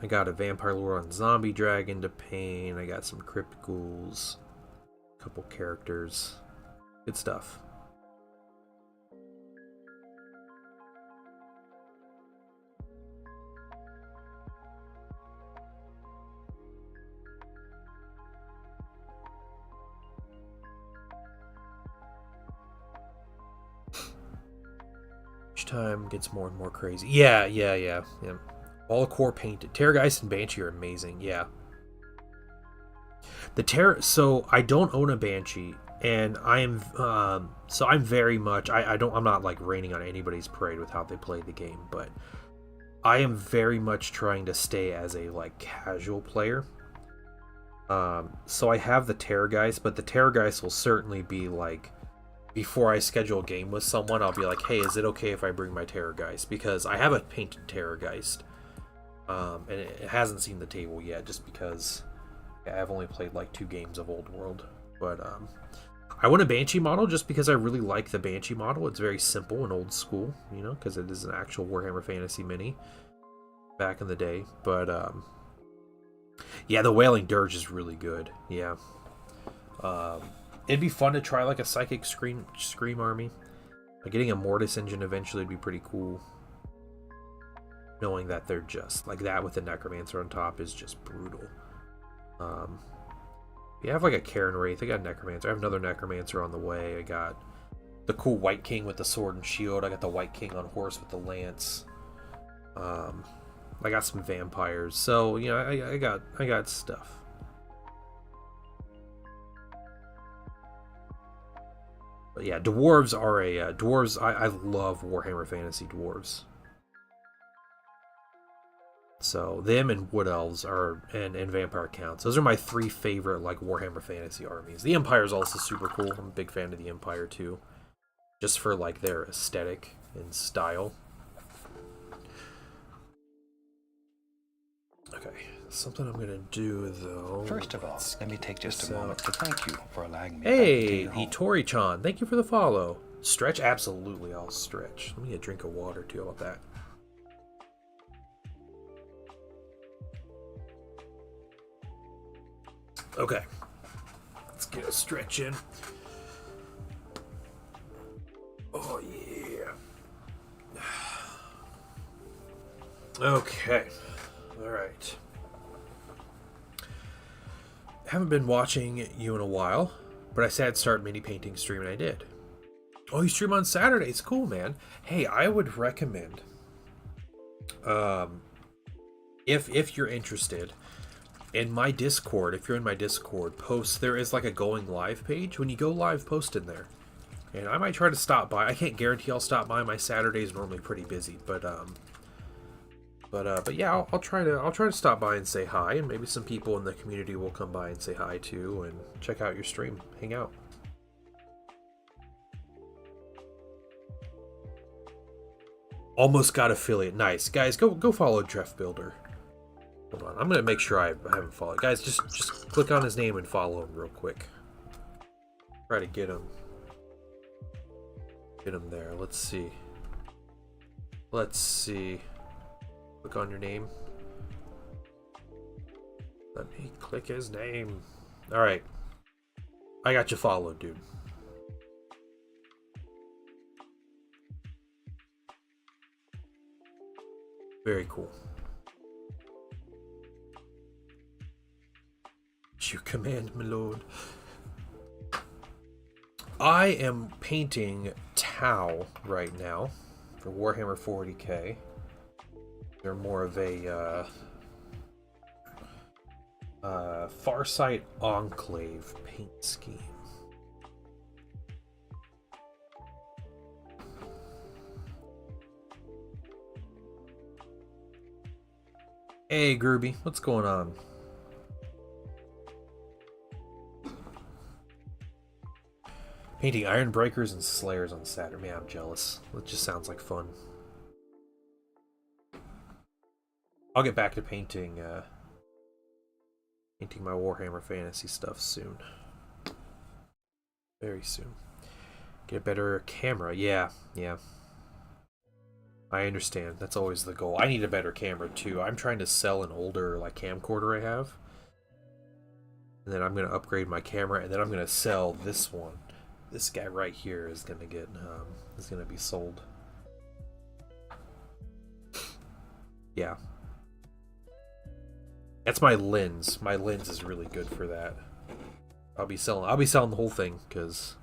got a Vampire Lord on Zombie Dragon to paint. I got some Crypt Ghouls. A couple characters. Good stuff. Time gets more and more crazy. Yeah. All core painted. Terrorgeist and Banshee are amazing. Yeah. So I don't own a Banshee, and I am so I'm very much I'm not like raining on anybody's parade with how they play the game, but I am very much trying to stay as a like casual player. So I have the Terrorgeist, but the Terrorgeist will certainly be like, before I schedule a game with someone, I'll be like, hey, is it okay if I bring my Terrorgeist? Because I have a painted Terrorgeist, and it hasn't seen the table yet, just because I've only played like 2 games of Old World. But I want a Banshee model just because I really like the Banshee model. It's very simple and old school, you know, because it is an actual Warhammer Fantasy mini back in the day. But yeah, the Wailing Dirge is really good. Yeah. It'd be fun to try like a Psychic Scream army. Like getting a Mortis engine eventually would be pretty cool. Knowing that they're just like that with the Necromancer on top is just brutal. You have like a Karen Wraith. I got Necromancer. I have another Necromancer on the way. I got the cool White King with the sword and shield. I got the White King on horse with the lance. I got some vampires. So you know, I got stuff. But yeah, dwarves are dwarves. I love Warhammer Fantasy dwarves. So them and Wood Elves are and Vampire Counts. Those are my 3 favorite like Warhammer Fantasy armies. The Empire is also super cool. I'm a big fan of the Empire too, just for like their aesthetic and style. Okay, something I'm gonna do though.
First of all, let me take just a moment to thank you for allowing me.
Hey, Itori-chan, thank you for the follow. Stretch, absolutely, I'll stretch. Let me get a drink of water too. How about that? Okay, let's get a stretch in. Oh yeah. Okay. All right. Haven't been watching you in a while, but I said I'd start mini painting stream, and I did. Oh, you stream on Saturdays? Cool, man. Hey, I would recommend, if you're interested, in my Discord, if you're in my Discord, there is like a going live page. When you go live, post in there. And I might try to stop by. I can't guarantee I'll stop by. My Saturday's normally pretty busy, but yeah, I'll try to stop by and say hi, and maybe some people in the community will come by and say hi too, and check out your stream, hang out. Almost got affiliate. Nice. Guys, go follow Jeff Builder. Hold on. I'm going to make sure I haven't followed. Guys, just click on his name and follow him real quick. Try to get him. Get him there. Let's see. Let's see. Click on your name. Let me click his name. Alright. I got you followed, dude. Very cool. You command, my lord. I am painting Tau right now for Warhammer 40k. They're more of a Farsight Enclave paint scheme. Hey, Groovy, what's going on? Painting Iron Breakers and Slayers on Saturday. Man, I'm jealous. That just sounds like fun. I'll get back to painting painting my Warhammer Fantasy stuff soon. Very soon. Get a better camera. Yeah. I understand. That's always the goal. I need a better camera too. I'm trying to sell an older like camcorder I have. And then I'm going to upgrade my camera, and then I'm going to sell this one. This guy right here is going to get is going to be sold. Yeah. That's my lens. My lens is really good for that. I'll be selling the whole thing cuz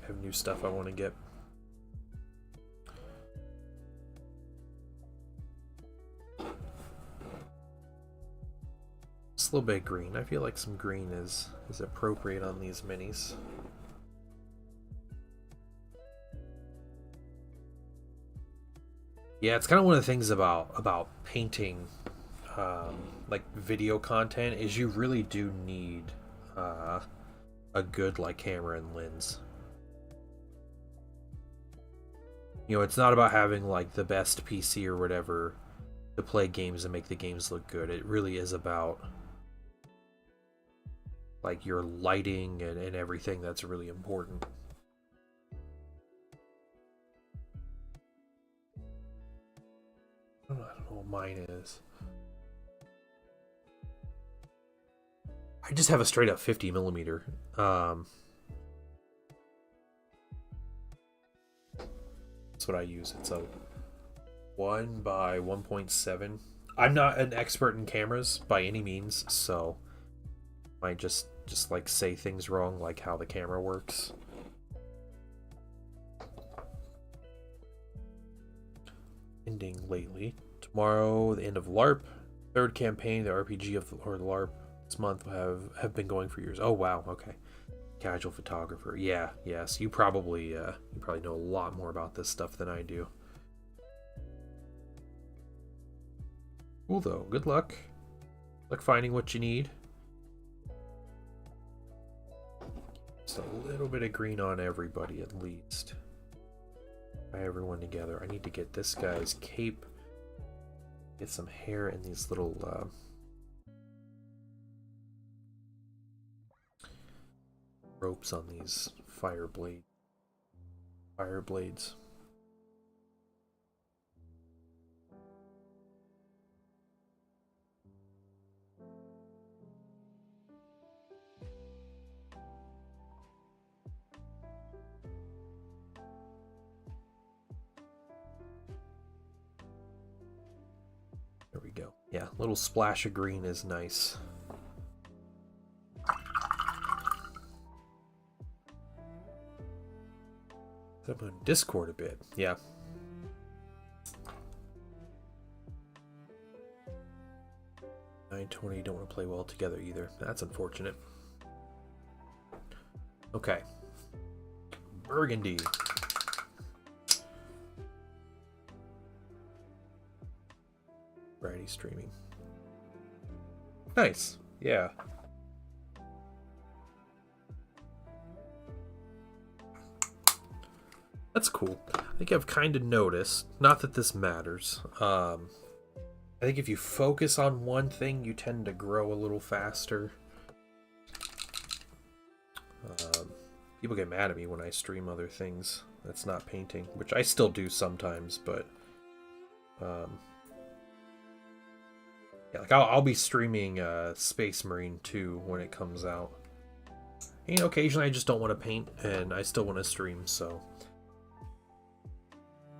I have new stuff I want to get. Just a little bit of green. I feel like some green is appropriate on these minis. Yeah, it's kind of one of the things about painting like video content is you really do need a good like camera and lens. You know, it's not about having like the best PC or whatever to play games and make the games look good. It really is about like your lighting and everything that's really important. I don't know what mine is. I just have a straight up 50mm. That's what I use. It's a 1x1.7. I'm not an expert in cameras by any means, so I might just like say things wrong, like how the camera works. Ending lately. Tomorrow, the end of LARP. Third campaign, the RPG of or LARP this month have been going for years. Oh wow, okay. Casual photographer. Yeah, yes. You probably know a lot more about this stuff than I do. Cool though. Good luck. Luck finding what you need. Just a little bit of green on everybody at least. Tie everyone together. I need to get this guy's cape. Get some hair in these little ropes on these fire blades. There we go. Yeah, a little splash of green is nice. I'm on Discord a bit. Yeah. $920 don't want to play well together either. That's unfortunate. Okay. Burgundy. Variety streaming. Nice. Yeah. That's cool. I think I've kind of noticed, not that this matters, I think if you focus on one thing, you tend to grow a little faster. People get mad at me when I stream other things that's not painting, which I still do sometimes, but yeah, like I'll be streaming Space Marine 2 when it comes out. You know, occasionally I just don't want to paint, and I still want to stream, so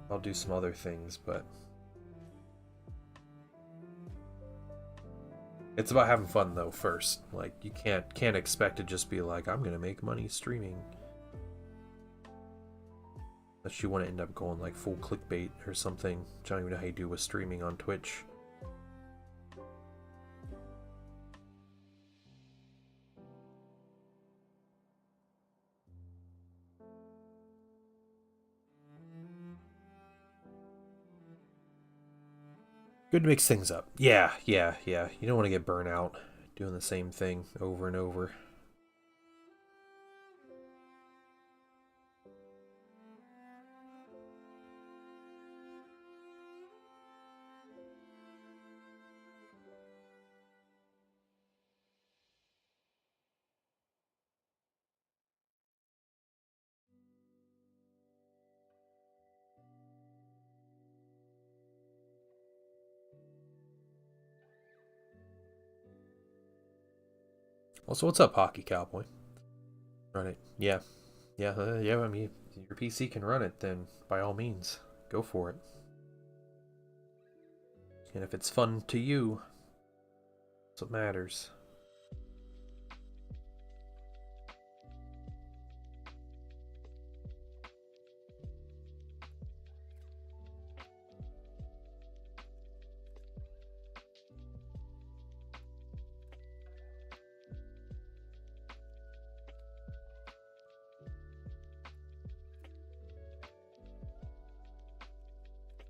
I'll do some other things, but it's about having fun though first. Like you can't expect to just be like, I'm gonna make money streaming. Unless you want to end up going like full clickbait or something. I don't even know how you do with streaming on Twitch. Good to mix things up. Yeah. You don't want to get burnt out doing the same thing over and over. Also, what's up, Hockey Cowboy? Run it. Yeah. I mean, if your PC can run it, then by all means, go for it. And if it's fun to you, that's what matters.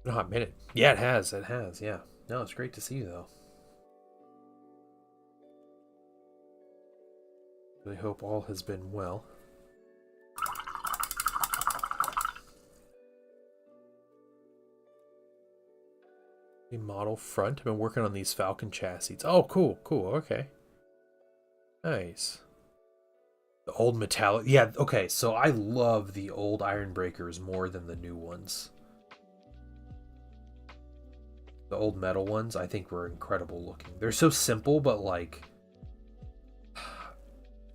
Been a hot minute. Yeah, it has. Yeah. No, it's great to see you, though. Really hope all has been well. Model front. I've been working on these Falcon chassis. Oh, cool. Okay. Nice. The old metallic. Yeah, okay. So I love the old Iron Breakers more than the new ones. The old metal ones, I think, were incredible looking. They're so simple, but like...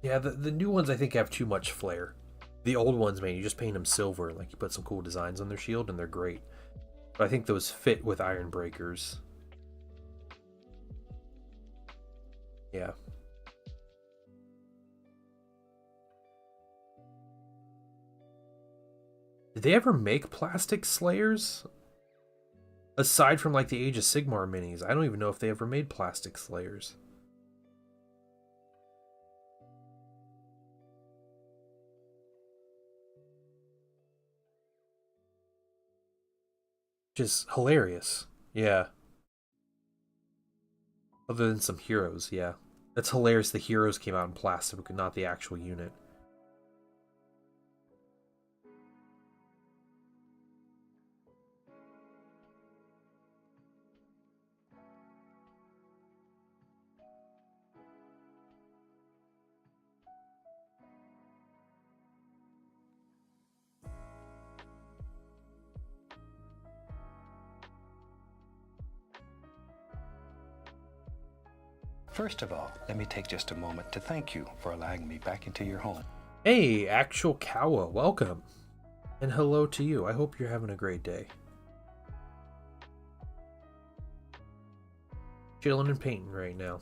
Yeah, the new ones, I think, have too much flair. The old ones, man, you just paint them silver. Like, you put some cool designs on their shield, and they're great. But I think those fit with Iron Breakers. Yeah. Did they ever make plastic Slayers? Aside from like the Age of Sigmar minis, I don't even know if they ever made plastic Slayers. Just hilarious. Yeah. Other than some heroes, yeah. That's hilarious the heroes came out in plastic, not the actual unit.
First of all, let me take just a moment to thank you for allowing me back into your home.
Hey, Actual Kawa, welcome. And hello to you. I hope you're having a great day. Chilling and painting right now.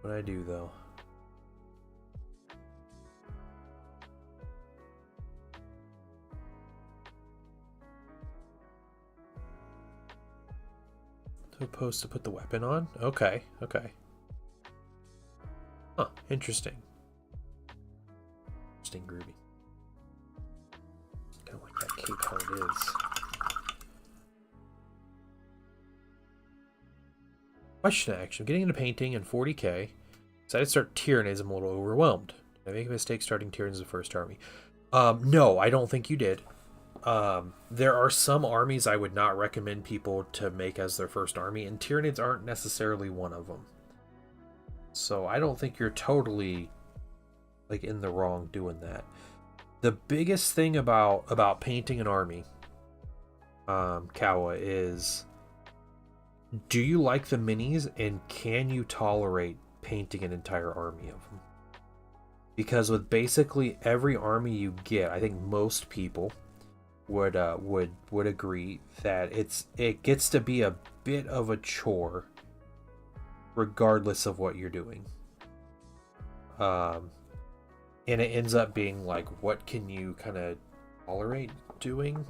What I do, though. Supposed to put the weapon on? Okay. Interesting. Interesting, Groovy. Kind of like that cape how it is. Question action. Getting into painting in 40k. Decided to start Tyranids. I'm a little overwhelmed. Did I make a mistake starting Tyranids the first army? No, I don't think you did. There are some armies I would not recommend people to make as their first army, and Tyranids aren't necessarily one of them. So I don't think you're totally like in the wrong doing that. The biggest thing about painting an army, Kawa, is do you like the minis and can you tolerate painting an entire army of them? Because with basically every army you get, I think most people would agree that it gets to be a bit of a chore regardless of what you're doing. And it ends up being like, what can you kind of tolerate doing?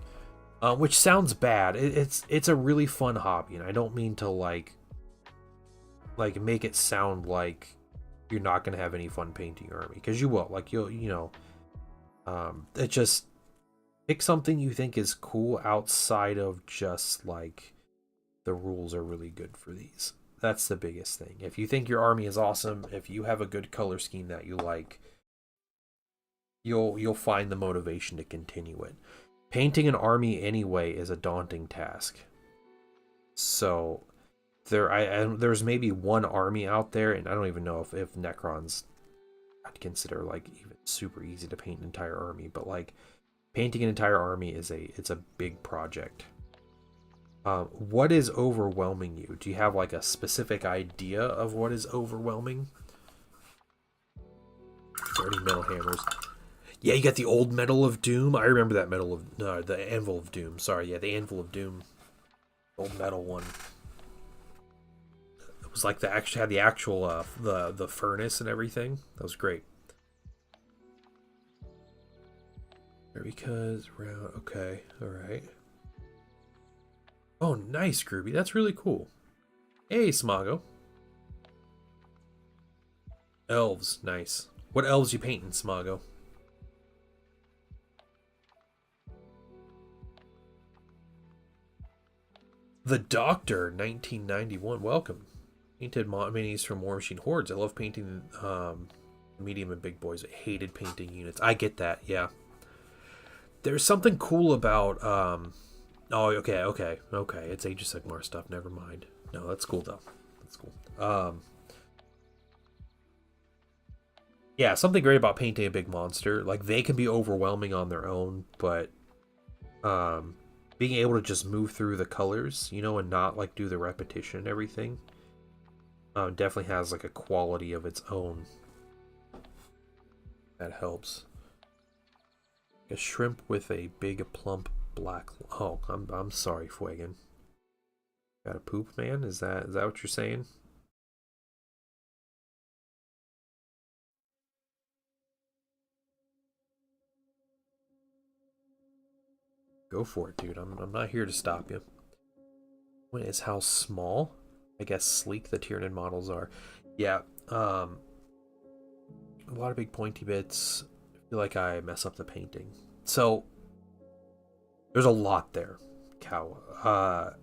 Which sounds bad. It's a really fun hobby, and I don't mean to like make it sound like you're not gonna have any fun painting your army, because you will. Like it just pick something you think is cool outside of just like the rules are really good for these. That's the biggest thing. If you think your army is awesome, if you have a good color scheme that you like, you'll find the motivation to continue it. Painting an army anyway is a daunting task. So there's maybe one army out there, and I don't even know if Necrons I'd consider like even super easy to paint an entire army, but like painting an entire army it's a big project. What is overwhelming you? Do you have like a specific idea of what is overwhelming? Dirty metal hammers. Yeah, you got the old Medal of Doom. I remember that the Anvil of Doom. Sorry, yeah, the Anvil of Doom. Old metal one. It was like had the actual the furnace and everything. That was great. Because round. Okay, all right. Oh, nice, Groovy. That's really cool. Hey, Smago. Elves, nice. What elves you painting, Smago? The Doctor, 1991. Welcome. Painted minis from War Machine Hordes. I love painting medium and big boys. I hated painting units. I get that, yeah. There's something cool about... oh, okay. It's Age of Sigmar stuff. Never mind. No, that's cool, though. That's cool. Yeah, something great about painting a big monster. Like, they can be overwhelming on their own, but... being able to just move through the colors, and not like do the repetition and everything, definitely has like a quality of its own that helps. A shrimp with a big plump black. Oh, I'm sorry, Fuegan. Got a poop, man? Is that what you're saying? Go for it, dude. I'm not here to stop you. What is how small? I guess sleek the Tyranid models are. Yeah. A lot of big pointy bits. I feel like I mess up the painting. So there's a lot there, Kawa.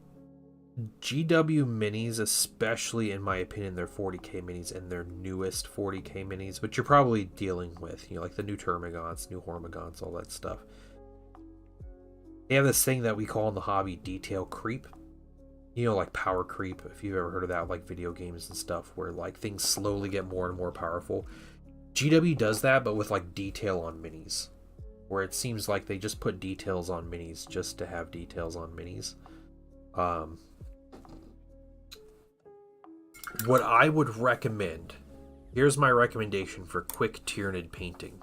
GW minis, especially in my opinion, their 40k minis and their newest 40k minis, which you're probably dealing with, like the new Termagants, new Hormagants, all that stuff. They have this thing that we call in the hobby detail creep. Like power creep, if you've ever heard of that, like video games and stuff, where like things slowly get more and more powerful. GW does that, but with like detail on minis, where it seems like they just put details on minis just to have details on minis. What I would recommend, here's my recommendation for quick Tyranid painting.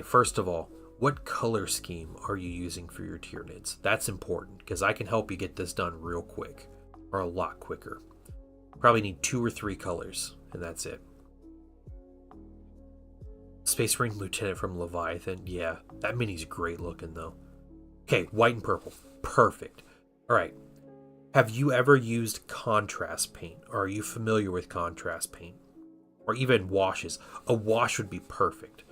First of all, what color scheme are you using for your Tyranids? That's important, because I can help you get this done real quick, or a lot quicker. Probably need 2 or 3 colors, and that's it. Space Marine Lieutenant from Leviathan, yeah, that mini's great looking though. Okay, white and purple, perfect. Alright, have you ever used contrast paint, or are you familiar with contrast paint? or even washes. A wash would be perfect.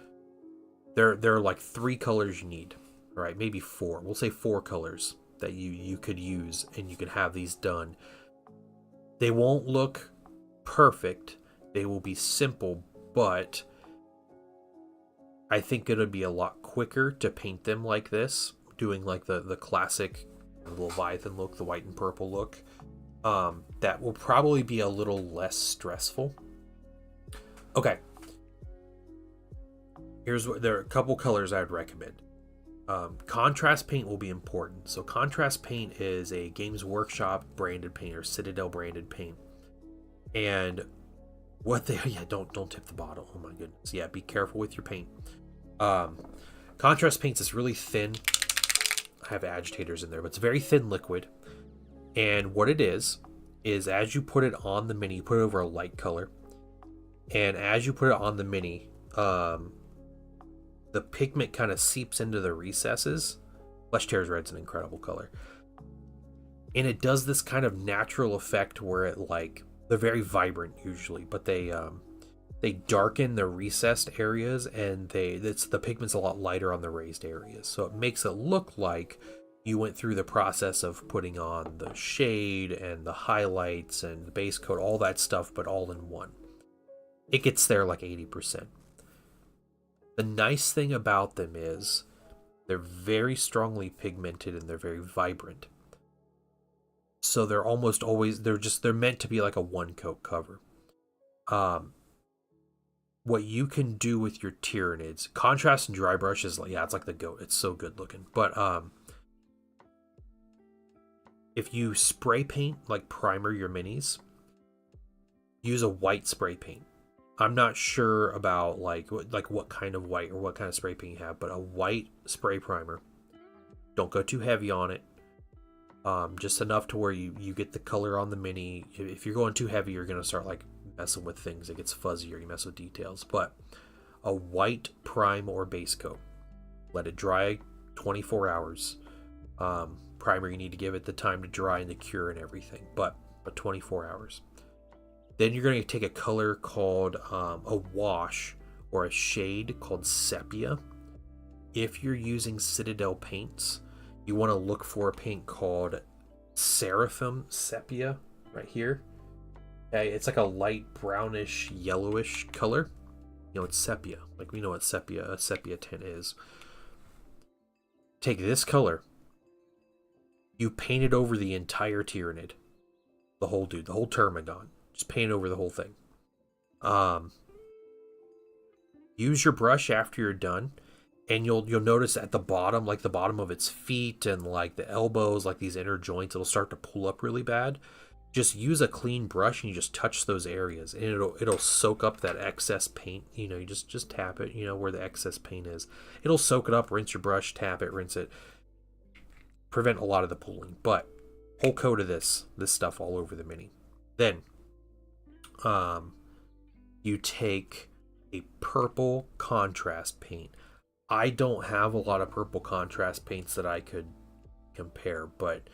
There are like 3 colors you need, right? Maybe 4. We'll say 4 colors that you could use, and you can have these done. They won't look perfect. They will be simple, but I think it'll be a lot quicker to paint them like this, doing like the classic Leviathan look, the white and purple look. That will probably be a little less stressful. Okay. There are a couple colors I'd recommend. Contrast paint will be important. So contrast paint is a Games Workshop branded paint or Citadel branded paint. And what they don't tip the bottle. Oh my goodness. Yeah, be careful with your paint. Contrast paints is really thin. I have agitators in there, but it's a very thin liquid. And what it is as you put it on the mini, you put it over a light color. And as you put it on the mini, the pigment kind of seeps into the recesses. Flesh Tears Red's an incredible color. And it does this kind of natural effect where it they're very vibrant usually, but they darken the recessed areas, and the pigment's a lot lighter on the raised areas. So it makes it look like you went through the process of putting on the shade and the highlights and the base coat, all that stuff, but all in one. It gets there like 80%. The nice thing about them is they're very strongly pigmented and they're very vibrant. So they're almost always, they're meant to be like a one coat cover. What you can do with your Tyranids, contrast and dry brush is it's like the GOAT. It's so good looking. But if you spray paint, like primer your minis, use a white spray paint. I'm not sure about what kind of white or what kind of spray paint you have, but a white spray primer. Don't go too heavy on it. Just enough to where you get the color on the mini. If you're going too heavy, you're going to start messing with things. It gets fuzzier. You mess with details. But a white prime or base coat. Let it dry 24 hours. Primer, you need to give it the time to dry and to cure and everything. But 24 hours. Then you're going to take a color called a wash or a shade called sepia. If you're using Citadel paints, you want to look for a paint called Seraphim Sepia right here. Okay, it's like a light brownish yellowish color. It's sepia. We know what a sepia tint is. Take this color. You paint it over the entire Tyranid. The whole Termagant. Just paint over the whole thing. Use your brush after you're done, and you'll notice at the bottom, the bottom of its feet and the elbows, these inner joints, it'll start to pull up really bad. Just use a clean brush and you just touch those areas, and it'll soak up that excess paint. You just tap it, where the excess paint is. It'll soak it up. Rinse your brush, tap it, rinse it. Prevent a lot of the pooling. But whole coat of this stuff all over the mini. Then you take a purple contrast paint. I don't have a lot of purple contrast paints that I could compare, but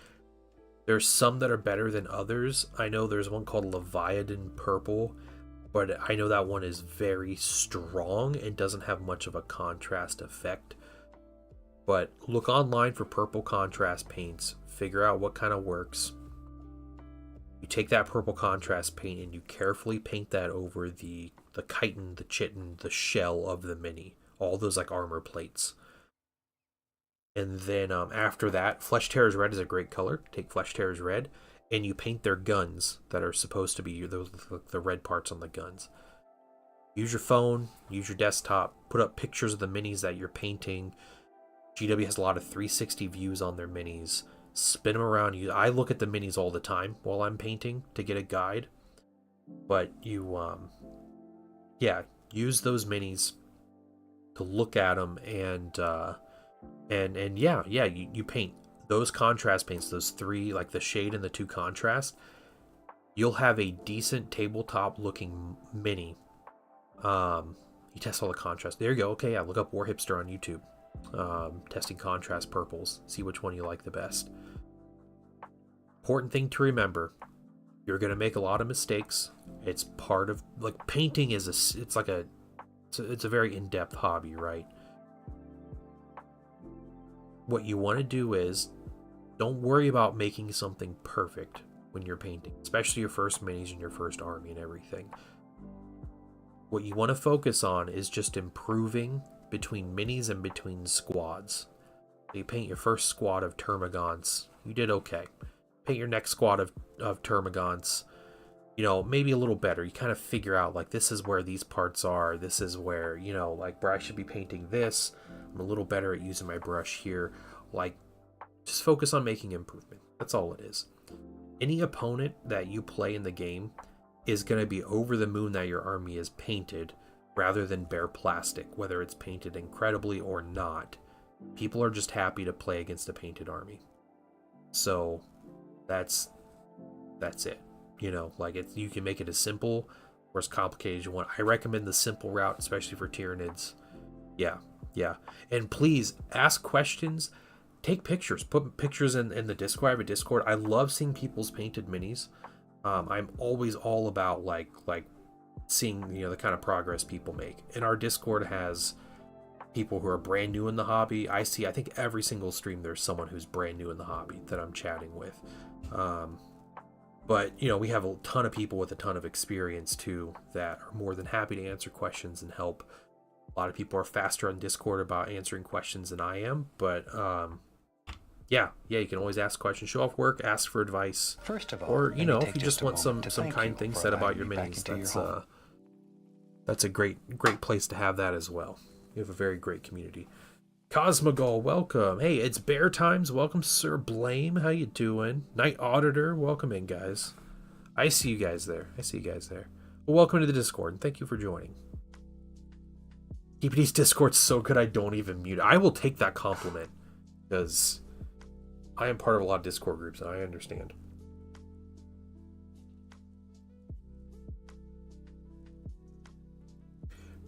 there's some that are better than others. I know there's one called Leviathan Purple, but I know that one is very strong and doesn't have much of a contrast effect. But look online for purple contrast paints, figure out what kind of works. You take that purple contrast paint and you carefully paint that over the chitin, the chitin, the shell of the mini. All those armor plates. And then after that, Flesh Tears Red is a great color. Take Flesh Tears Red and you paint their guns that are supposed to be the red parts on the guns. Use your phone, use your desktop, put up pictures of the minis that you're painting. GW has a lot of 360 views on their minis. Spin them around. I look at the minis all the time while I'm painting to get a guide. But you, use those minis to look at them and you paint those contrast paints, those 3, the shade and the 2 contrast. You'll have a decent tabletop looking mini. You test all the contrast. There you go. Okay, look up War Hipster on YouTube. Testing contrast purples. See which one you like the best. Important thing to remember: You're going to make a lot of mistakes. It's part of, like, painting is it's a very in-depth hobby, right? What you want to do is don't worry about making something perfect when you're painting, especially your first minis and your first army and everything. What you want to focus on is just improving between minis and between squads. You paint your first squad of Termagants, you did okay. Paint your next squad of Termagants, you know, maybe a little better. You kind of figure out, like, this is where these parts are, this is where, you know, like, where I should be painting this. I'm a little better at using my brush here. Like, just focus on making improvement. That's all it is. Any opponent that you play in the game is going to be over the moon that your army is painted rather than bare plastic, whether it's painted incredibly or not. People are just happy to play against a painted army. So that's it. You know, like, you can make it as simple or as complicated as you want. I recommend the simple route, especially for Tyranids. Yeah. And please ask questions. Take pictures. Put pictures in the Discord. I have a Discord. I love seeing people's painted minis. I'm always all about like seeing, you know, the kind of progress people make. And our Discord has people who are brand new in the hobby. I think every single stream there's someone who's brand new in the hobby that I'm chatting with. But, you know, we have a ton of people with a ton of experience too that are more than happy to answer questions and help. A lot of people are faster on Discord about answering questions than I am, but yeah, you can always ask questions, show off work, ask for advice.
First of all,
or, you know, if you just want some kind things said about your minis, that's a great place to have that as well. You have a very great community. Cosmogol, welcome. Hey, it's Bear Times. Welcome, Sir Blame. How you doing? Night Auditor, welcome in, guys. I see you guys there. Well, welcome to the Discord, and thank you for joining. TPD's Discord's so good I don't even mute it. I will take that compliment, because I am part of a lot of Discord groups, and I understand.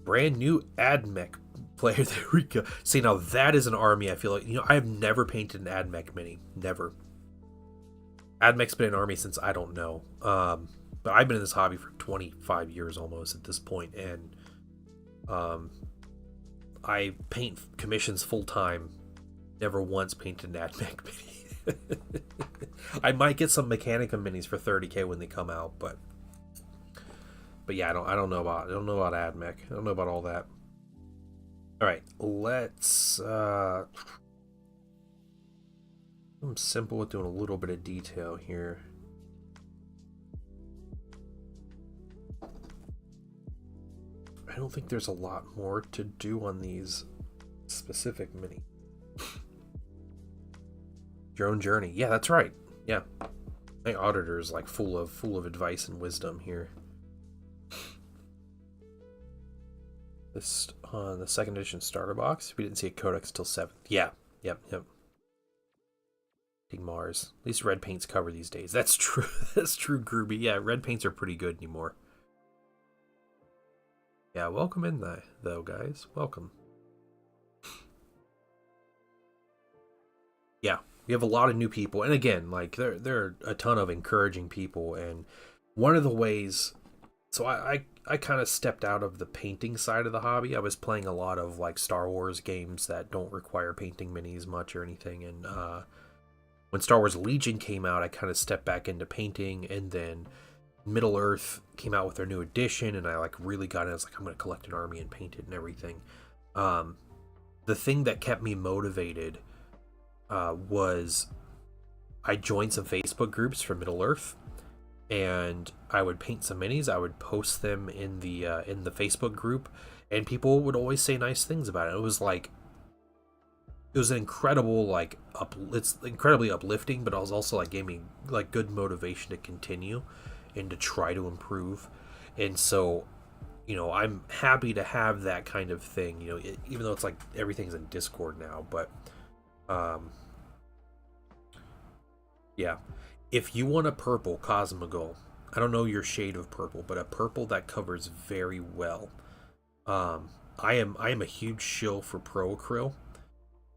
Brand new AdMech player. There we go. See, now that is an army. I feel like, you know, I have never painted an AdMech mini. Never. AdMech's been an army since I don't know. But I've been in this hobby for 25 years almost at this point, and I paint commissions full time. Never once painted an AdMech mini. I might get some Mechanica minis for 30k when they come out, but yeah, I don't know about AdMech. I don't know about all that. All right, let's I'm simple with doing a little bit of detail here. I don't think there's a lot more to do on these specific mini. Your own journey. Yeah, that's right. Yeah. My auditor is like full of advice and wisdom here. This on the second edition starter box. We didn't see a codex till 7th. Yeah. Yep. Big Mars. At least red paints cover these days. That's true. That's true, Groovy. Yeah, red paints are pretty good anymore. Yeah, welcome in though, guys. Welcome. Yeah. We have a lot of new people, and again, like there are a ton of encouraging people, and one of the ways, so I kind of stepped out of the painting side of the hobby. I was playing a lot of like Star Wars games that don't require painting minis much or anything, and when Star Wars Legion came out, I kind of stepped back into painting, and then Middle Earth came out with their new edition, and I like really got it. I was like, I'm going to collect an army and paint it and everything. The thing that kept me motivated was I joined some Facebook groups for Middle Earth, and I would paint some minis. I would post them in the Facebook group, and people would always say nice things about it. It was an incredible it's incredibly uplifting, but it was also like gave me like good motivation to continue and to try to improve. And so, you know, I'm happy to have that kind of thing, you know, even though it's like everything's in Discord now, but yeah, if you want a purple Cosmogol, I don't know your shade of purple, but a purple that covers very well. I am a huge shill for Pro Acryl,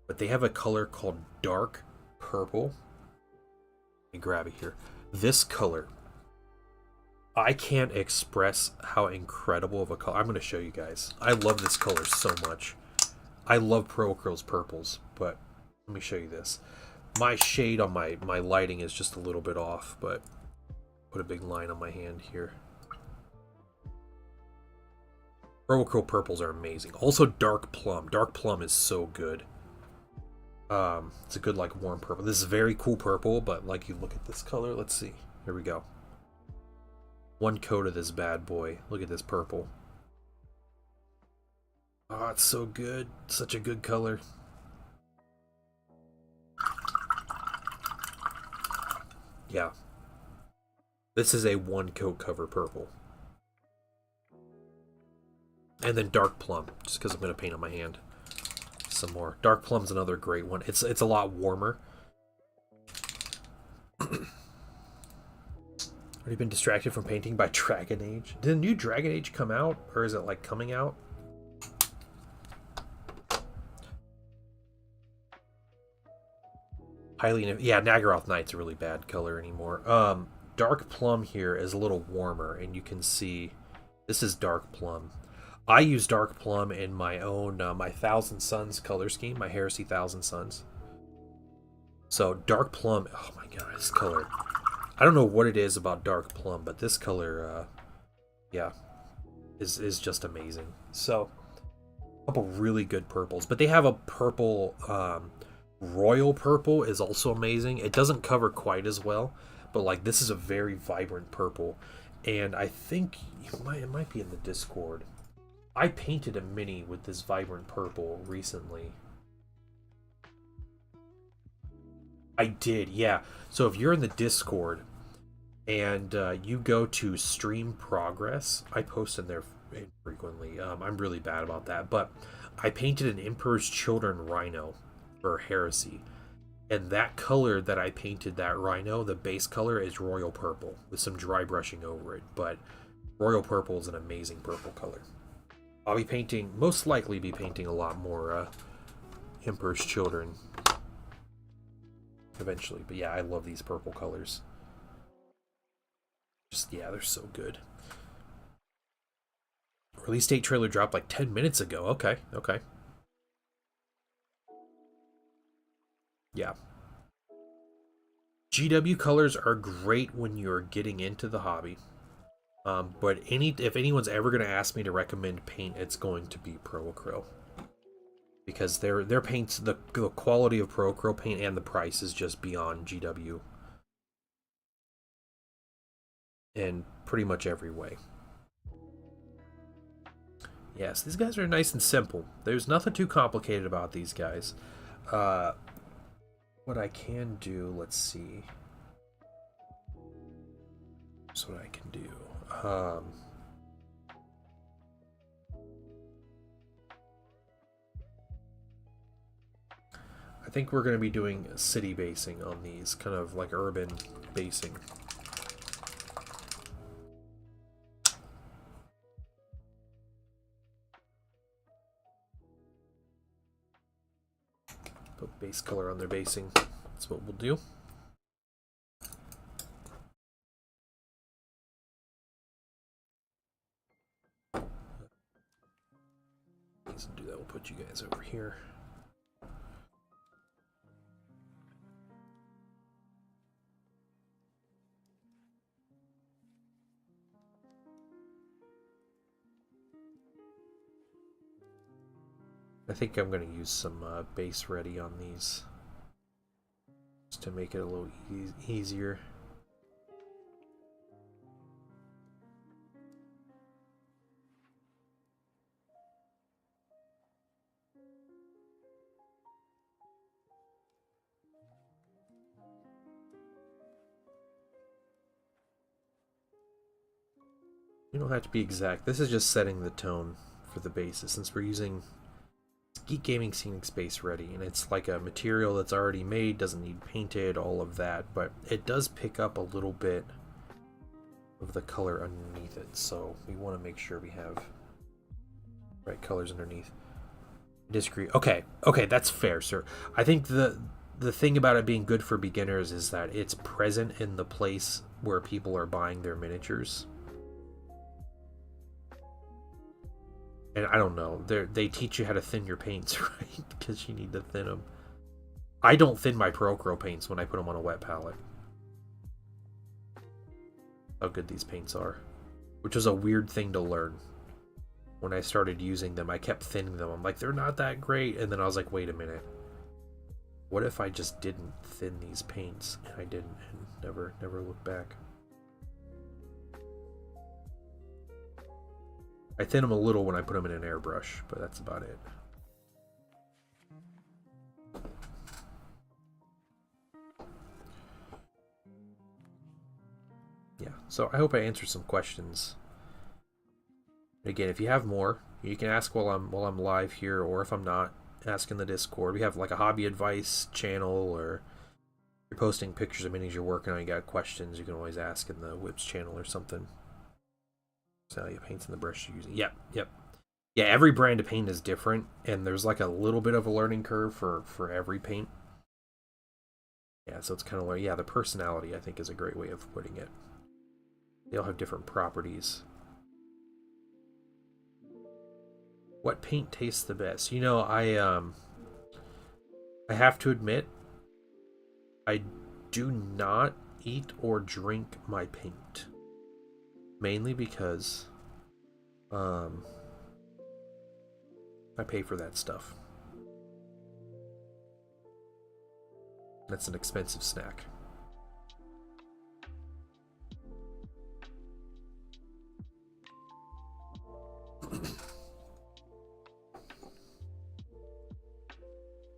but they have a color called dark purple. Let me grab it here. This color I can't express how incredible of a color. I'm going to show you guys. I love this color so much. I love Pro Acryl's purples, but let me show you this. My shade on my lighting is just a little bit off, but put a big line on my hand here. Pro Acryl purples are amazing. Also Dark Plum. Dark Plum is so good. It's a good like warm purple. This is very cool purple, but like you look at this color, let's see. Here we go. One coat of this bad boy. Look at this purple. Oh, it's so good. Such a good color. Yeah. This is a one coat cover purple. And then Dark Plum, just because I'm going to paint on my hand some more. Dark Plum's another great one. It's a lot warmer. Already been distracted from painting by Dragon Age. Did the new Dragon Age come out? Or is it like coming out? Highly, yeah, Nagaroth Night's a really bad color anymore. Dark Plum here is a little warmer, and you can see this is Dark Plum. I use Dark Plum in my own my Thousand Suns color scheme, my Heresy Thousand Suns. So Dark Plum, oh my god, this color. I don't know what it is about Dark Plum, but this color, yeah, is just amazing. So a couple really good purples, but they have a purple. Royal Purple is also amazing. It doesn't cover quite as well, but like this is a very vibrant purple, and I think it might be in the Discord. I painted a mini with this vibrant purple recently. I did, yeah. So if you're in the Discord and you go to Stream Progress, I post in there frequently. I'm really bad about that, but I painted an Emperor's Children Rhino for Heresy, and that color that I painted that Rhino, the base color is Royal Purple with some dry brushing over it, but Royal Purple is an amazing purple color. I'll be painting, most likely be painting a lot more Emperor's Children eventually, but yeah, I love these purple colors. Just, yeah, they're so good. Release date trailer dropped like 10 minutes ago. Okay. Yeah. GW colors are great when you're getting into the hobby. But if anyone's ever going to ask me to recommend paint, it's going to be Pro Acryl. Because their paints, the quality of Pro Acryl paint and the price is just beyond GW. In pretty much every way. Yes, these guys are nice and simple. There's nothing too complicated about these guys. What I can do, let's see. That's what I can do. I think we're going to be doing city basing on these, kind of like urban basing. Put base color on their basing. That's what we'll do. Let's do that. We'll put you guys over here. I think I'm going to use some base ready on these just to make it a little easier. You don't have to be exact. This is just setting the tone for the bases since we're using Geek Gaming Scenic Space Ready, and it's like a material that's already made, doesn't need painted, all of that, but it does pick up a little bit of the color underneath it, so we want to make sure we have right colors underneath. I disagree. Okay, that's fair, sir. I think the thing about it being good for beginners is that it's present in the place where people are buying their miniatures. And I don't know, they teach you how to thin your paints, right? Because you need to thin them. I don't thin my Procro paints when I put them on a wet palette. How good these paints are. Which was a weird thing to learn. When I started using them, I kept thinning them. I'm like, they're not that great. And then I was like, wait a minute. What if I just didn't thin these paints? And I didn't, and never looked back. I thin them a little when I put them in an airbrush, but that's about it. Yeah, so I hope I answered some questions. Again, if you have more, you can ask while I'm live here, or if I'm not, ask in the Discord. We have like a hobby advice channel, or you're posting pictures of minis you're working on, you got questions, you can always ask in the Whips channel or something. So you paints in the brush you're using. Yep. Yeah, every brand of paint is different, and there's like a little bit of a learning curve for every paint. Yeah, so it's kind of like, yeah, the personality, I think, is a great way of putting it. They all have different properties. What paint tastes the best? You know, I have to admit, I do not eat or drink my paint. Mainly because I pay for that stuff. That's an expensive snack.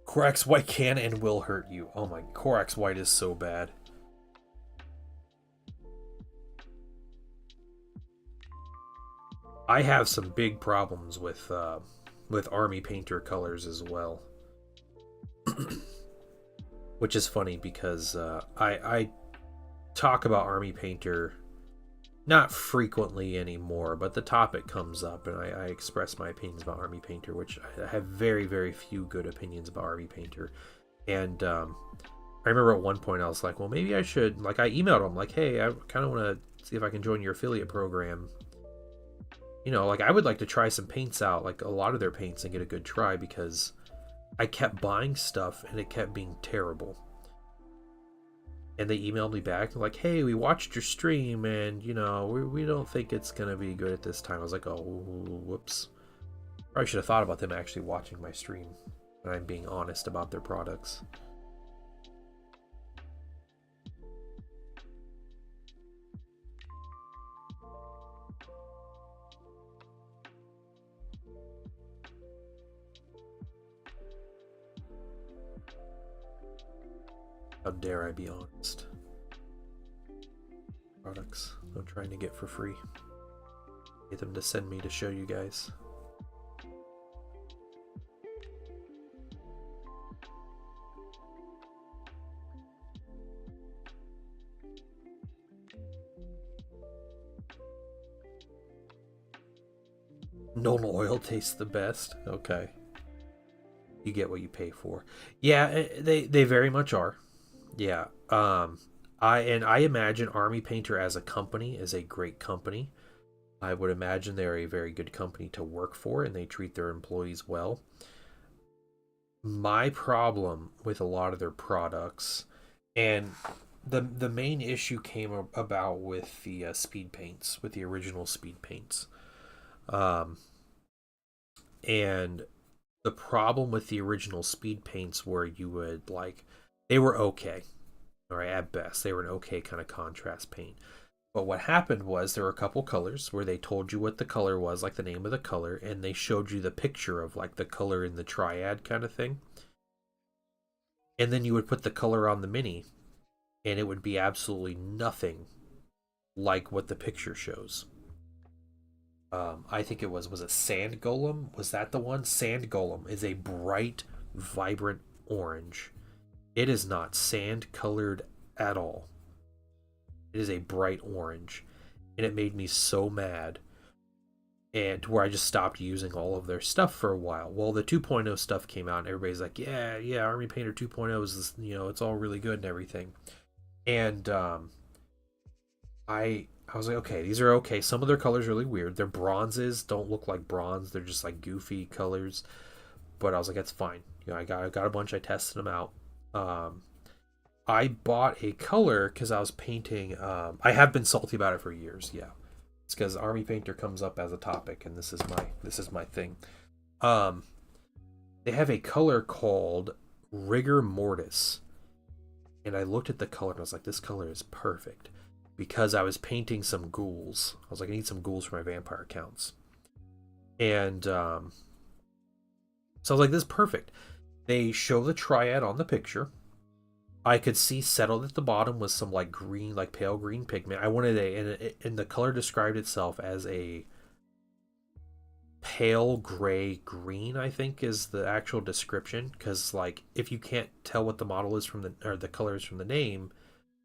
Corax White can and will hurt you. Oh my, Corax White is so bad. I have some big problems with Army Painter colors as well. Which is funny because I talk about Army Painter not frequently anymore, but the topic comes up and I express my opinions about Army Painter, which I have very, very few good opinions about Army Painter. And I remember at one point I was like, well, maybe I should, like, I emailed them like, hey, I kind of want to see if I can join your affiliate program. You know, like, I would like to try some paints out, like a lot of their paints, and get a good try, because I kept buying stuff and it kept being terrible. And they emailed me back like, hey, we watched your stream and, you know, we don't think it's going to be good at this time. I was like, oh, whoops. Probably should have thought about them actually watching my stream, and I'm being honest about their products. How dare I be honest? Products I'm trying to get for free. Get them to send me to show you guys. Nuln Oil tastes the best. Okay. You get what you pay for. Yeah, they very much are. Yeah. I imagine Army Painter as a company is a great company. I would imagine they're a very good company to work for, and they treat their employees well. My problem with a lot of their products, and the main issue came about with the speed paints, with the original speed paints. And the problem with the original speed paints were you would, like, they were okay. Or at best, they were an okay kind of contrast paint. But what happened was there were a couple colors where they told you what the color was, like the name of the color, and they showed you the picture of like the color in the triad kind of thing. And then you would put the color on the mini, and it would be absolutely nothing like what the picture shows. I think it was it Sand Golem? Was that the one? Sand Golem is a bright, vibrant orange. It is not sand colored at all. It is a bright orange. And it made me so mad. And to where I just stopped using all of their stuff for a while. Well, the 2.0 stuff came out and everybody's like, yeah, Army Painter 2.0 is this, you know, it's all really good and everything. And I was like, okay, these are okay. Some of their colors are really weird. Their bronzes don't look like bronze. They're just like goofy colors. But I was like, that's fine. You know, I got a bunch. I tested them out. Um, I bought a color because I was painting. I have been salty about it for years. Yeah, it's because Army Painter comes up as a topic, and this is my thing. Um, they have a color called Rigor Mortis, and I looked at the color and I was like, this color is perfect because I was painting some ghouls. I was like, I need some ghouls for my vampire counts, and so I was like, this is perfect. They show the triad on the picture. I could see settled at the bottom was some like green, like pale green pigment. I wanted and the color described itself as a pale gray green, I think is the actual description. Because like if you can't tell what the model is from the color is from the name,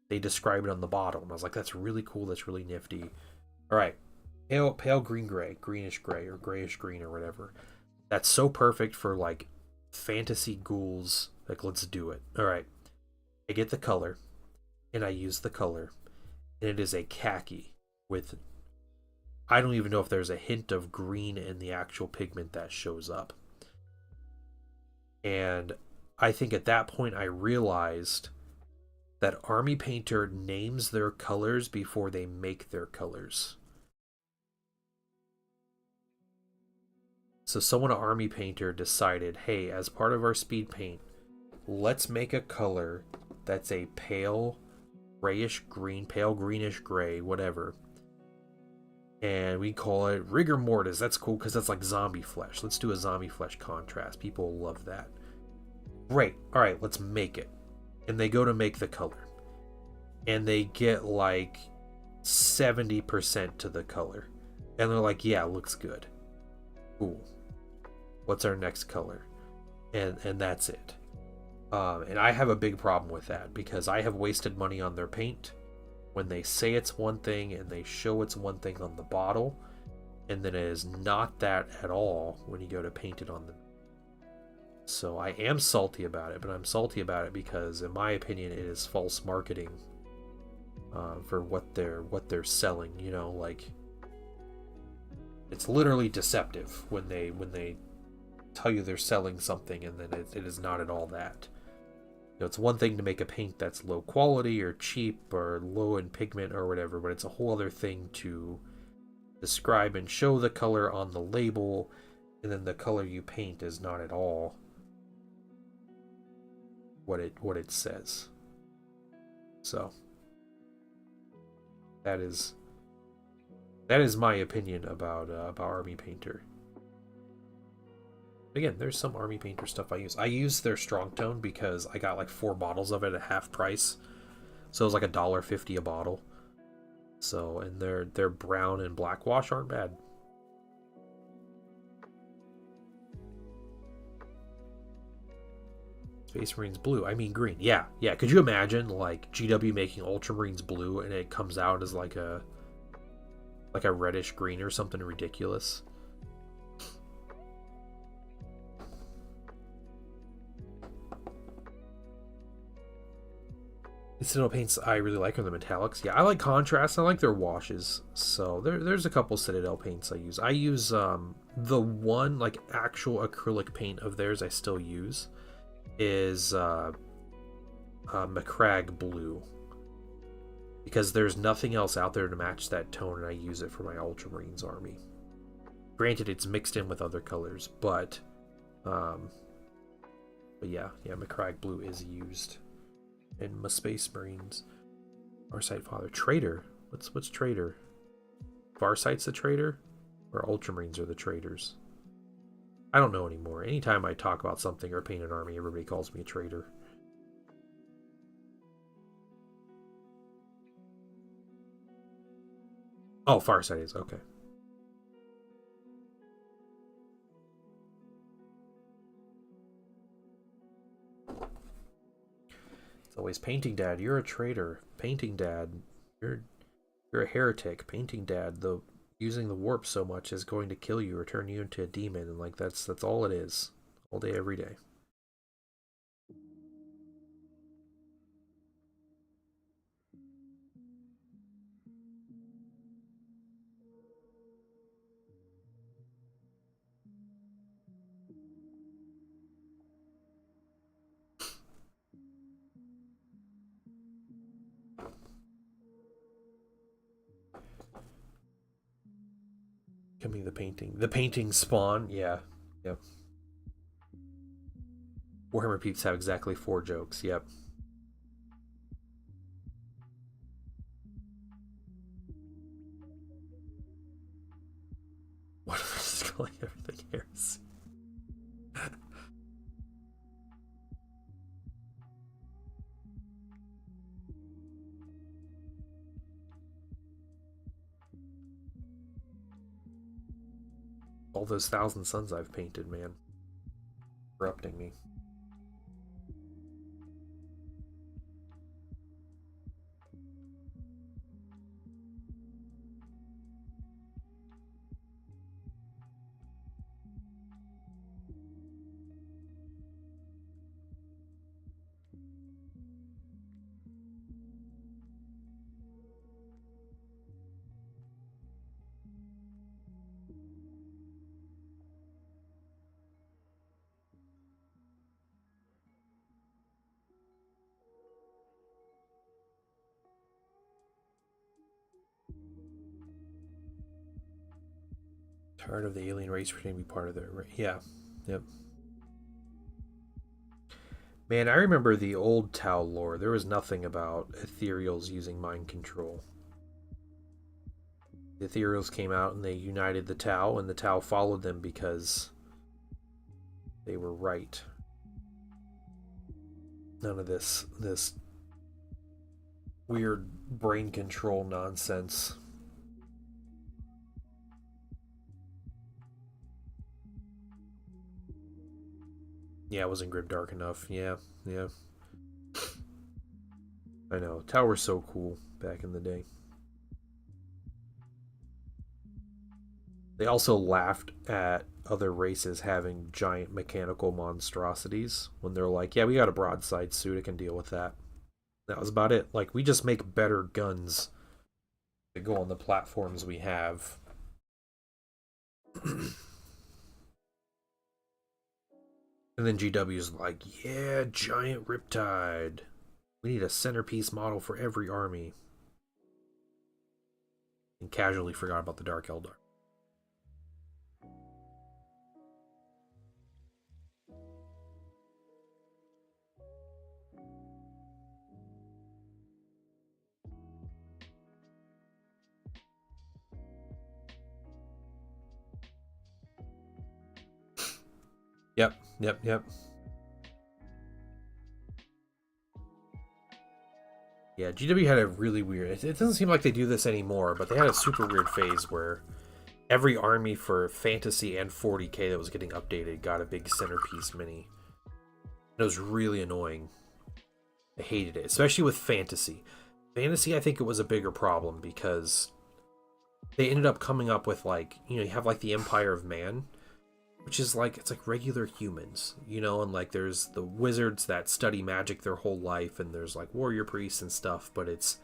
they describe it on the bottom. I was like, that's really cool. That's really nifty. All right, pale green gray, greenish gray, or grayish green, or whatever. That's so perfect for like fantasy ghouls. Like, let's do it. All right. I get the color, and I use the color, and it is a khaki with, I don't even know if there's a hint of green in the actual pigment that shows up. And I think at that point I realized that Army Painter names their colors before they make their colors. So someone at Army Painter decided, hey, as part of our speed paint, let's make a color that's a pale grayish green, pale greenish gray, whatever. And we call it Rigor Mortis. That's cool because that's like zombie flesh. Let's do a zombie flesh contrast. People love that. Great. All right, let's make it. And they go to make the color. And they get like 70% to the color. And they're like, yeah, looks good. Cool. What's our next color? And that's it. And I have a big problem with that because I have wasted money on their paint when they say it's one thing and they show it's one thing on the bottle, and then it is not that at all when you go to paint it on them. So I am salty about it, but I'm salty about it because, in my opinion, it is false marketing for what they're selling. You know, like it's literally deceptive when they tell you they're selling something and then it is not at all that. You know, it's one thing to make a paint that's low quality or cheap or low in pigment or whatever, but it's a whole other thing to describe and show the color on the label, and then the color you paint is not at all what it says. So that is my opinion about Army Painter. Again, there's some Army Painter stuff I use. I use their Strong Tone because I got like 4 bottles of it at half price. So it was like $1.50 a bottle. So, and their brown and black wash aren't bad. Space Marines blue. I mean green. Yeah. Could you imagine like GW making Ultramarines blue and it comes out as like a reddish green or something ridiculous? Citadel paints I really like are the metallics. Yeah, I like contrast. I like their washes. So there's a couple Citadel paints I use. I use the one like actual acrylic paint of theirs I still use is Macragge Blue, because there's nothing else out there to match that tone, and I use it for my Ultramarines army. Granted, it's mixed in with other colors, but yeah, Macragge Blue is used. And my Space Marines. Farsight Father. Traitor? What's Traitor? Farsight's the traitor? Or Ultramarines are the traitors? I don't know anymore. Anytime I talk about something or paint an army, everybody calls me a traitor. Oh, Farsight is. Okay. Always Painting Dad, you're a traitor. Painting Dad, you're a heretic. Painting Dad, using the warp so much is going to kill you or turn you into a demon, and like that's all it is. All day, every day. Becoming the painting. The painting spawn, yeah. Yep. Warhammer peeps have exactly 4 jokes, yep. What am I just calling everything heresy? All those 1,000 suns I've painted, man. Corrupting me. Tired of the alien race pretending to be part of their race. Yeah. Yep. Man, I remember the old Tau lore. There was nothing about ethereals using mind control. The ethereals came out and they united the Tau, and the Tau followed them because they were right. None of this weird brain control nonsense. Yeah, it wasn't grimdark enough. Yeah. I know. Tau were so cool back in the day. They also laughed at other races having giant mechanical monstrosities when they're like, yeah, we got a broadside suit, it can deal with that. That was about it. Like, we just make better guns to go on the platforms we have. And then GW's like, yeah, giant Riptide. We need a centerpiece model for every army. And casually forgot about the Dark Eldar. Yep. Yeah, GW had a really weird... It doesn't seem like they do this anymore, but they had a super weird phase where every army for Fantasy and 40k that was getting updated got a big centerpiece mini. And it was really annoying. I hated it, especially with Fantasy. Fantasy, I think it was a bigger problem because they ended up coming up with, like, you know, you have like the Empire of Man, which is like, it's like regular humans, you know, and like there's the wizards that study magic their whole life, and there's like warrior priests and stuff, but it's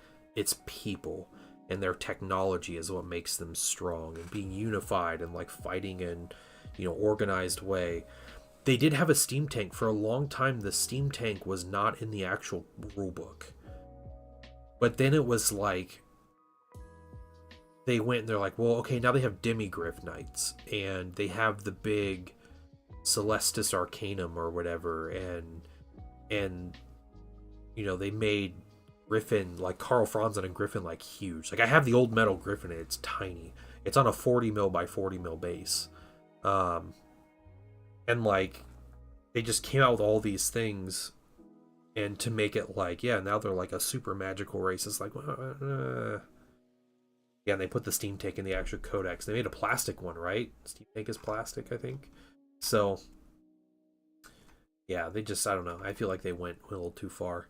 people, and their technology is what makes them strong, and being unified and like fighting in, you know, organized way. They did have a steam tank for a long time. The steam tank was not in the actual rulebook, but then it was like they went and they're like, well, okay, now they have Demigryph Knights, and they have the big Celestis Arcanum or whatever, and you know, they made Griffin, like Karl Franzen and Griffin, like huge. Like, I have the old metal Griffin, and it's tiny. It's on a 40 mil by 40 mil base. And like, they just came out with all these things, and to make it like, yeah, now they're like a super magical race. It's like, yeah, and they put the steam tank in the actual codex. They made a plastic one, right? Steam tank is plastic, I think. So, yeah, they just, I don't know. I feel like they went a little too far.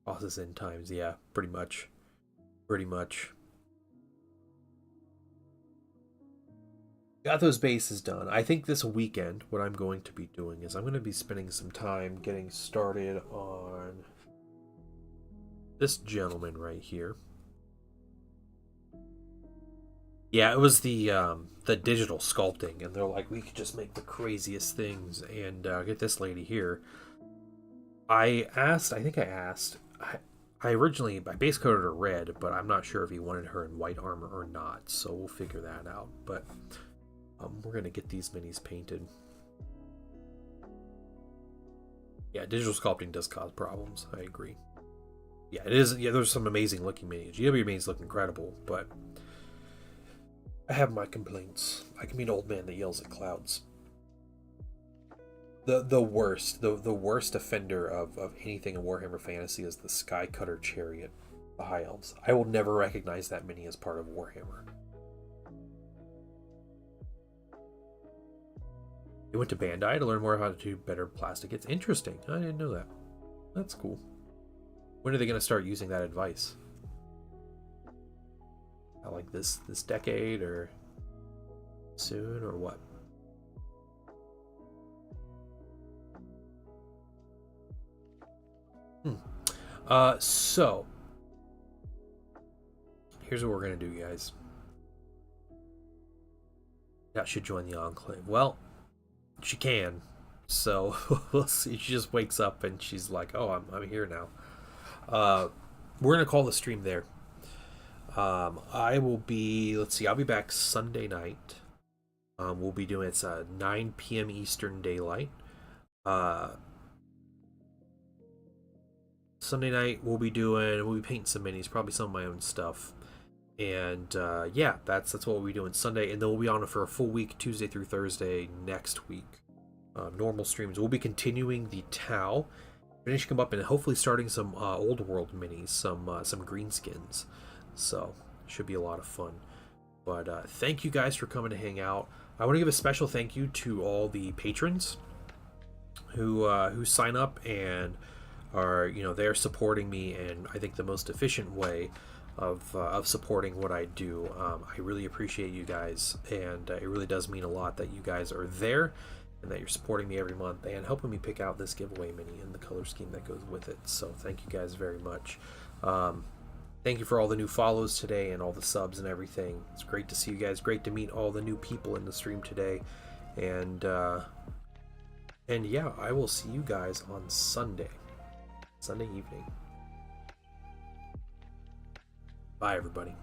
Process end times, yeah, pretty much. Got those bases done. I think this weekend, what I'm going to be doing is I'm going to be spending some time getting started on this gentleman right here. Yeah, it was the digital sculpting, and they're like, we could just make the craziest things, and get this lady here. I I base coded her red, but I'm not sure if he wanted her in white armor or not, so we'll figure that out. But we're gonna get these minis painted. Yeah, digital sculpting does cause problems. I agree. Yeah, it is. Yeah, there's some amazing looking minis. GW minis look incredible, but I have my complaints. I can be an old man that yells at clouds. The worst offender of anything in Warhammer Fantasy is the Skycutter Chariot, the High Elves. I will never recognize that mini as part of Warhammer. They went to Bandai to learn more how to do better plastic. It's interesting. I didn't know that. That's cool. When are they going to start using that advice? Like this decade or soon or what? So here's what we're gonna do, guys. That should join the Enclave. Well, she can, so we'll see. She just wakes up and she's like, "Oh, I'm here now." We're gonna call the stream there. I will be. Let's see. I'll be back Sunday night. We'll be doing it's 9 p.m. Eastern Daylight. Sunday night we'll be painting some minis, probably some of my own stuff, and yeah, that's what we'll be doing Sunday, and then we'll be on for a full week, Tuesday through Thursday next week. Normal streams. We'll be continuing the Tau, finishing them up, and hopefully starting some old world minis, some greenskins. So should be a lot of fun. But thank you guys for coming to hang out. I want to give a special thank you to all the patrons who sign up and are, they're supporting me, and I think the most efficient way of supporting what I do. I really appreciate you guys, and it really does mean a lot that you guys are there and that you're supporting me every month and helping me pick out this giveaway mini and the color scheme that goes with it. So thank you guys very much. Thank you for all the new follows today and all the subs and everything. It's great to see you guys. Great to meet all the new people in the stream today. And yeah, I will see you guys on Sunday evening. Bye, everybody.